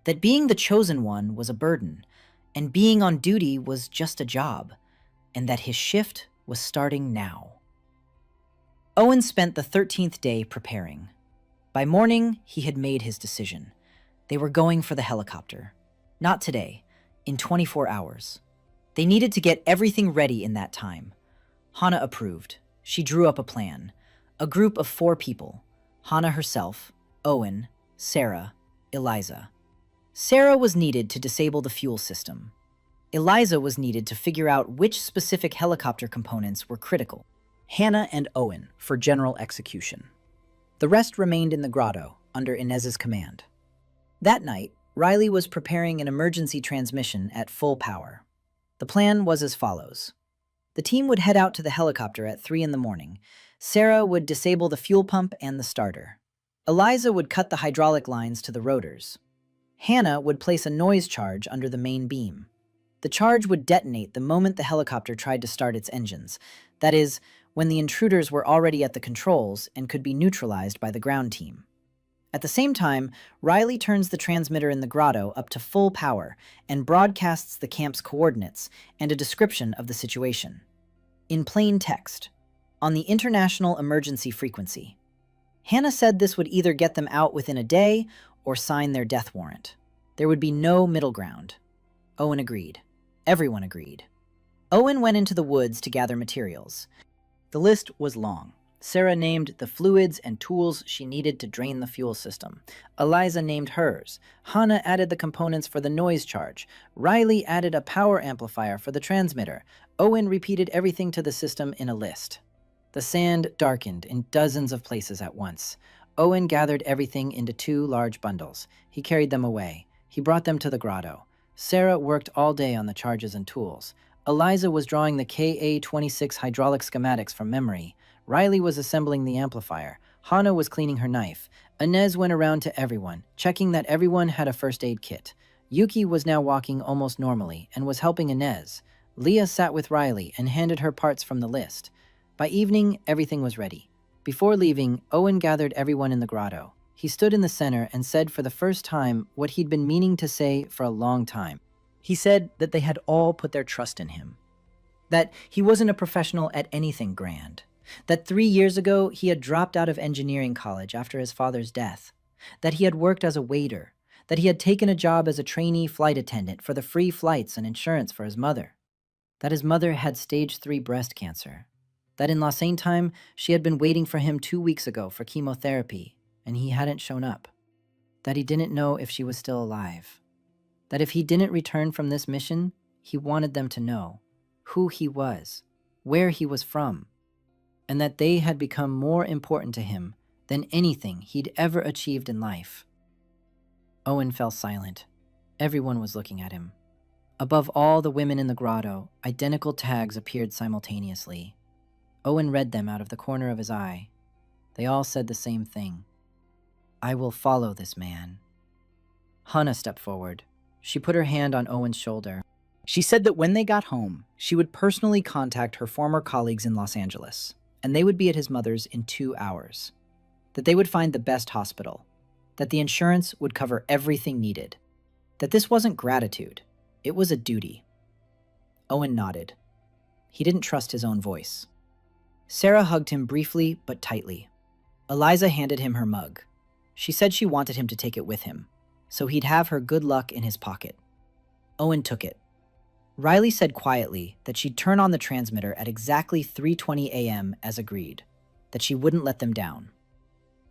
That being the chosen one was a burden, and being on duty was just a job, and that his shift was starting now. Owen spent the 13th day preparing. By morning, he had made his decision. They were going for the helicopter. Not today, in 24 hours. They needed to get everything ready in that time. Hana approved. She drew up a plan. A group of 4 people. Hana herself, Owen, Sarah, Eliza. Sarah was needed to disable the fuel system. Eliza was needed to figure out which specific helicopter components were critical. Hana and Owen for general execution. The rest remained in the grotto, under Inez's command. That night, Riley was preparing an emergency transmission at full power. The plan was as follows. The team would head out to the helicopter at 3 in the morning. Sarah would disable the fuel pump and the starter. Eliza would cut the hydraulic lines to the rotors. Hana would place a noise charge under the main beam. The charge would detonate the moment the helicopter tried to start its engines. That is, when the intruders were already at the controls and could be neutralized by the ground team. At the same time, Riley turns the transmitter in the grotto up to full power and broadcasts the camp's coordinates and a description of the situation. In plain text, on the international emergency frequency. Hana said this would either get them out within a day or sign their death warrant. There would be no middle ground. Owen agreed. Everyone agreed. Owen went into the woods to gather materials. The list was long. Sarah named the fluids and tools she needed to drain the fuel system. Eliza named hers. Hana added the components for the noise charge. Riley added a power amplifier for the transmitter. Owen repeated everything to the system in a list. The sand darkened in dozens of places at once. Owen gathered everything into 2 large bundles. He carried them away. He brought them to the grotto. Sarah worked all day on the charges and tools. Eliza was drawing the KA-26 hydraulic schematics from memory. Riley was assembling the amplifier. Hana was cleaning her knife. Inez went around to everyone, checking that everyone had a first aid kit. Yuki was now walking almost normally and was helping Inez. Leah sat with Riley and handed her parts from the list. By evening, everything was ready. Before leaving, Owen gathered everyone in the grotto. He stood in the center and said for the first time what he'd been meaning to say for a long time. He said that they had all put their trust in him. That he wasn't a professional at anything grand. That 3 years ago, he had dropped out of engineering college after his father's death. That he had worked as a waiter. That he had taken a job as a trainee flight attendant for the free flights and insurance for his mother. That his mother had stage 3 breast cancer. That in Los Angeles, she had been waiting for him 2 weeks ago for chemotherapy, and he hadn't shown up. That he didn't know if she was still alive. That if he didn't return from this mission, he wanted them to know who he was, where he was from, and that they had become more important to him than anything he'd ever achieved in life. Owen fell silent. Everyone was looking at him. Above all the women in the grotto, identical tags appeared simultaneously. Owen read them out of the corner of his eye. They all said the same thing. "I will follow this man." Hana stepped forward. She put her hand on Owen's shoulder. She said that when they got home, she would personally contact her former colleagues in Los Angeles, and they would be at his mother's in 2 hours. That they would find the best hospital. That the insurance would cover everything needed. That this wasn't gratitude. It was a duty. Owen nodded. He didn't trust his own voice. Sarah hugged him briefly but tightly. Eliza handed him her mug. She said she wanted him to take it with him, so he'd have her good luck in his pocket. Owen took it. Riley said quietly that she'd turn on the transmitter at exactly 3:20 a.m. as agreed, that she wouldn't let them down.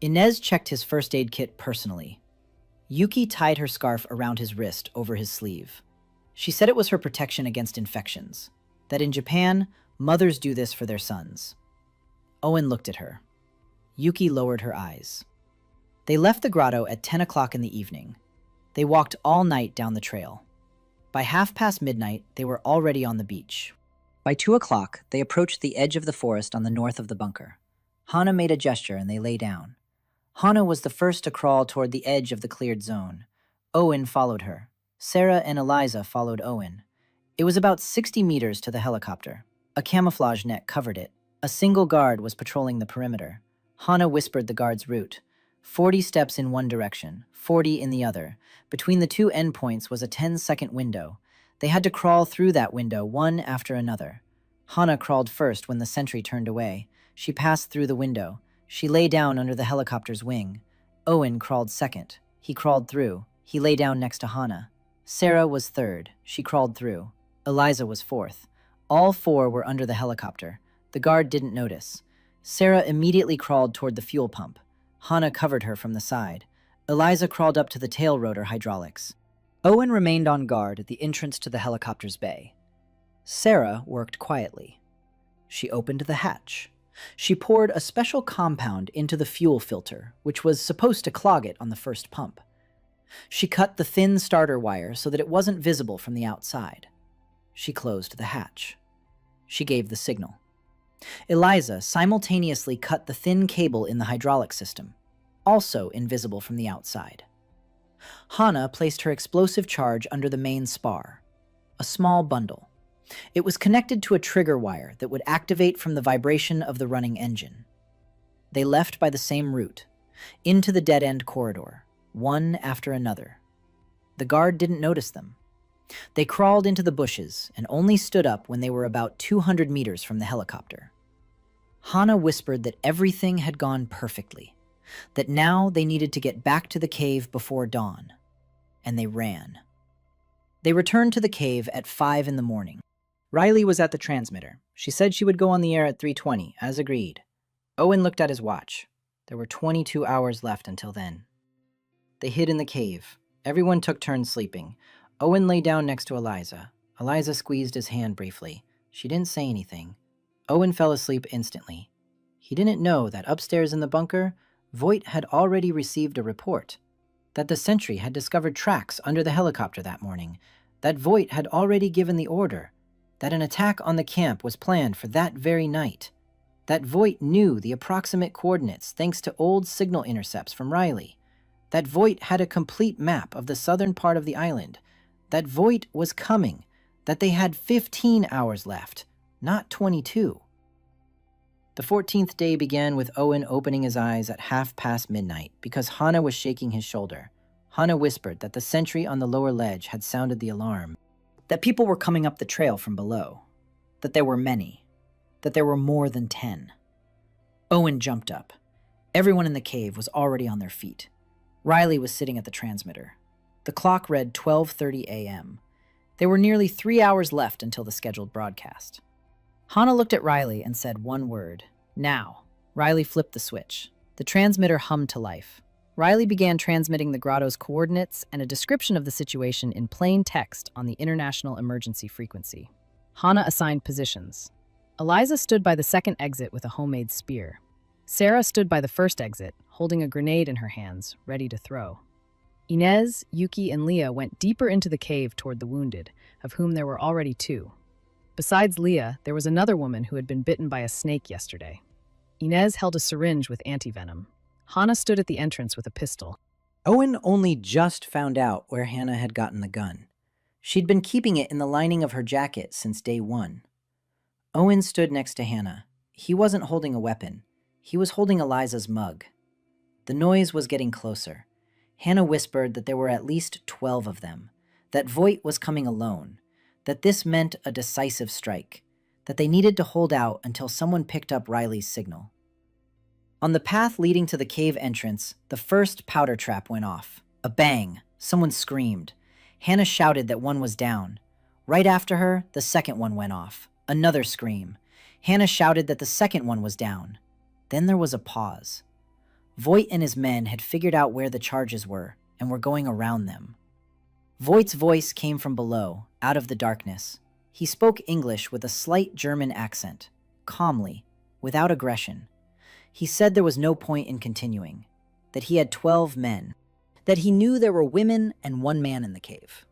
Inez checked his first aid kit personally. Yuki tied her scarf around his wrist over his sleeve. She said it was her protection against infections, that in Japan, mothers do this for their sons. Owen looked at her. Yuki lowered her eyes. They left the grotto at 10 o'clock in the evening. They walked all night down the trail. By midnight, they were already on the beach. By 2 o'clock, they approached the edge of the forest on the north of the bunker. Hana made a gesture and they lay down. Hana was the first to crawl toward the edge of the cleared zone. Owen followed her. Sarah and Eliza followed Owen. It was about 60 meters to the helicopter. A camouflage net covered it. A single guard was patrolling the perimeter. Hana whispered the guard's route. 40 steps in one direction, 40 in the other. Between the two endpoints was a 10-second window. They had to crawl through that window one after another. Hana crawled first when the sentry turned away. She passed through the window. She lay down under the helicopter's wing. Owen crawled second. He crawled through. He lay down next to Hana. Sarah was third. She crawled through. Eliza was fourth. All four were under the helicopter. The guard didn't notice. Sarah immediately crawled toward the fuel pump. Hana covered her from the side. Eliza crawled up to the tail rotor hydraulics. Owen remained on guard at the entrance to the helicopter's bay. Sarah worked quietly. She opened the hatch. She poured a special compound into the fuel filter, which was supposed to clog it on the first pump. She cut the thin starter wire so that it wasn't visible from the outside. She closed the hatch. She gave the signal. Eliza simultaneously cut the thin cable in the hydraulic system, also invisible from the outside. Hana placed her explosive charge under the main spar, a small bundle. It was connected to a trigger wire that would activate from the vibration of the running engine. They left by the same route, into the dead-end corridor, one after another. The guard didn't notice them. They crawled into the bushes and only stood up when they were about 200 meters from the helicopter. Hana whispered that everything had gone perfectly, that now they needed to get back to the cave before dawn, and they ran. They returned to the cave at 5 in the morning. Riley was at the transmitter. She said she would go on the air at 3:20, as agreed. Owen looked at his watch. There were 22 hours left until then. They hid in the cave. Everyone took turns sleeping. Owen lay down next to Eliza. Eliza squeezed his hand briefly. She didn't say anything. Owen fell asleep instantly. He didn't know that upstairs in the bunker, Voight had already received a report, that the sentry had discovered tracks under the helicopter that morning, that Voight had already given the order, that an attack on the camp was planned for that very night, that Voight knew the approximate coordinates thanks to old signal intercepts from Riley, that Voight had a complete map of the southern part of the island, that Voight was coming, that they had 15 hours left, not 22. The 14th day began with Owen opening his eyes at midnight because Hana was shaking his shoulder. Hana whispered that the sentry on the lower ledge had sounded the alarm, that people were coming up the trail from below, that there were many, that there were more than 10. Owen jumped up. Everyone in the cave was already on their feet. Riley was sitting at the transmitter. The clock read 12:30 a.m. There were nearly 3 hours left until the scheduled broadcast. Hana looked at Riley and said one word, "Now." Riley flipped the switch. The transmitter hummed to life. Riley began transmitting the grotto's coordinates and a description of the situation in plain text on the international emergency frequency. Hana assigned positions. Eliza stood by the second exit with a homemade spear. Sarah stood by the first exit, holding a grenade in her hands, ready to throw. Inez, Yuki, and Leah went deeper into the cave toward the wounded, of whom there were already 2. Besides Leah, there was another woman who had been bitten by a snake yesterday. Inez held a syringe with antivenom. Hana stood at the entrance with a pistol. Owen only just found out where Hannah had gotten the gun. She'd been keeping it in the lining of her jacket since day 1. Owen stood next to Hannah. He wasn't holding a weapon. He was holding Eliza's mug. The noise was getting closer. Hannah whispered that there were at least 12 of them, that Voight was coming alone, that this meant a decisive strike, that they needed to hold out until someone picked up Riley's signal. On the path leading to the cave entrance, the first powder trap went off. A bang. Someone screamed. Hannah shouted that one was down. Right after her, the second one went off. Another scream. Hannah shouted that the second one was down. Then there was a pause. Voight and his men had figured out where the charges were and were going around them. Voight's voice came from below, out of the darkness. He spoke English with a slight German accent, calmly, without aggression. He said there was no point in continuing, that he had 12 men, that he knew there were women and 1 man in the cave,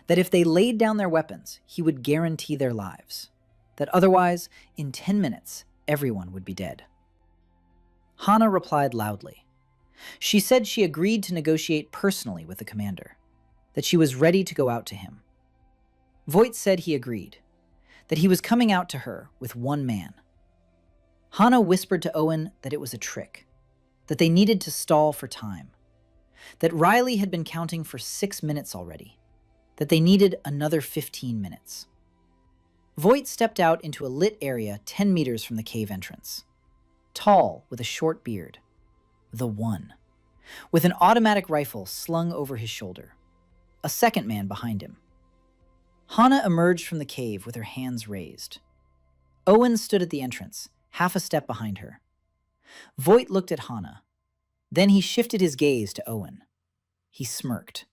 that if they laid down their weapons, he would guarantee their lives, that otherwise, in 10 minutes, everyone would be dead. Hana replied loudly. She said she agreed to negotiate personally with the commander, that she was ready to go out to him. Voight said he agreed, that he was coming out to her with 1 man. Hana whispered to Owen that it was a trick, that they needed to stall for time, that Riley had been counting for 6 minutes already, that they needed another 15 minutes. Voight stepped out into a lit area 10 meters from the cave entrance. Tall, with a short beard. The One. With an automatic rifle slung over his shoulder. A second man behind him. Hana emerged from the cave with her hands raised. Owen stood at the entrance, half a step behind her. Voight looked at Hana. Then he shifted his gaze to Owen. He smirked.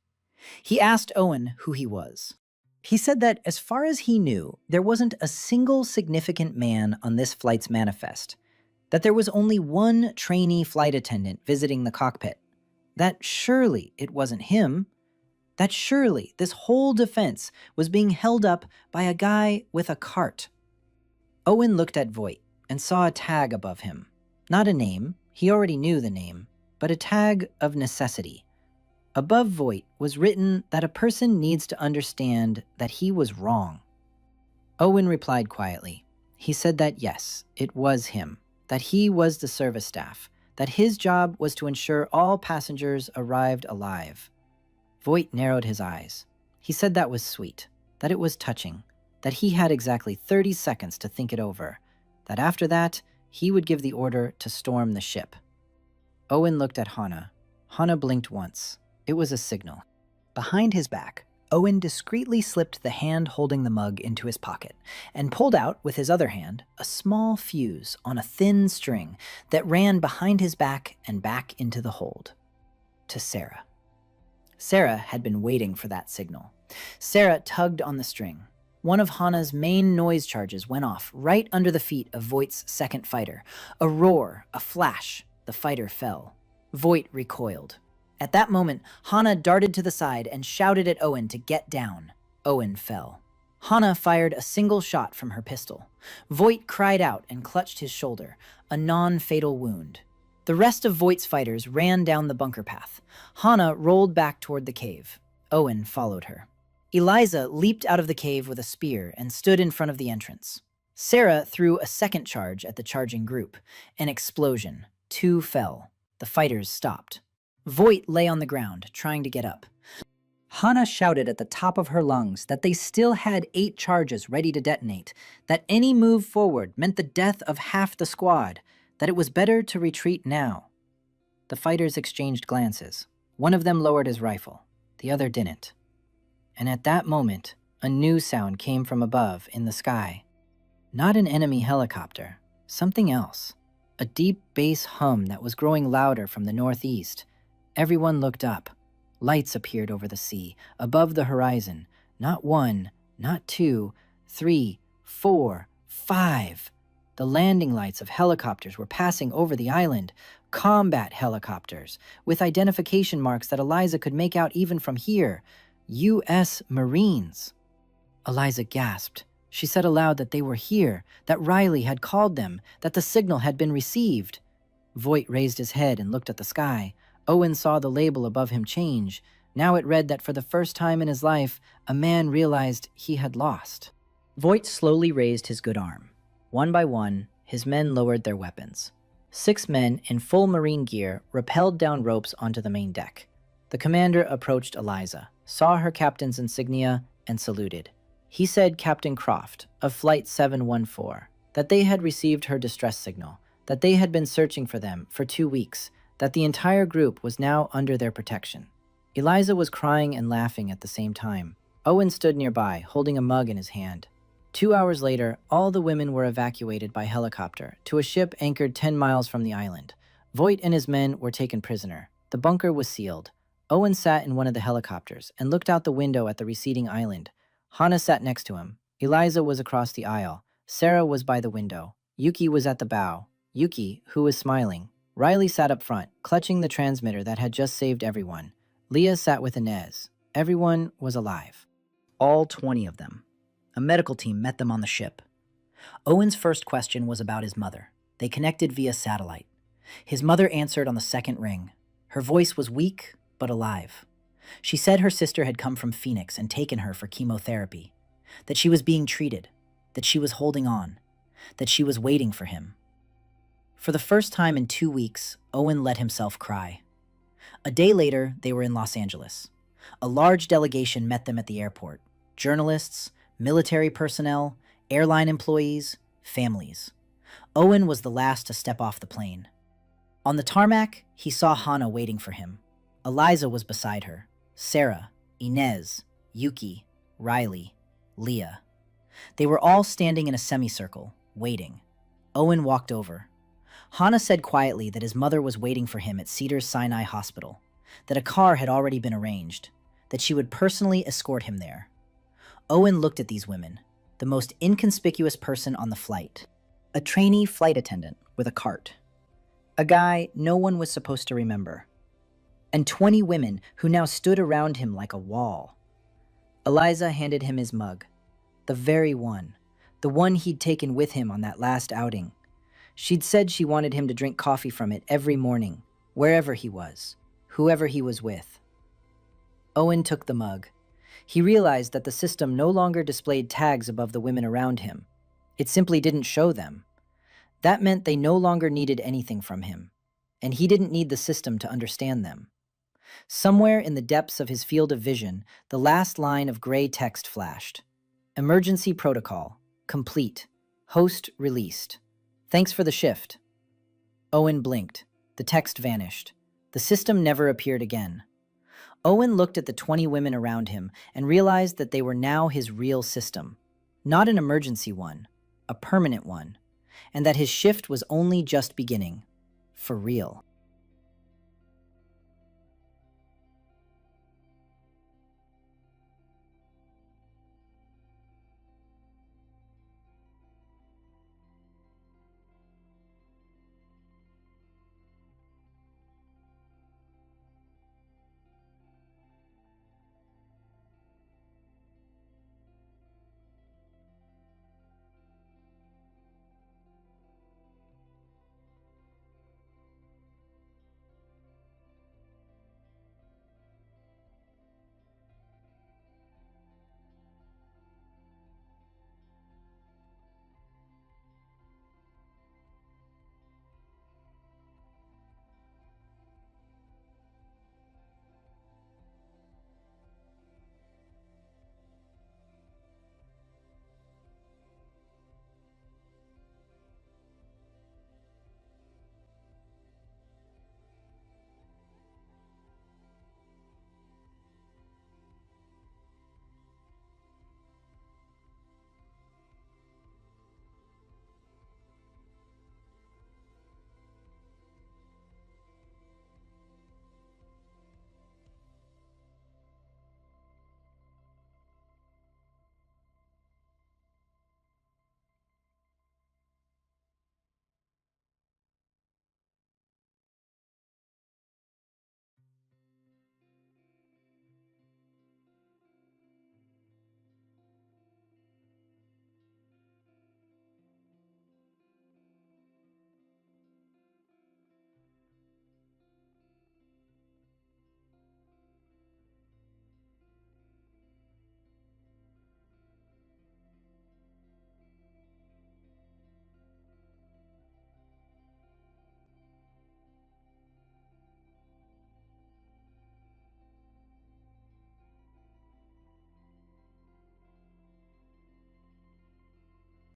He asked Owen who he was. He said that, as far as he knew, there wasn't a single significant man on this flight's manifest, that there was only 1 trainee flight attendant visiting the cockpit, that surely it wasn't him, that surely this whole defense was being held up by a guy with a cart. Owen looked at Voight and saw a tag above him. Not a name, he already knew the name, but a tag of necessity. Above Voight was written that a person needs to understand that he was wrong. Owen replied quietly. He said that yes, it was him, that he was the service staff, that his job was to ensure all passengers arrived alive. Voight narrowed his eyes. He said that was sweet, that it was touching, that he had exactly 30 seconds to think it over, that after that, he would give the order to storm the ship. Owen looked at Hana. Hana blinked once. It was a signal. Behind his back, Owen discreetly slipped the hand holding the mug into his pocket and pulled out, with his other hand, a small fuse on a thin string that ran behind his back and back into the hold. To Sarah. Sarah had been waiting for that signal. Sarah tugged on the string. One of Hana's main noise charges went off right under the feet of Voight's second fighter. A roar, a flash. The fighter fell. Voight recoiled. At that moment, Hana darted to the side and shouted at Owen to get down. Owen fell. Hana fired a single shot from her pistol. Voight cried out and clutched his shoulder, a non-fatal wound. The rest of Voight's fighters ran down the bunker path. Hana rolled back toward the cave. Owen followed her. Eliza leaped out of the cave with a spear and stood in front of the entrance. Sarah threw a second charge at the charging group. An explosion. 2 fell. The fighters stopped. Voight lay on the ground, trying to get up. Hana shouted at the top of her lungs that they still had 8 charges ready to detonate, that any move forward meant the death of half the squad, that it was better to retreat now. The fighters exchanged glances. One of them lowered his rifle. The other didn't. And at that moment, a new sound came from above in the sky. Not an enemy helicopter, something else. A deep bass hum that was growing louder from the northeast. Everyone looked up. Lights appeared over the sea, above the horizon. Not 1, not 2, 3, 4, 5. The landing lights of helicopters were passing over the island, combat helicopters, with identification marks that Eliza could make out even from here. U.S. Marines. Eliza gasped. She said aloud that they were here, that Riley had called them, that the signal had been received. Voight raised his head and looked at the sky. Owen saw the label above him change. Now it read that for the first time in his life, a man realized he had lost. Voight slowly raised his good arm. One by one, his men lowered their weapons. 6 men in full marine gear rappelled down ropes onto the main deck. The commander approached Eliza, saw her captain's insignia, and saluted. He said Captain Croft, of Flight 714, that they had received her distress signal, that they had been searching for them for 2 weeks, that the entire group was now under their protection. Eliza was crying and laughing at the same time. Owen stood nearby, holding a mug in his hand. 2 hours later, all the women were evacuated by helicopter to a ship anchored 10 miles from the island. Voight and his men were taken prisoner. The bunker was sealed. Owen sat in one of the helicopters and looked out the window at the receding island. Hana sat next to him. Eliza was across the aisle. Sarah was by the window. Yuki was at the bow. Yuki, who was smiling. Riley sat up front, clutching the transmitter that had just saved everyone. Leah sat with Inez. Everyone was alive. All 20 of them. A medical team met them on the ship. Owen's first question was about his mother. They connected via satellite. His mother answered on the second ring. Her voice was weak, but alive. She said her sister had come from Phoenix and taken her for chemotherapy, that she was being treated, that she was holding on, that she was waiting for him. For the first time in 2 weeks, Owen let himself cry. A day later, they were in Los Angeles. A large delegation met them at the airport. Journalists, military personnel, airline employees, families. Owen was the last to step off the plane. On the tarmac, he saw Hana waiting for him. Eliza was beside her. Sarah, Inez, Yuki, Riley, Leah. They were all standing in a semicircle, waiting. Owen walked over. Hana said quietly that his mother was waiting for him at Cedars-Sinai Hospital, that a car had already been arranged, that she would personally escort him there. Owen looked at these women, the most inconspicuous person on the flight. A trainee flight attendant with a cart. A guy no one was supposed to remember. And 20 women who now stood around him like a wall. Eliza handed him his mug. The very one. The one he'd taken with him on that last outing. She'd said she wanted him to drink coffee from it every morning, wherever he was, whoever he was with. Owen took the mug. He realized that the system no longer displayed tags above the women around him. It simply didn't show them. That meant they no longer needed anything from him, and he didn't need the system to understand them. Somewhere in the depths of his field of vision, the last line of gray text flashed. Emergency protocol. Complete. Host released. Thanks for the shift. Owen blinked. The text vanished. The system never appeared again. Owen looked at the 20 women around him and realized that they were now his real system. Not an emergency one, a permanent one. And that his shift was only just beginning. For real.